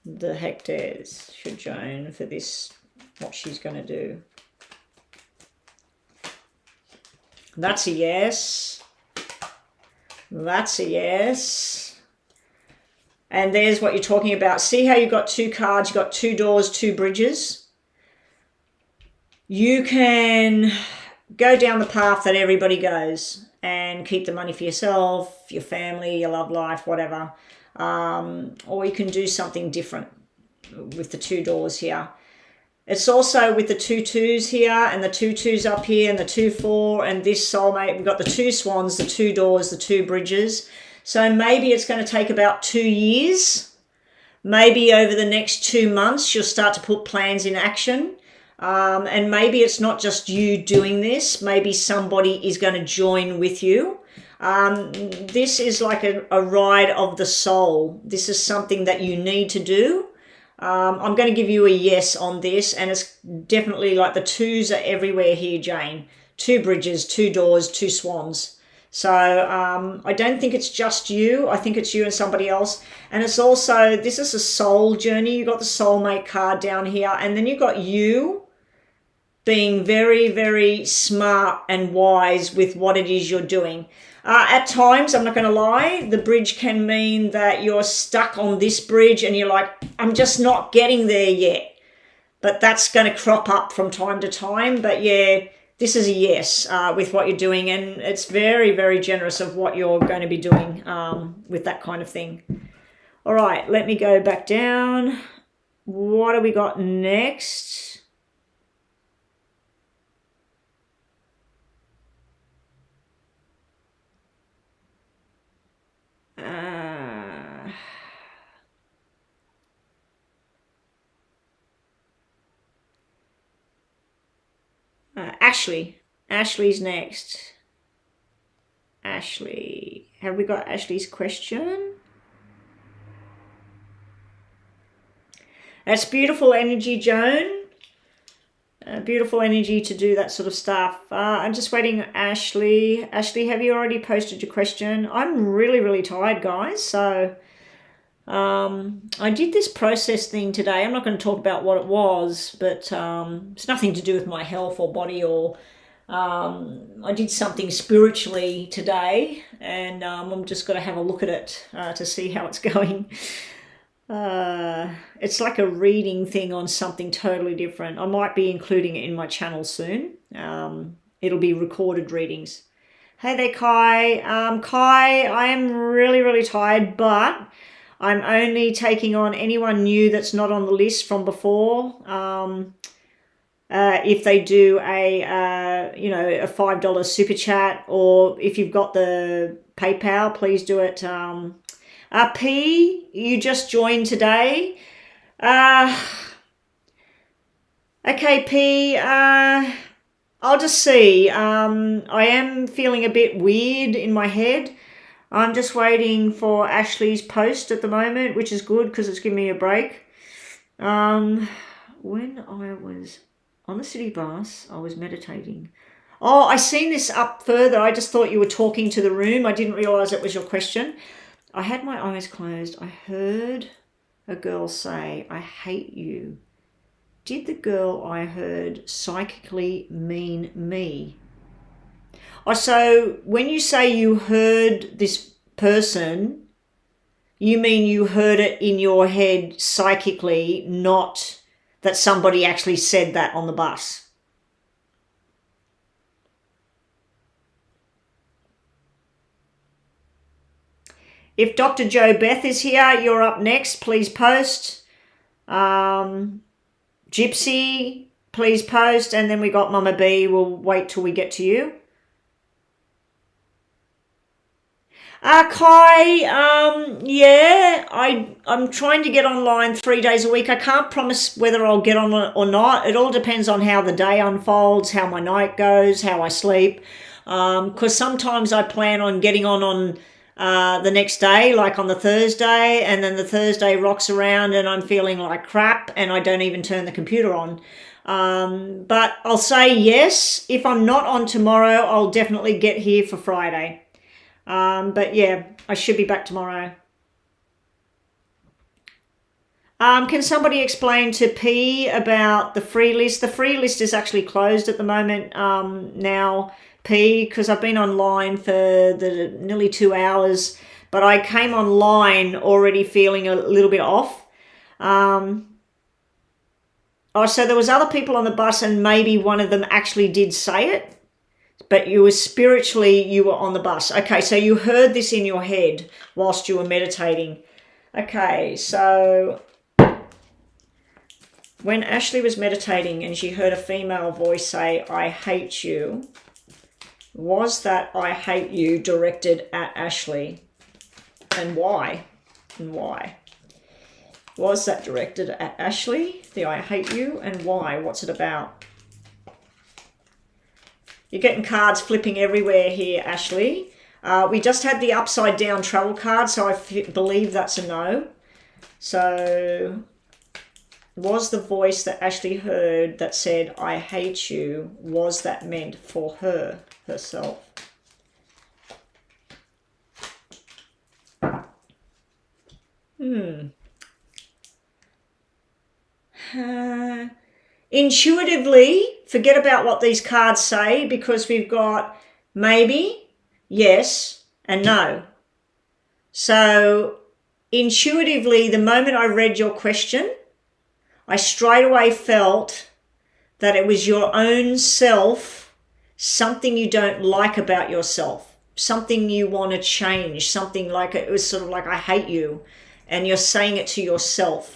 the hectares? Should Joan, for this, what she's going to do? That's a yes. That's a yes. And there's what you're talking about. See how you've got two cards, you've got two doors, two bridges. You can go down the path that everybody goes and keep the money for yourself, your family, your love life, whatever. Or you can do something different with the two doors here. It's also with the 2 2s here, and the 2 2s up here, and the 2 4, and this soulmate. We've got the 2 swans, the 2 doors, the 2 bridges. So maybe it's going to take about 2 years. Maybe over the next 2 months, you'll start to put plans in action. And maybe it's not just you doing this. Maybe somebody is going to join with you. This is like a ride of the soul. This is something that you need to do. I'm going to give you a yes on this, and it's definitely like the 2s are everywhere here, Jane. 2 bridges, 2 doors, 2 swans. So I don't think it's just you. I think it's you and somebody else. And it's also, this is a soul journey. You've got the soulmate card down here, and then you've got you being very, very smart and wise with what it is you're doing. At times, I'm not going to lie, the bridge can mean that you're stuck on this bridge and you're like, I'm just not getting there yet. But that's going to crop up from time to time. But yeah, this is a yes with what you're doing. And it's very, very generous of what you're going to be doing with that kind of thing. All right, let me go back down. What do we got next? Ashley. Ashley's next. Ashley. Have we got Ashley's question? That's beautiful energy, Joan. Beautiful energy to do that sort of stuff. I'm just waiting, Ashley. Ashley, have you already posted your question? I'm really, really tired, guys. So I did this process thing today. I'm not going to talk about what it was, but it's nothing to do with my health or body, or I did something spiritually today, and I'm just going to have a look at it to see how it's going. It's like a reading thing on something totally different. I might be including it in my channel soon. It'll be recorded readings. Hey there, Kai. Kai, I am really, really tired, but I'm only taking on anyone new that's not on the list from before. If they do a $5 super chat, or if you've got the PayPal, please do it. P, you just joined today. Okay, P, I'll just see. I am feeling a bit weird in my head. I'm just waiting for Ashley's post at the moment, which is good because it's giving me a break. When I was on the city bus, I was meditating. Oh, I seen this up further. I just thought you were talking to the room. I didn't realise it was your question. I had my eyes closed. I heard a girl say, I hate you. Did the girl I heard psychically mean me? Oh, so when you say you heard this person, you mean you heard it in your head psychically, not that somebody actually said that on the bus? If Dr. Joe Beth is here, you're up next. Please post. Gypsy, please post. And then we got Mama B. We'll wait till we get to you. Kai, yeah, I'm trying to get online 3 days a week. I can't promise whether I'll get on or not. It all depends on how the day unfolds, how my night goes, how I sleep. Because sometimes I plan on getting on the next day, like on the Thursday, and then the Thursday rocks around and I'm feeling like crap and I don't even turn the computer on. But I'll say yes. If I'm not on tomorrow, I'll definitely get here for Friday. But yeah, I should be back tomorrow. Can somebody explain to P about the free list? The free list is actually closed at the moment now, P, because I've been online for the nearly 2 hours, but I came online already feeling a little bit off. Oh, so there was other people on the bus and maybe one of them actually did say it. But you were on the bus. Okay, so you heard this in your head whilst you were meditating. Okay, so when Ashley was meditating and she heard a female voice say, I hate you, was that I hate you directed at Ashley? And why? And why? Was that directed at Ashley, the I hate you, and why? What's it about? You're getting cards flipping everywhere here, Ashley. We just had the upside down travel card, so I believe that's a no. So, was the voice that Ashley heard that said, I hate you, was that meant for her, herself? Intuitively, forget about what these cards say, because we've got maybe, yes, and no. So intuitively, the moment I read your question, I straight away felt that it was your own self, something you don't like about yourself, something you want to change, something like it was sort of like, I hate you, and you're saying it to yourself.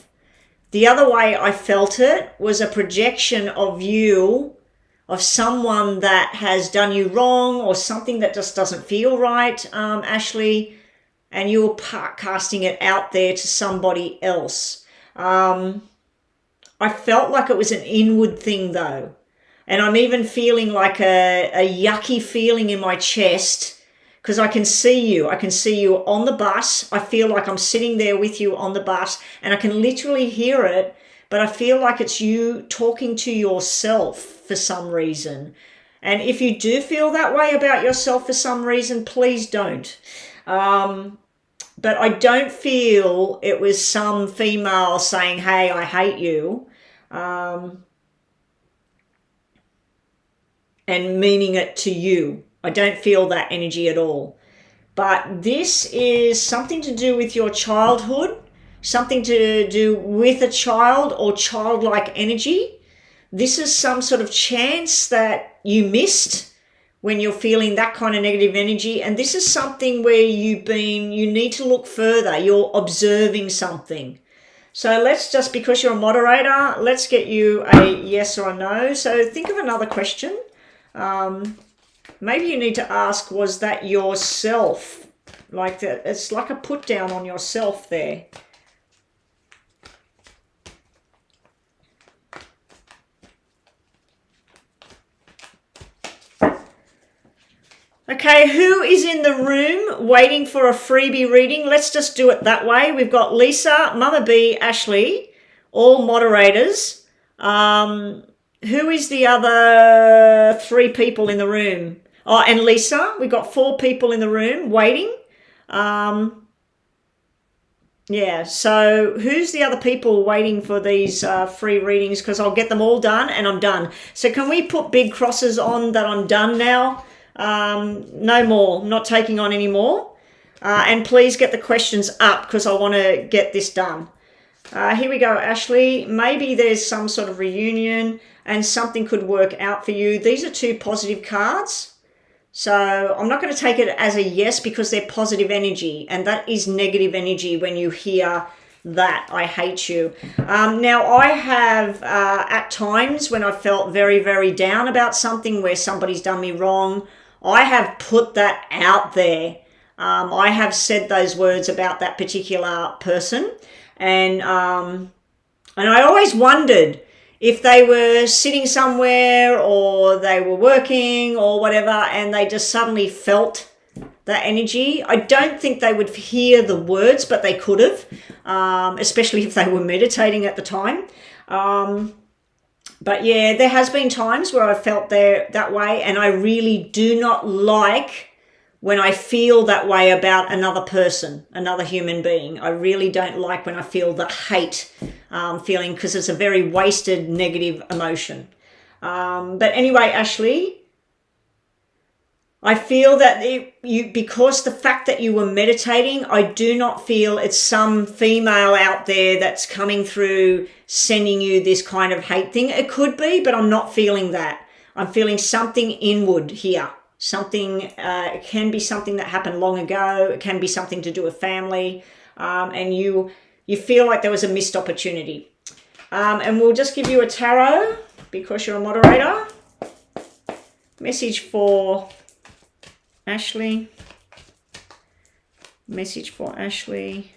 The other way I felt it was a projection of you, of someone that has done you wrong or something that just doesn't feel right, Ashley, and you're casting it out there to somebody else. I felt like it was an inward thing though, and I'm even feeling like a yucky feeling in my chest, because I can see you. I can see you on the bus. I feel like I'm sitting there with you on the bus and I can literally hear it, but I feel like it's you talking to yourself for some reason. And if you do feel that way about yourself for some reason, please don't. But I don't feel it was some female saying, hey, I hate you, and meaning it to you. I don't feel that energy at all. But this is something to do with your childhood, something to do with a child or childlike energy. This is some sort of chance that you missed when you're feeling that kind of negative energy. And this is something where you need to look further. You're observing something. So let's just, because you're a moderator, let's get you a yes or a no. So think of another question. Maybe you need to ask, was that yourself? Like that, it's like a put down on yourself there. Okay, who is in the room waiting for a freebie reading? Let's just do it that way. We've got Lisa, Mama B, Ashley, all moderators. Who is the other 3 people in the room? Oh, and Lisa. We've got 4 people in the room waiting. Yeah, so who's the other people waiting for these free readings? Because I'll get them all done and I'm done. So can we put big crosses on that I'm done now? No more. I'm not taking on any more. And please get the questions up because I want to get this done. Here we go, Ashley. Maybe there's some sort of reunion and something could work out for you. These are 2 positive cards. So I'm not going to take it as a yes because they're positive energy, and that is negative energy when you hear that I hate you. Now I have at times when I felt very, very down about something where somebody's done me wrong, I have put that out there. I have said those words about that particular person, and I always wondered if they were sitting somewhere or they were working or whatever, and they just suddenly felt that energy. I don't think they would hear the words, but they could have, especially if they were meditating at the time. But yeah, there has been times where I felt that way, and I really do not like when I feel that way about another person, another human being. I really don't like when I feel the hate feeling, because it's a very wasted negative emotion. But anyway, Ashley, I feel that because the fact that you were meditating, I do not feel it's some female out there that's coming through sending you this kind of hate thing. It could be, but I'm not feeling that. I'm feeling something inward here. Something, it can be something that happened long ago. It can be something to do with family. And you feel like there was a missed opportunity. And we'll just give you a tarot because you're a moderator. Message for Ashley. Message for Ashley.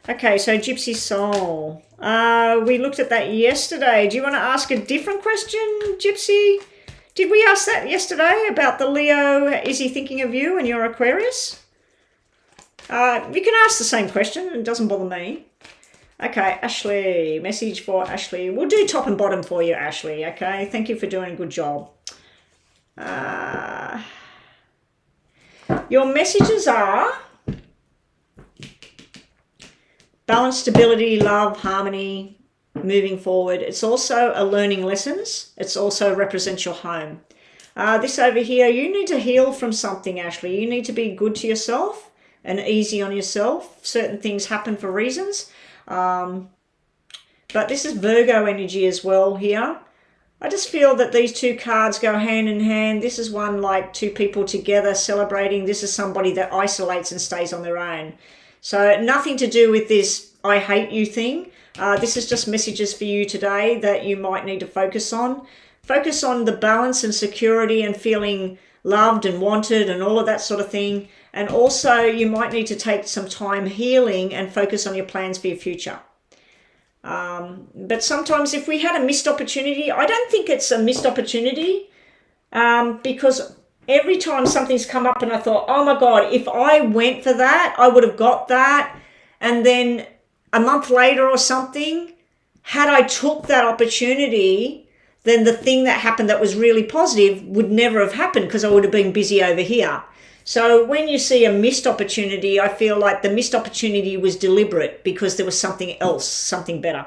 Okay, so Gypsy Soul. We looked at that yesterday. Do you want to ask a different question, Gypsy? Did we ask that yesterday about the Leo? Is he thinking of you and you're Aquarius? You can ask the same question. It doesn't bother me. Okay, Ashley. Message for Ashley. We'll do top and bottom for you, Ashley. Okay, thank you for doing a good job. Your messages are balance, stability, love, harmony, moving forward. It's also a learning lessons. It's also represents your home. This over here, you need to heal from something, Ashley. You need to be good to yourself and easy on yourself. Certain things happen for reasons. But this is Virgo energy as well here. I just feel that these two cards go hand in hand. This is one like two people together celebrating. This is somebody that isolates and stays on their own. So nothing to do with this I hate you thing. This is just messages for you today that you might need to focus on. Focus on the balance and security and feeling loved and wanted and all of that sort of thing. And also you might need to take some time healing and focus on your plans for your future. But sometimes if we had a missed opportunity, I don't think it's a missed opportunity because every time something's come up and I thought, oh my God, if I went for that, I would have got that. And then a month later or something, had I took that opportunity, then the thing that happened that was really positive would never have happened because I would have been busy over here. So when you see a missed opportunity, I feel like the missed opportunity was deliberate because there was something else, something better.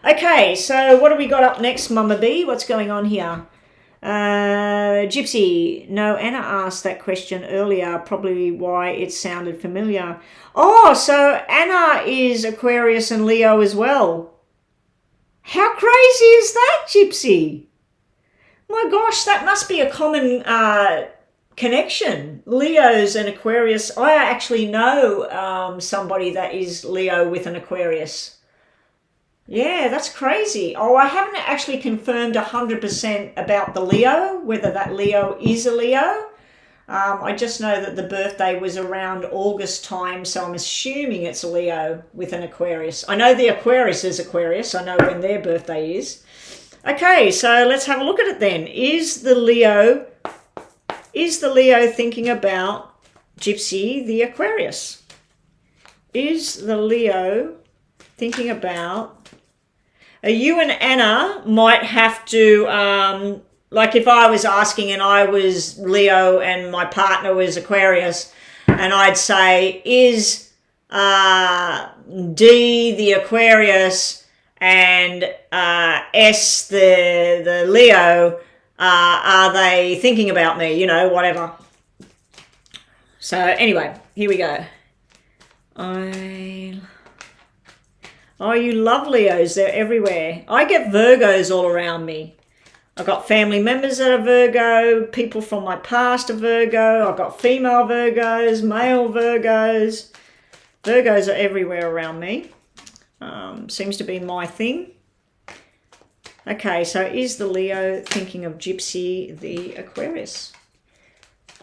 Okay, so what do we got up next, Mama B? What's going on here? Gypsy. No, Anna asked that question earlier, probably why it sounded familiar. Oh, so Anna is Aquarius and Leo as well. How crazy is that, Gypsy? My gosh, that must be a common connection. Leos and Aquarius. I actually know somebody that is Leo with an Aquarius. Yeah, that's crazy. Oh, I haven't actually confirmed 100% about the Leo, whether that Leo is a Leo. I just know that the birthday was around August time, so I'm assuming it's a Leo with an Aquarius. I know the Aquarius is Aquarius. I know when their birthday is. Okay, so let's have a look at it then. Is the Leo thinking about Gypsy, the Aquarius? Is the Leo thinking about... You and Anna might have to, like if I was asking and I was Leo and my partner was Aquarius, and I'd say, is D the Aquarius and S the Leo, are they thinking about me? You know, whatever. So anyway, here we go. Oh, you love Leos. They're everywhere. I get Virgos all around me. I've got family members that are Virgo, people from my past are Virgo, I've got female Virgos, male Virgos. Virgos are everywhere around me. Seems to be my thing. Okay, so is the Leo thinking of Gypsy the Aquarius?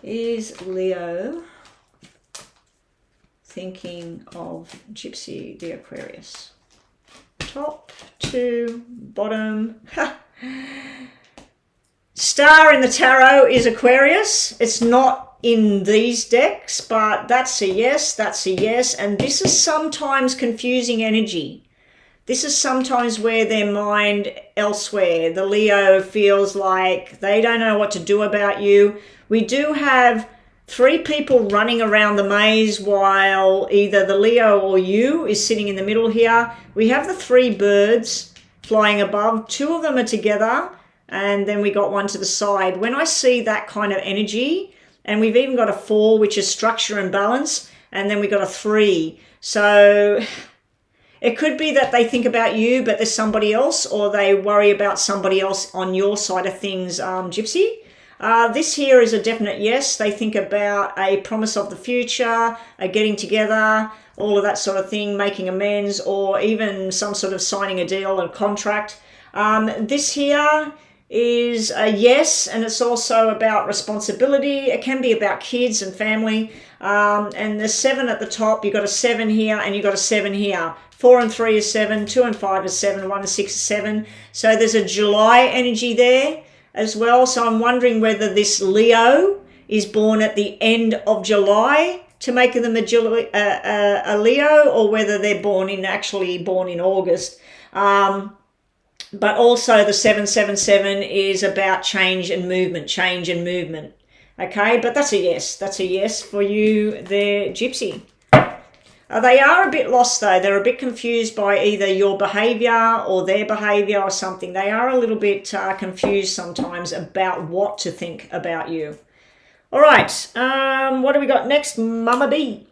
Is Leo thinking of Gypsy the Aquarius? Top to bottom. Star in the tarot is Aquarius. It's not in these decks, but that's a yes, that's a yes. And this is sometimes confusing energy. This is sometimes where their mind elsewhere. The Leo feels like they don't know what to do about you. We do have 3 people running around the maze while either the Leo or you is sitting in the middle here. We have the 3 birds flying above. 2 of them are together. And then we got 1 to the side. When I see that kind of energy, and we've even got a 4, which is structure and balance, and then we got a 3. So it could be that they think about you, but there's somebody else, or they worry about somebody else on your side of things, Gypsy. This here is a definite yes. They think about a promise of the future, a getting together, all of that sort of thing, making amends, or even some sort of signing a deal, a contract. This here is a yes, and it's also about responsibility. It can be about kids and family. And the 7 at the top, you've got a 7 here and you've got a 7 here. 4 and 3 is 7, 2 and 5 is 7, 1 and 6 is 7. So there's a July energy there as well. So I'm wondering whether this Leo is born at the end of July to make them a Leo, or whether they're actually born in August. But also the 777 is about change and movement, Okay, but that's a yes. That's a yes for you there, Gypsy. They are a bit lost though. They're a bit confused by either your behavior or their behavior or something. They are a little bit confused sometimes about what to think about you. All right, what do we got next, Mama B?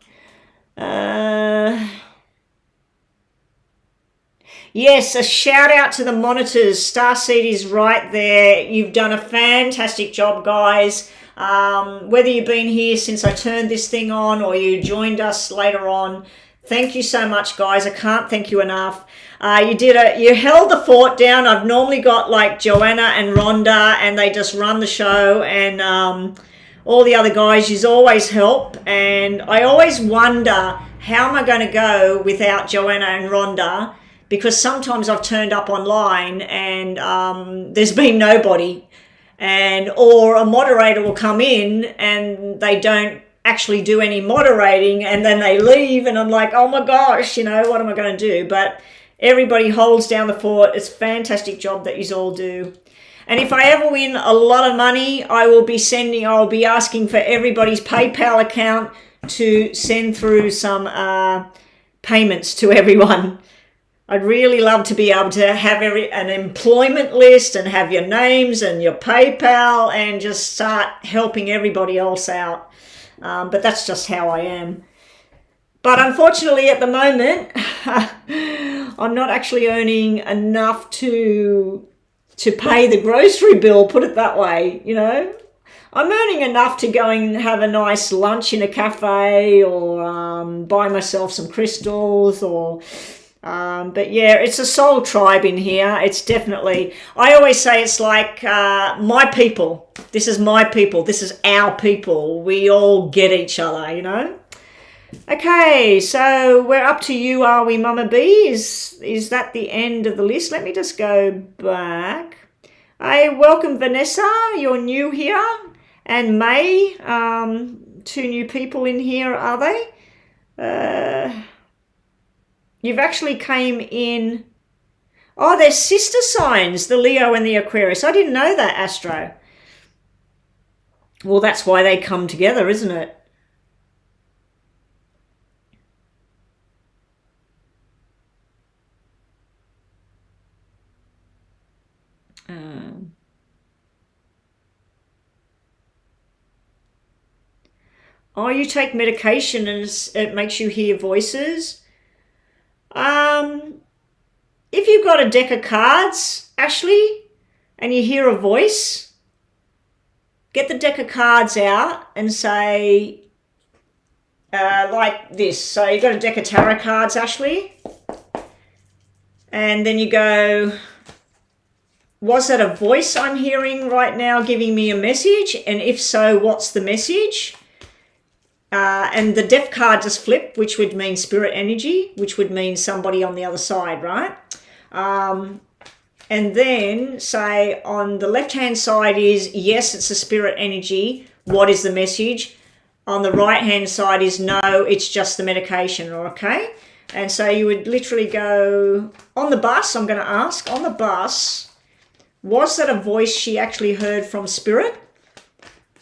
Yes, a shout out to the monitors. Starseed is right there. You've done a fantastic job, guys. Whether you've been here since I turned this thing on or you joined us later on, thank you so much, guys. I can't thank you enough. You held the fort down. I've normally got like Joanna and Rhonda, and they just run the show, and all the other guys, you always help. And I always wonder, how am I going to go without Joanna and Rhonda? Because sometimes I've turned up online and there's been nobody, or a moderator will come in and they don't actually do any moderating, and then they leave, and I'm like, oh my gosh, what am I going to do? But everybody holds down the fort. It's a fantastic job that you all do. And if I ever win a lot of money, I'll be asking for everybody's PayPal account to send through some payments to everyone. I'd really love to be able to have an employment list and have your names and your PayPal and just start helping everybody else out. But that's just how I am. But unfortunately, at the moment, I'm not actually earning enough to pay the grocery bill, put it that way, I'm earning enough to go and have a nice lunch in a cafe, or buy myself some crystals, or... but yeah, it's a soul tribe in here. It's definitely, I always say it's like my people. This is my people. This is our people. We all get each other, Okay, so we're up to you, are we, Mama B? Is that the end of the list? Let me just go back. Hey, welcome, Vanessa. You're new here. And May, 2 new people in here, are they? You've actually came in... Oh, they're sister signs, the Leo and the Aquarius. I didn't know that, Astro. Well, that's why they come together, isn't it? Oh, you take medication and it makes you hear voices? If you've got a deck of cards, Ashley, and you hear a voice, get the deck of cards out and say, like this. So you've got a deck of tarot cards, Ashley. And then you go, was that a voice I'm hearing right now giving me a message? And if so, what's the message? And the death card just flipped, which would mean spirit energy, which would mean somebody on the other side, right? And then say on the left-hand side is, yes, it's a spirit energy. What is the message? On the right-hand side is, no, it's just the medication, okay? And so you would literally go, on the bus, I'm going to ask, on the bus, was that a voice she actually heard from spirit?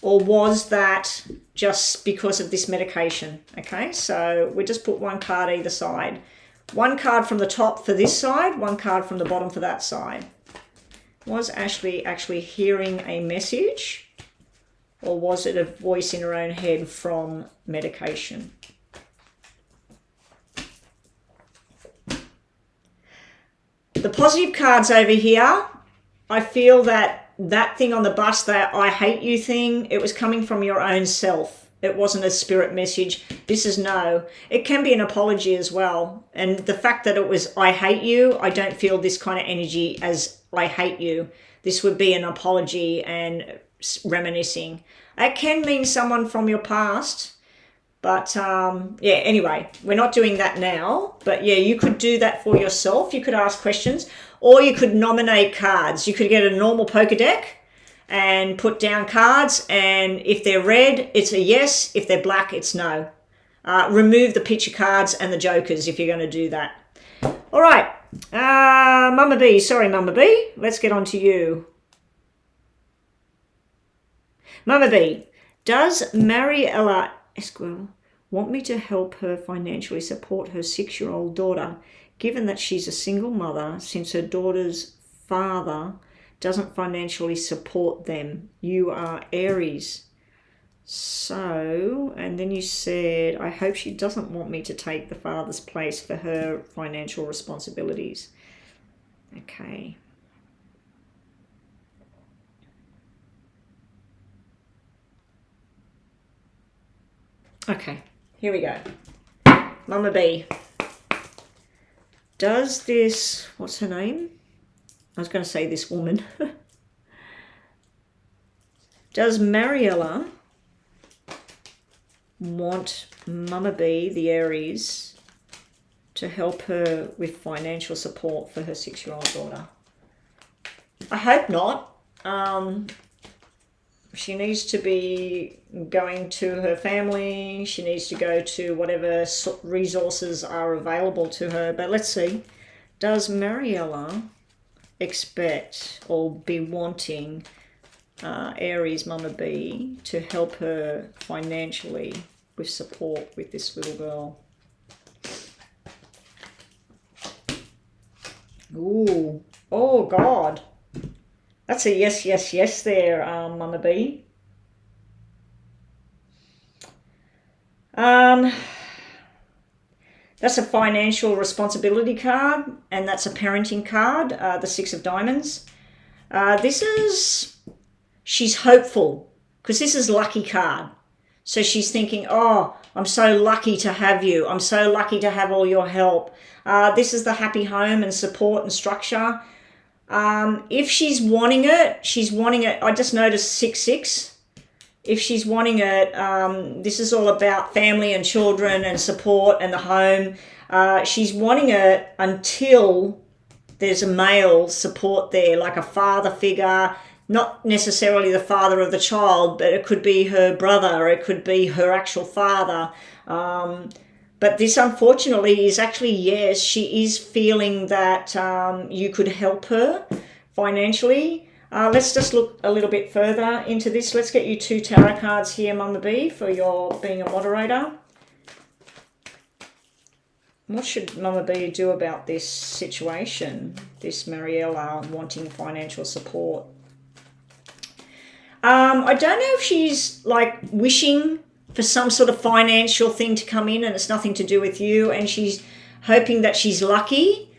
Or was that just because of this medication? Okay, so we just put one card either side. One card from the top for this side, one card from the bottom for that side. Was Ashley actually hearing a message? Or was it a voice in her own head from medication? The positive cards over here, I feel that thing on the bus, that I hate you thing, it was coming from your own self. It wasn't a spirit message. This is no. It can be an apology as well. And the fact that it was I hate you, I don't feel this kind of energy as I hate you. This would be an apology and reminiscing. It can mean someone from your past. But yeah, anyway, we're not doing that now. But yeah, you could do that for yourself. You could ask questions, or you could nominate cards. You could get a normal poker deck and put down cards, and if they're red, it's a yes. If they're black, it's no. Remove the picture cards and the jokers if you're going to do that. All right, Mama B, sorry Mama B, let's get on to you. Mama B, does Mariella Esquivel want me to help her financially support her 6-year-old daughter, given that she's a single mother since her daughter's father doesn't financially support them? You are Aries. So, and then you said, I hope she doesn't want me to take the father's place for her financial responsibilities. Okay. Okay, here we go. Mama B. Does this, what's her name? I was going to say this woman. Does Mariella want Mama B, the Aries, to help her with financial support for her 6-year-old daughter? I hope not. She needs to be going to her family. She needs to go to whatever resources are available to her. But let's see. Does Mariella expect or be wanting Aries Mama B to help her financially with support with this little girl? Ooh. Oh, God. That's a yes, yes, yes there, Mama B. That's a financial responsibility card, and that's a parenting card, the 6 of Diamonds. This is, she's hopeful, because this is lucky card. So she's thinking, oh, I'm so lucky to have you. I'm so lucky to have all your help. This is the happy home and support and structure. If she's wanting it, I just noticed 6-6. If she's wanting it, this is all about family and children and support and the home. She's wanting it until there's a male support there, like a father figure, not necessarily the father of the child, but it could be her brother, or it could be her actual father. But this, unfortunately, is actually, yes, she is feeling that you could help her financially. Let's just look a little bit further into this. Let's get you 2 tarot cards here, Mama B, for your being a moderator. What should Mama B do about this situation, this Mariella wanting financial support? I don't know if she's like wishing for some sort of financial thing to come in and it's nothing to do with you, and she's hoping that she's lucky.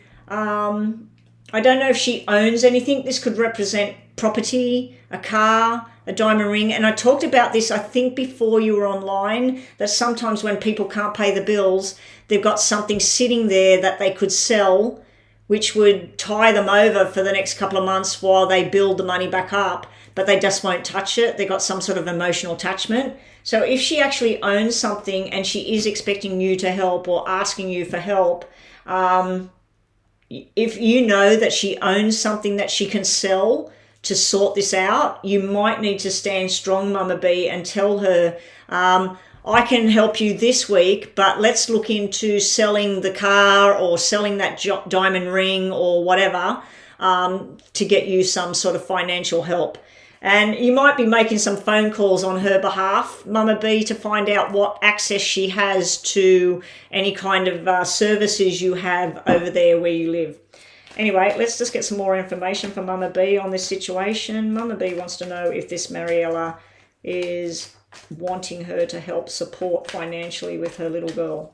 I don't know if she owns anything. This could represent property, a car, a diamond ring. And I talked about this, I think, before you were online, that sometimes when people can't pay the bills, they've got something sitting there that they could sell, which would tie them over for the next couple of months while they build the money back up, but they just won't touch it. They've got some sort of emotional attachment. So if she actually owns something and she is expecting you to help or asking you for help, if you know that she owns something that she can sell to sort this out, you might need to stand strong, Mama B, and tell her, I can help you this week, but let's look into selling the car or selling that diamond ring or whatever to get you some sort of financial help. And you might be making some phone calls on her behalf, Mama B, to find out what access she has to any kind of services you have over there where you live. Anyway, let's just get some more information from Mama B on this situation. Mama B wants to know if this Mariella is wanting her to help support financially with her little girl.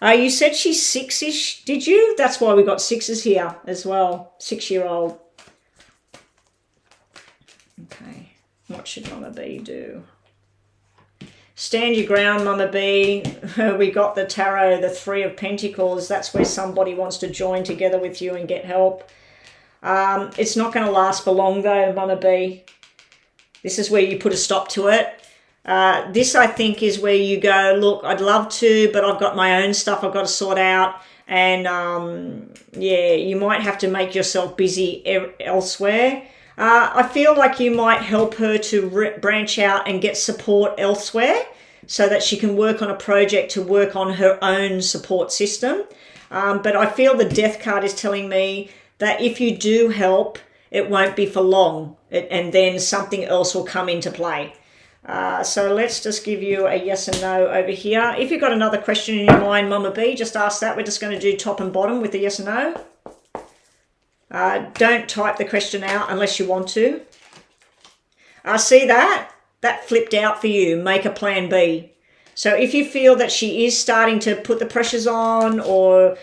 You said she's 6-ish, did you? That's why we got 6s here as well. 6-year-old. Okay, what should Mama B do? Stand your ground, Mama B. We got the tarot, the 3 of Pentacles. That's where somebody wants to join together with you and get help. It's not going to last for long though, Mama B. This is where you put a stop to it. This, I think, is where you go, look, I'd love to, but I've got my own stuff I've got to sort out. And yeah, you might have to make yourself busy elsewhere. I feel like you might help her to branch out and get support elsewhere so that she can work on a project to work on her own support system. But I feel the Death card is telling me that if you do help, it won't be for long, and then something else will come into play. So let's just give you a yes and no over here. If you've got another question in your mind, Mama B, just ask that. We're just going to do top and bottom with the yes and no. Don't type the question out unless you want to. See that? That flipped out for you. Make a plan B. So if you feel that she is starting to put the pressures on, or,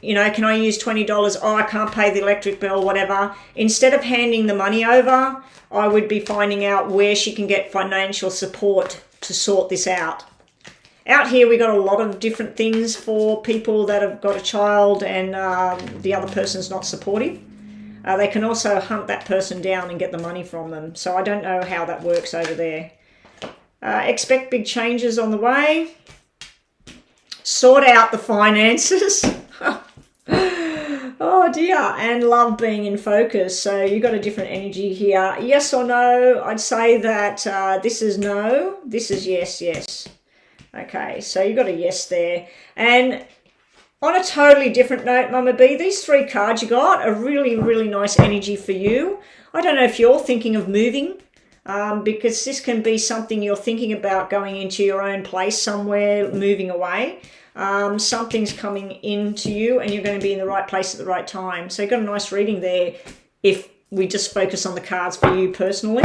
you know, can I use $20? Oh, I can't pay the electric bill, whatever. Instead of handing the money over, I would be finding out where she can get financial support to sort this out. Out here, we got a lot of different things for people that have got a child and the other person's not supportive. They can also hunt that person down and get the money from them. So I don't know how that works over there. Expect big changes on the way. Sort out the finances. Oh dear. And love being in focus. So you got a different energy here. Yes or no? I'd say that this is no. This is yes, yes. Okay, so you got a yes there. And on a totally different note, Mama B, these 3 cards you got are really, really nice energy for you. I don't know if you're thinking of moving, because this can be something you're thinking about, going into your own place somewhere, moving away. Something's coming into you and you're going to be in the right place at the right time. So you got a nice reading there if we just focus on the cards for you personally.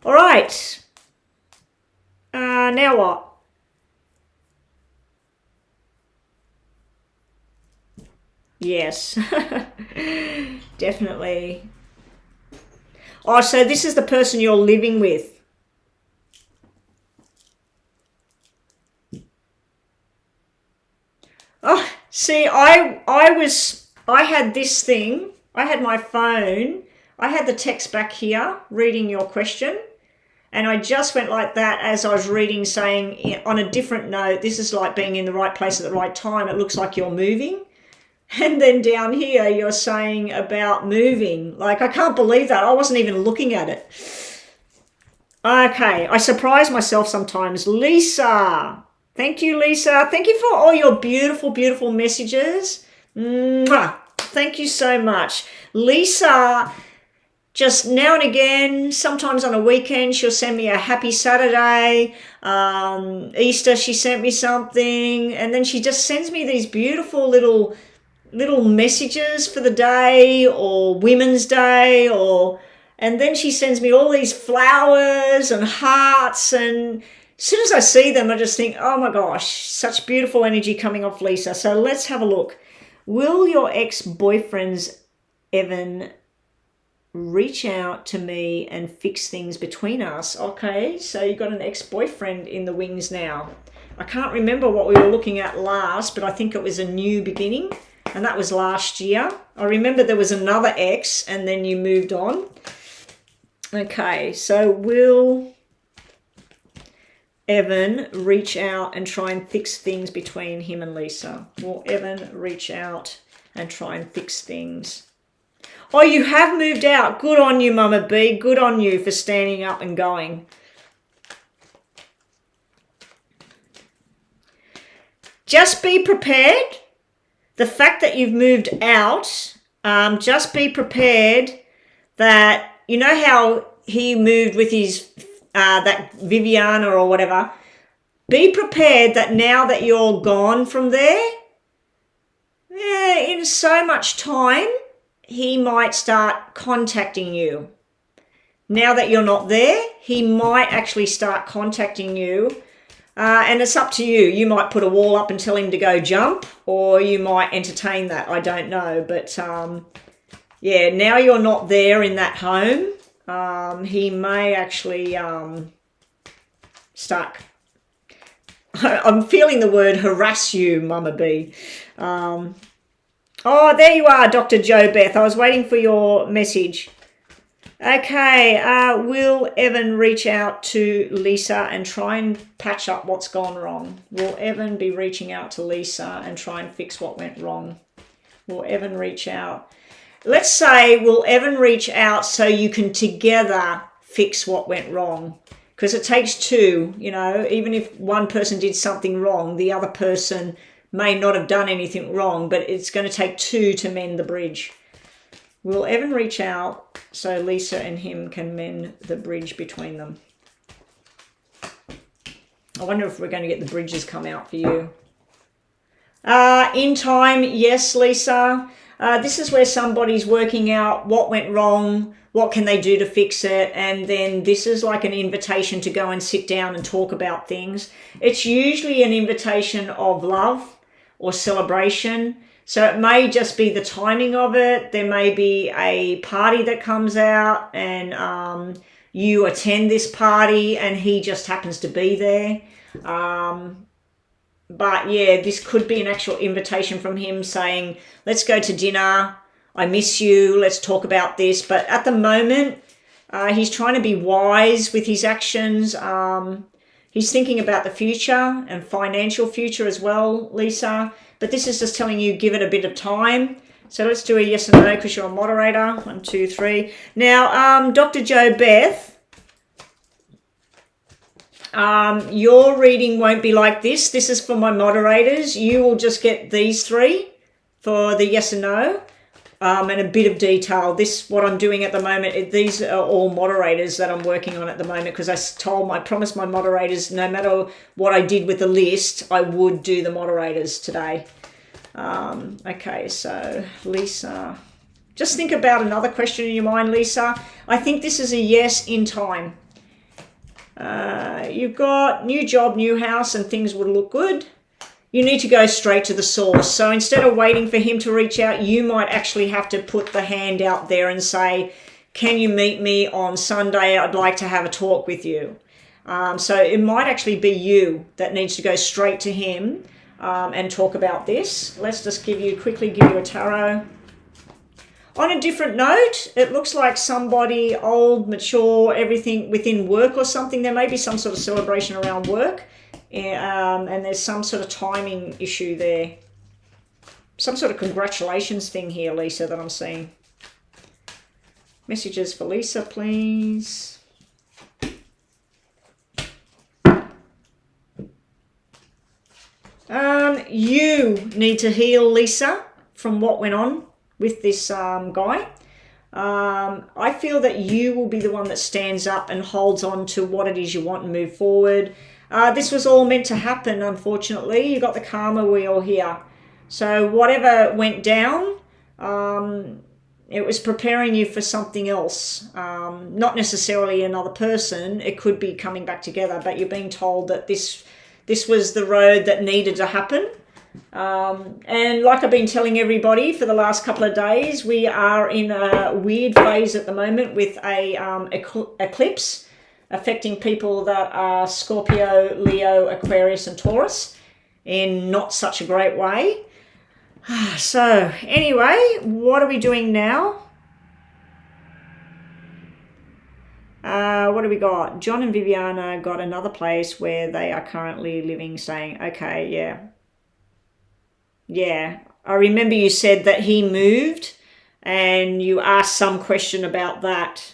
All right. Now what? Yes, definitely. Oh, so this is the person you're living with. Oh, see, I had this thing. I had my phone. I had the text back here reading your question. And I just went like that as I was reading, saying on a different note, this is like being in the right place at the right time. It looks like you're moving. And then down here, you're saying about moving. Like, I can't believe that. I wasn't even looking at it. Okay, I surprise myself sometimes. Lisa. Thank you, Lisa. Thank you for all your beautiful, beautiful messages. Mwah. Thank you so much. Lisa, just now and again, sometimes on a weekend, she'll send me a happy Saturday. Easter, she sent me something. And then she just sends me these beautiful little messages for the day, or Women's Day, and then she sends me all these flowers and hearts, and as soon as I see them I just think, oh my gosh, such beautiful energy coming off Lisa. So let's have a look. Will your ex-boyfriends, Evan, reach out to me and fix things between us? Okay, so you've got an ex-boyfriend in the wings now. I can't remember what we were looking at last, but I think it was a new beginning, and that was last year. I remember there was another ex and then you moved on. Okay, so will Evan reach out and try and fix things between him and Lisa? Will Evan reach out and try and fix things? Oh, you have moved out. Good on you, Mama B. Good on you for standing up and going. Just be prepared. The fact that you've moved out, just be prepared that, you know how he moved with his, that Viviana or whatever. Be prepared that now that you're gone from there, in so much time, he might start contacting you. Now that you're not there, he might actually start contacting you. And it's up to you. You might put a wall up and tell him to go jump, or you might entertain that. I don't know. But, yeah, now you're not there in that home. He may actually start... I'm feeling the word harass you, Mama B. Oh, there you are, Dr. Jo Beth. I was waiting for your message. Okay, will Evan reach out to Lisa and try and patch up what's gone wrong? Will Evan be reaching out to Lisa and try and fix what went wrong? Will Evan reach out? Let's say, will Evan reach out so you can together fix what went wrong? Because it takes two, you know, even if one person did something wrong, the other person may not have done anything wrong, but it's going to take two to mend the bridge. Will Evan reach out so Lisa and him can mend the bridge between them? I wonder if we're going to get the bridges come out for you. In time, yes, Lisa. This is where somebody's working out what went wrong, what can they do to fix it, and then this is like an invitation to go and sit down and talk about things. It's usually an invitation of love or celebration. So it may just be the timing of it. There may be a party that comes out and you attend this party and he just happens to be there. But yeah, this could be an actual invitation from him saying, let's go to dinner. I miss you. Let's talk about this. But at the moment, he's trying to be wise with his actions. He's thinking about the future and financial future as well, Lisa. But this is just telling you, give it a bit of time. So let's do a yes and no because you're a moderator. 1, 2, 3. Now, Dr. Jo Beth, your reading won't be like this. This is for my moderators. You will just get these 3 for the yes and no. And a bit of detail. This, what I'm doing at the moment, these are all moderators that I'm working on at the moment because I promised my moderators no matter what I did with the list, I would do the moderators today. Okay, so Lisa, just think about another question in your mind, Lisa. I think this is a yes in time. You've got new job, new house, and things would look good. You need to go straight to the source. So instead of waiting for him to reach out, you might actually have to put the hand out there and say, can you meet me on Sunday? I'd like to have a talk with you. So it might actually be you that needs to go straight to him and talk about this. Let's just quickly give you a tarot. On a different note, it looks like somebody old, mature, everything within work or something. There may be some sort of celebration around work. And there's some sort of timing issue there. Some sort of congratulations thing here, Lisa, that I'm seeing. Messages for Lisa, please. You need to heal, Lisa, from what went on with this guy. I feel that you will be the one that stands up and holds on to what it is you want and move forward. This was all meant to happen, unfortunately. You got the karma wheel here. So whatever went down, it was preparing you for something else. Not necessarily another person. It could be coming back together, but you're being told that this was the road that needed to happen. And like I've been telling everybody for the last couple of days, we are in a weird phase at the moment with a eclipse affecting people that are Scorpio, Leo, Aquarius and Taurus in not such a great way. So anyway, what are we doing now? What do we got? John and Viviana got another place where they are currently living, saying, okay, yeah. I remember you said that he moved and you asked some question about that.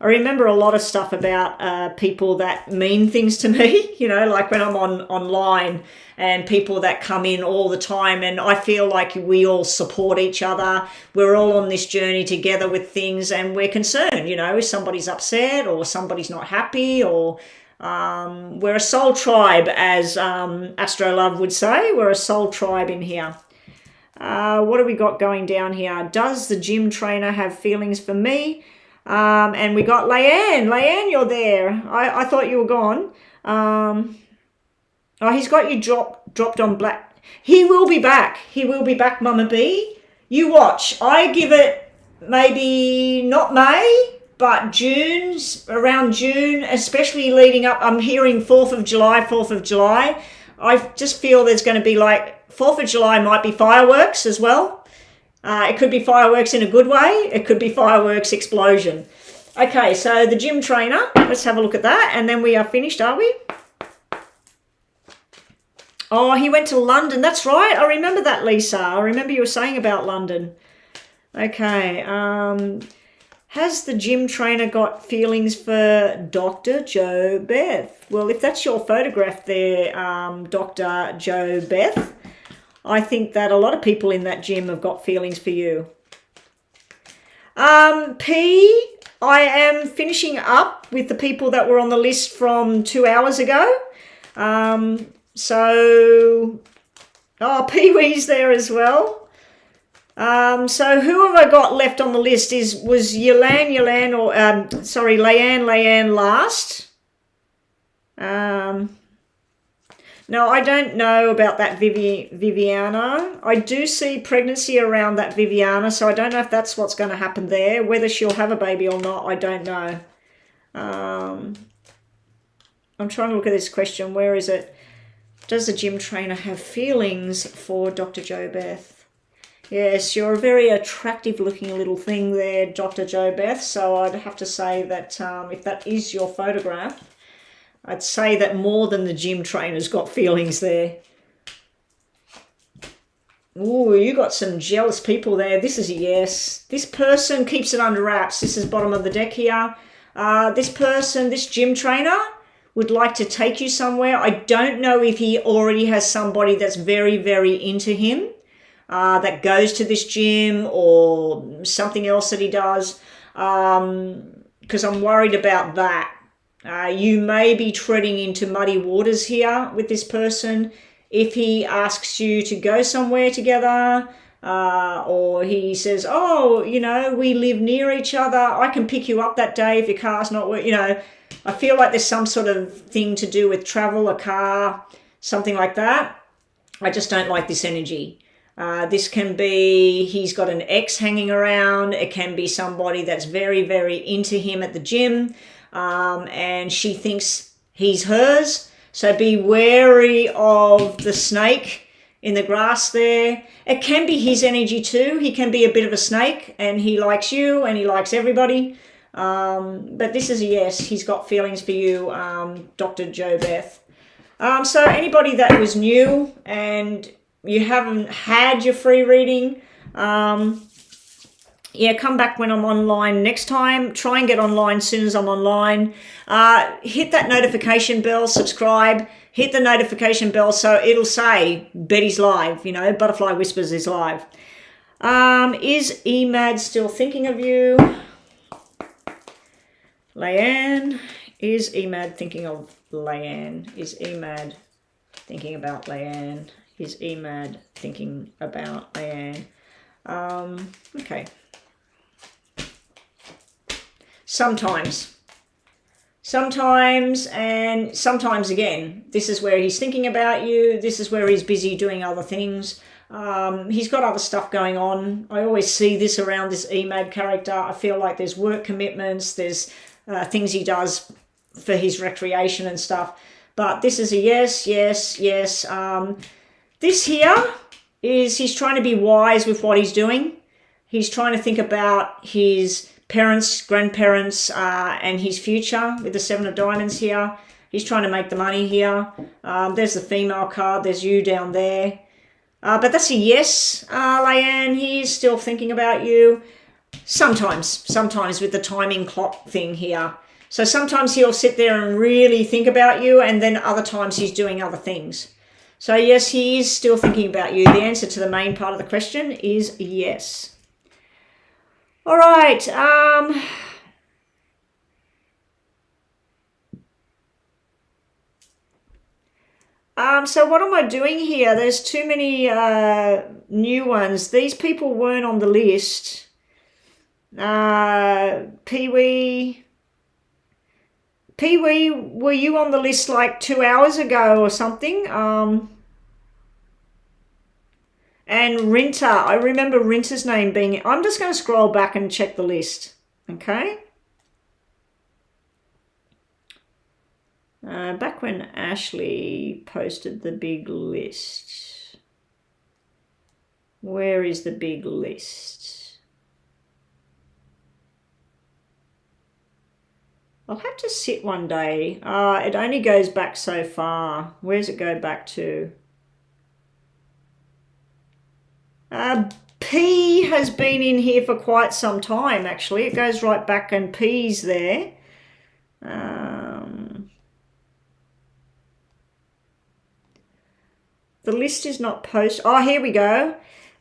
I remember a lot of stuff about people that mean things to me, you know, like when I'm online and people that come in all the time, and I feel like we all support each other. We're all on this journey together with things, and we're concerned, you know, if somebody's upset or somebody's not happy, or we're a soul tribe, as Astro Love would say. We're a soul tribe in here. What do we got going down here? Does the gym trainer have feelings for me? And we got Leanne. Leanne, you're there. I thought you were gone. Oh, he's got you dropped on black. He will be back. He will be back, Mama B. You watch. I give it maybe not May, but June, around June, especially leading up. I'm hearing 4th of July. I just feel there's going to be like 4th of July might be fireworks as well. It could be fireworks in a good way. It could be fireworks explosion. Okay, so the gym trainer. Let's have a look at that. And then we are finished, are we? Oh, he went to London. That's right. I remember that, Lisa. I remember you were saying about London. Okay. Has the gym trainer got feelings for Dr. Jo Beth? Well, if that's your photograph there, Dr. Jo Beth, I think that a lot of people in that gym have got feelings for you. P, I am finishing up with the people that were on the list from 2 hours ago. So, Pee-wee's there as well. So who have I got left on the list was Leanne last. No, I don't know about that Viviana. I do see pregnancy around that Viviana, so I don't know if that's what's going to happen there. Whether she'll have a baby or not, I don't know. I'm trying to look at this question. Where is it? Does the gym trainer have feelings for Dr. Jo Beth? Yes, you're a very attractive looking little thing there, Dr. Jo Beth. So I'd have to say that if that is your photograph, I'd say that more than the gym trainer's got feelings there. Ooh, you got some jealous people there. This is a yes. This person keeps it under wraps. This is bottom of the deck here. This gym trainer would like to take you somewhere. I don't know if he already has somebody that's very, very into him, that goes to this gym or something else that he does, because I'm worried about that. You may be treading into muddy waters here with this person. If he asks you to go somewhere together, or he says, oh, you know, we live near each other, I can pick you up that day if your car's not working, you know, I feel like there's some sort of thing to do with travel, a car, something like that. I just don't like this energy. This can be, he's got an ex hanging around. It can be somebody that's very, very into him at the gym. And she thinks he's hers. So be wary of the snake in the grass there. It can be his energy too. He can be a bit of a snake and he likes you and he likes everybody. But this is a yes. He's got feelings for you, Dr. Jo Beth. So anybody that was new and you haven't had your free reading, yeah, come back when I'm online next time. Try and get online as soon as I'm online. Hit that notification bell, subscribe, hit the notification bell so it'll say Betty's live, you know, Butterfly Whispers is live. Is Emad still thinking of you? Leanne, is Emad thinking of Leanne? Is Emad thinking about Leanne? Is Emad thinking about Leanne? Okay. Sometimes sometimes, and sometimes again. This is where he's thinking about you. This is where he's busy doing other things. He's got other stuff going on. I always see this around this EMAD character. I feel like there's work commitments, there's things he does for his recreation and stuff. But this is a yes, yes, yes. This here is he's trying to be wise with what he's doing. He's trying to think about his parents, grandparents, and his future with the 7 of Diamonds here. He's trying to make the money here. There's the female card. There's you down there. But that's a yes, Leanne. He's still thinking about you. Sometimes with the timing clock thing here. So sometimes he'll sit there and really think about you, and then other times he's doing other things. So yes, he is still thinking about you. The answer to the main part of the question is yes. All right. So what am I doing here? There's too many new ones. These people weren't on the list. Pee-wee, were you on the list like 2 hours ago or something? And Rinter, I remember Rinter's name being... I'm just going to scroll back and check the list, okay? Back when Ashley posted the big list. Where is the big list? I'll have to sit one day. It only goes back so far. Where does it go back to? P has been in here for quite some time, actually. It goes right back and P's there. The list is not posted. Oh, here we go.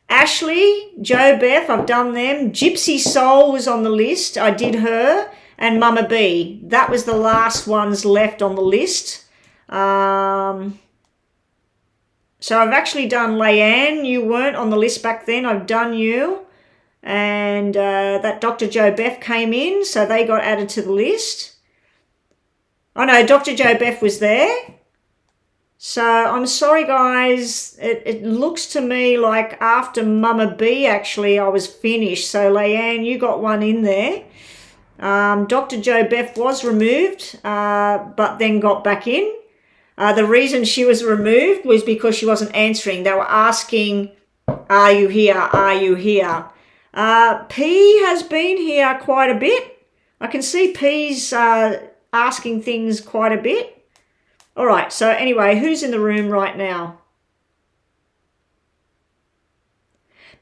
Ashley, Joe Beth, I've done them. Gypsy Soul was on the list. I did her. And Mama B. That was the last ones left on the list. So I've actually done Leanne. You weren't on the list back then. I've done you. And that Dr. Joe Beth came in, so they got added to the list. Oh no, Dr. Joe Beth was there. So I'm sorry, guys. It looks to me like after Mama B, actually, I was finished. So Leanne, you got one in there. Dr. Joe Beth was removed, but then got back in. The reason she was removed was because she wasn't answering. They were asking, are you here? Are you here? P has been here quite a bit. I can see P's asking things quite a bit. All right, so anyway, who's in the room right now?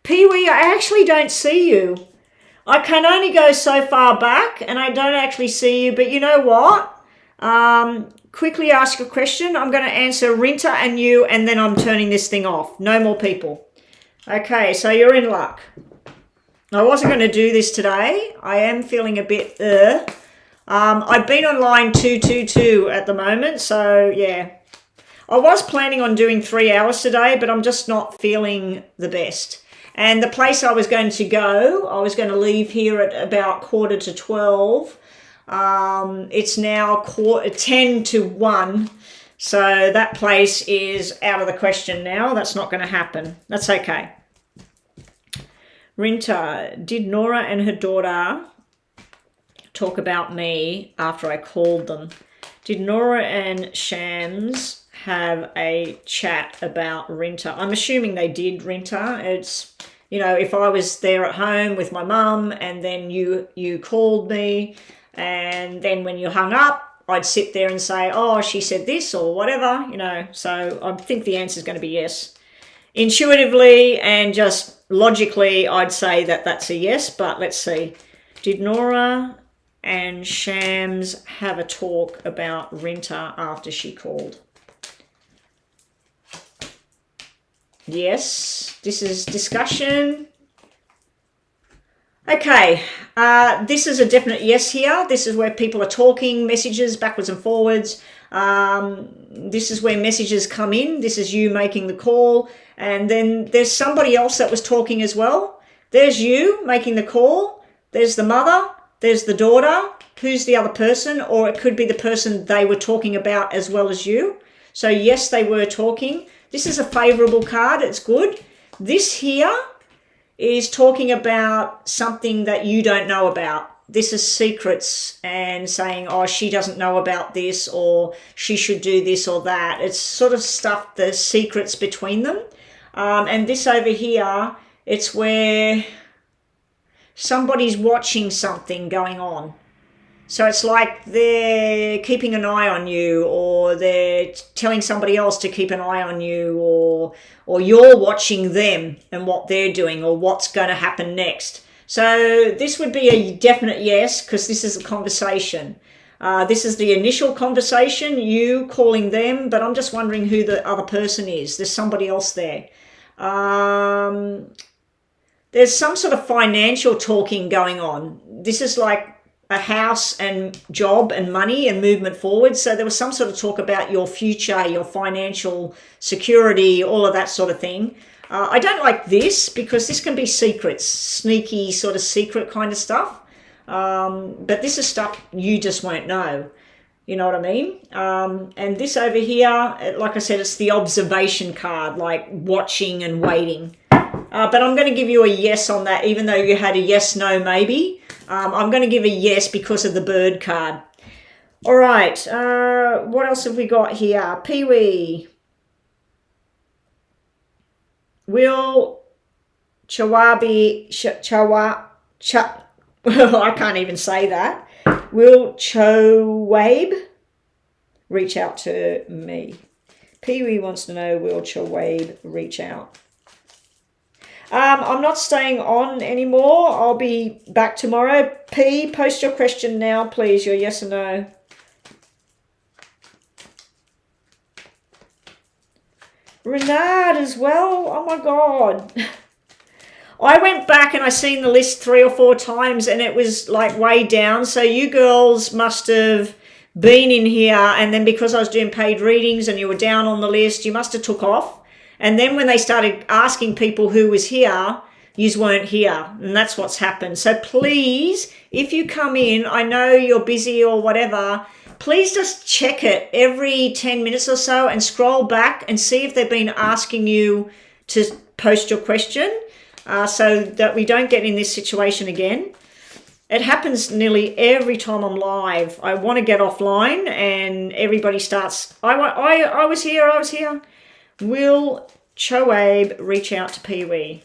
Pee-wee, I actually don't see you. I can only go so far back and I don't actually see you, but you know what? Quickly ask a question. I'm going to answer Rinter and you, and then I'm turning this thing off. No more people. Okay, so you're in luck. I wasn't going to do this today. I am feeling a bit I've been on line 222 at the moment, so yeah. I was planning on doing 3 hours today, but I'm just not feeling the best. And the place I was going to go, I was going to leave here at about 11:45. It's now 1:50, so that place is out of the question now. That's not going to happen. That's okay. Rinter, did Nora and her daughter talk about me after I called them? Did Nora and Shams have a chat about Rinter? I'm assuming they did, Rinter. It's, you know, if I was there at home with my mum and then you called me, and then when you hung up, I'd sit there and say, oh, she said this or whatever, you know. So I think the answer is going to be yes. Intuitively and just logically, I'd say that that's a yes, but let's see. Did Nora and Shams have a talk about Rinter after she called? Yes, this is discussion. Okay, this is a definite yes here. This is where people are talking, messages backwards and forwards. This is where messages come in. This is you making the call. And then there's somebody else that was talking as well. There's you making the call. There's the mother. There's the daughter. who's the other person, or it could be the person they were talking about as well as you. So yes, they were talking. This is a favorable card. It's good. This here is talking about something that you don't know about. This is secrets and saying, oh, she doesn't know about this, or she should do this or that. It's sort of stuff, the secrets between them. And this over here, it's where somebody's watching something going on. So it's like they're keeping an eye on you, or they're telling somebody else to keep an eye on you, or you're watching them and what they're doing or what's going to happen next. So this would be a definite yes, because this is a conversation. This is the initial conversation, you calling them, but I'm just wondering who the other person is. There's somebody else there. There's some sort of financial talking going on. This is like a house and job and money and movement forward. So there was some sort of talk about your future, your financial security, all of that sort of thing. I don't like this because this can be secrets, sneaky sort of secret kind of stuff. But this is stuff you just won't know. You know what I mean? And this over here, like I said, it's the observation card, like watching and waiting. But I'm going to give you a yes on that, even though you had a yes, no, maybe. I'm going to give a yes because of the bird card. All right. What else have we got here? Pee-wee. Will Chawabi... I can't even say that. Will Chowabe reach out to me? Pee-wee wants to know, will Chowabe reach out? I'm not staying on anymore. I'll be back tomorrow. P, post your question now, please. Your yes or no. Renard as well. Oh my God. I went back and I seen the list 3 or 4 times and it was like way down. So you girls must have been in here, and then because I was doing paid readings and you were down on the list, you must have took off. And then when they started asking people who was here, yous weren't here. And that's what's happened. So please, if you come in, I know you're busy or whatever, please just check it every 10 minutes or so and scroll back and see if they've been asking you to post your question, so that we don't get in this situation again. It happens nearly every time I'm live. I want to get offline and everybody starts, I was here. Will Choabe reach out to Pee-wee?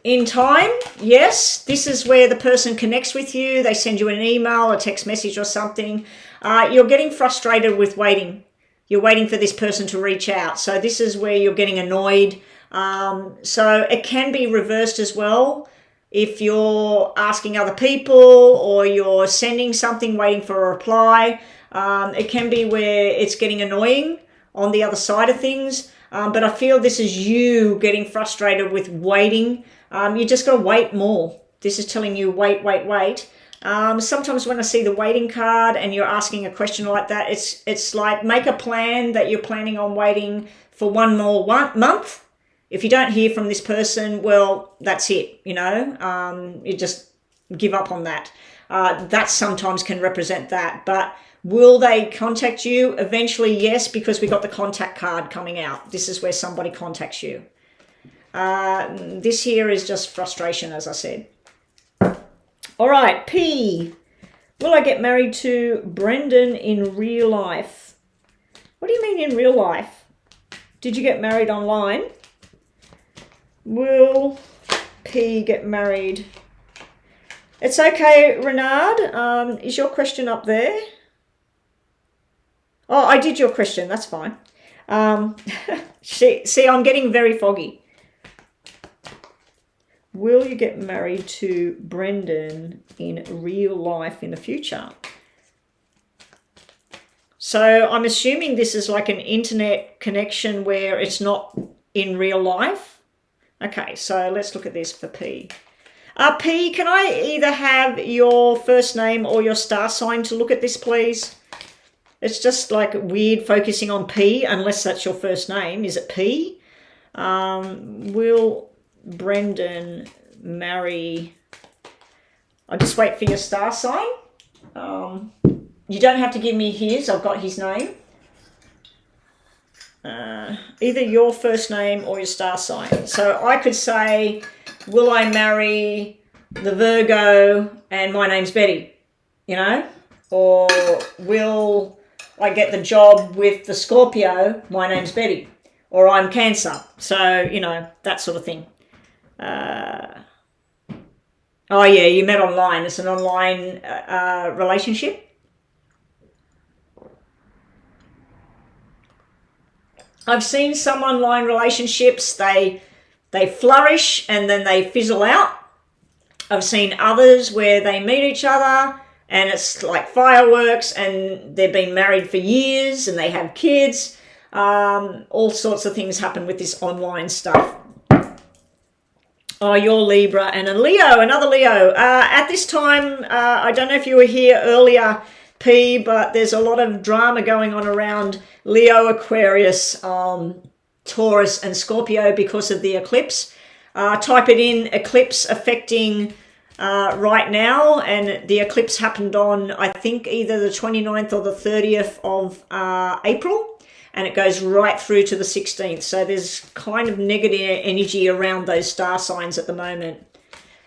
In time, yes. This is where the person connects with you. They send you an email, a text message or something. You're getting frustrated with waiting. You're waiting for this person to reach out. So this is where you're getting annoyed. So it can be reversed as well. If you're asking other people or you're sending something waiting for a reply, it can be where it's getting annoying on the other side of things. But I feel this is you getting frustrated with waiting. You just got to wait more. This is telling you wait. Sometimes when I see the waiting card and you're asking a question like that, it's like make a plan that you're planning on waiting for one month. If you don't hear from this person, well, that's it, you know. You just give up on that. That sometimes can represent that. But will they contact you? Eventually, yes, because we got the contact card coming out. This is where somebody contacts you. This here is just frustration, as I said. All right, P. Will I get married to Brendan in real life? What do you mean in real life? Did you get married online? Will P get married? It's okay, Renard. Is your question up there? Oh, I did your question. That's fine. See, I'm getting very foggy. Will you get married to Brendan in real life in the future? So I'm assuming this is like an internet connection where it's not in real life. Okay, so let's look at this for P. P, can I either have your first name or your star sign to look at this, please? It's just like weird focusing on P, unless that's your first name. Is it P? Will Brendan marry I'll just wait for your star sign. You don't have to give me his. I've got his name. Either your first name or your star sign. So I could say, will I marry the Virgo and my name's Betty? You know? Or will I get the job with the Scorpio, my name's Betty? Or I'm Cancer. So, you know, that sort of thing. Oh yeah, you met online. It's an online relationship. I've seen some online relationships, they flourish and then they fizzle out. I've seen others where they meet each other and it's like fireworks and they've been married for years and they have kids. All sorts of things happen with this online stuff. Oh, you're Libra and a Leo, another Leo. At this time, I don't know if you were here earlier, P, but there's a lot of drama going on around Leo, Aquarius, Taurus and Scorpio because of the eclipse. Type it in, eclipse affecting right now, and the eclipse happened on, I think, either the 29th or the 30th of April, and it goes right through to the 16th. So there's kind of negative energy around those star signs at the moment,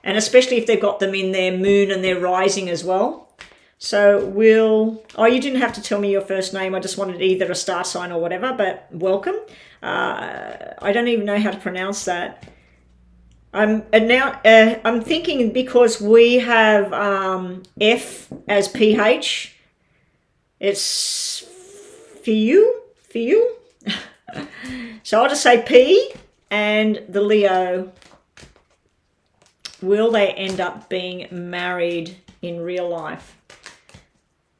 and especially if they've got them in their moon and their rising as well. So you didn't have to tell me your first name. I just wanted either a star sign or whatever, but welcome. I don't even know how to pronounce that. I'm thinking because we have F as PH, it's for you. So I'll just say P and the Leo. Will they end up being married in real life?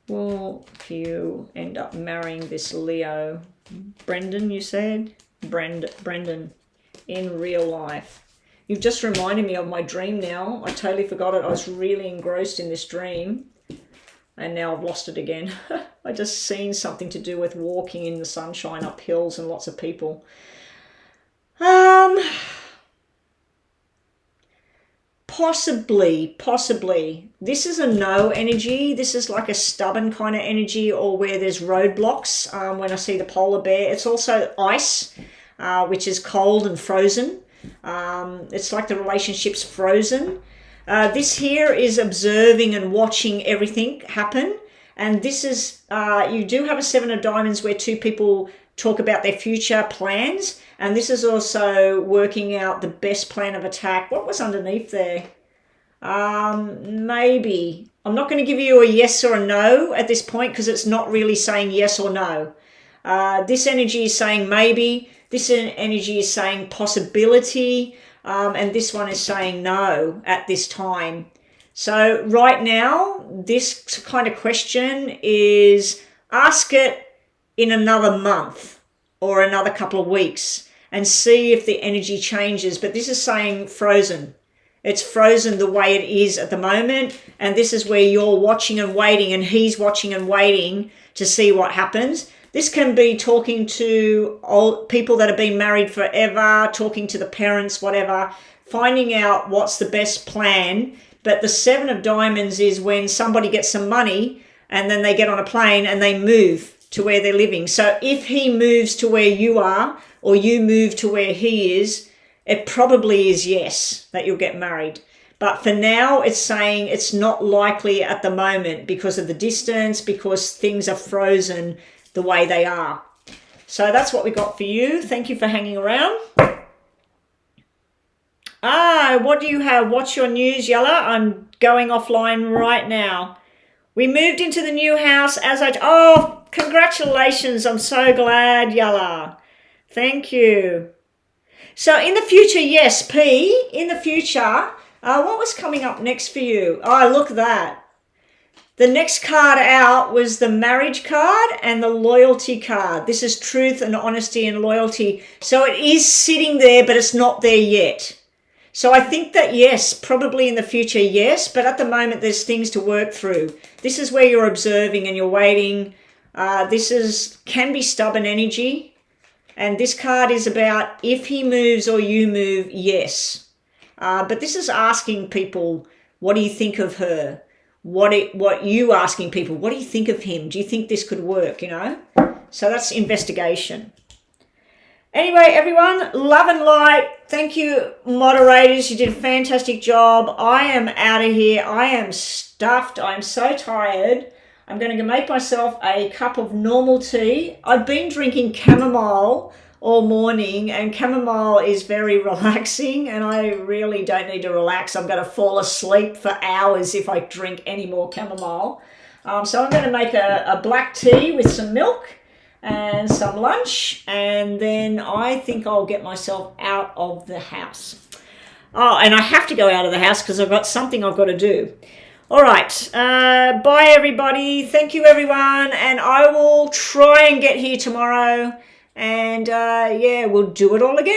Will you end up marrying this Leo? Brendan, you said? Brendan, in real life. You've just reminded me of my dream now. I totally forgot it. I was really engrossed in this dream. And now I've lost it again. I just seen something to do with walking in the sunshine up hills and lots of people. Possibly. This is a no energy. This is like a stubborn kind of energy, or where there's roadblocks. When I see the polar bear, it's also ice, which is cold and frozen. It's like the relationship's frozen. This here is observing and watching everything happen. And this is, you do have a 7 of diamonds where two people talk about their future plans. And this is also working out the best plan of attack. What was underneath there? Maybe. I'm not going to give you a yes or a no at this point because it's not really saying yes or no. This energy is saying maybe. This energy is saying possibility. And this one is saying no at this time. So right now, this kind of question is ask it in another month or another couple of weeks and see if the energy changes. But this is saying frozen. It's frozen the way it is at the moment. And this is where you're watching and waiting and he's watching and waiting to see what happens. This can be talking to old people that have been married forever, talking to the parents, whatever, finding out what's the best plan. But the 7 of diamonds is when somebody gets some money and then they get on a plane and they move to where they're living. So if he moves to where you are or you move to where he is, it probably is yes, that you'll get married. But for now, it's saying it's not likely at the moment because of the distance, because things are frozen the way they are. So that's what we got for you. Thank you for hanging around. What do you have? What's your news, Yella? I'm going offline right now. We moved into the new house oh, congratulations. I'm so glad, Yella. Thank you. So in the future, yes, P, in the future, what was coming up next for you? Oh, look at that. The next card out was the marriage card and the loyalty card. This is truth and honesty and loyalty. So it is sitting there, but it's not there yet. So I think that yes, probably in the future, yes, but at the moment there's things to work through. This is where you're observing and you're waiting. This can be stubborn energy. And this card is about if he moves or you move, yes. But this is asking people, What do you think of her? What you asking people? What do you think of him? Do you think this could work? You know. So that's investigation. Anyway, everyone, love and light. Thank you, moderators. You did a fantastic job. I am out of here. I am stuffed. I'm so tired. I'm going to make myself a cup of normal tea. I've been drinking chamomile all morning, and chamomile is very relaxing, and I really don't need to relax. I'm going to fall asleep for hours if I drink any more chamomile. So I'm going to make a black tea with some milk and some lunch, and then I think I'll get myself out of the house. Oh, and I have to go out of the house because I've got something I've got to do. All right, bye everybody. Thank you everyone, and I will try and get here tomorrow, and yeah, we'll do it all again.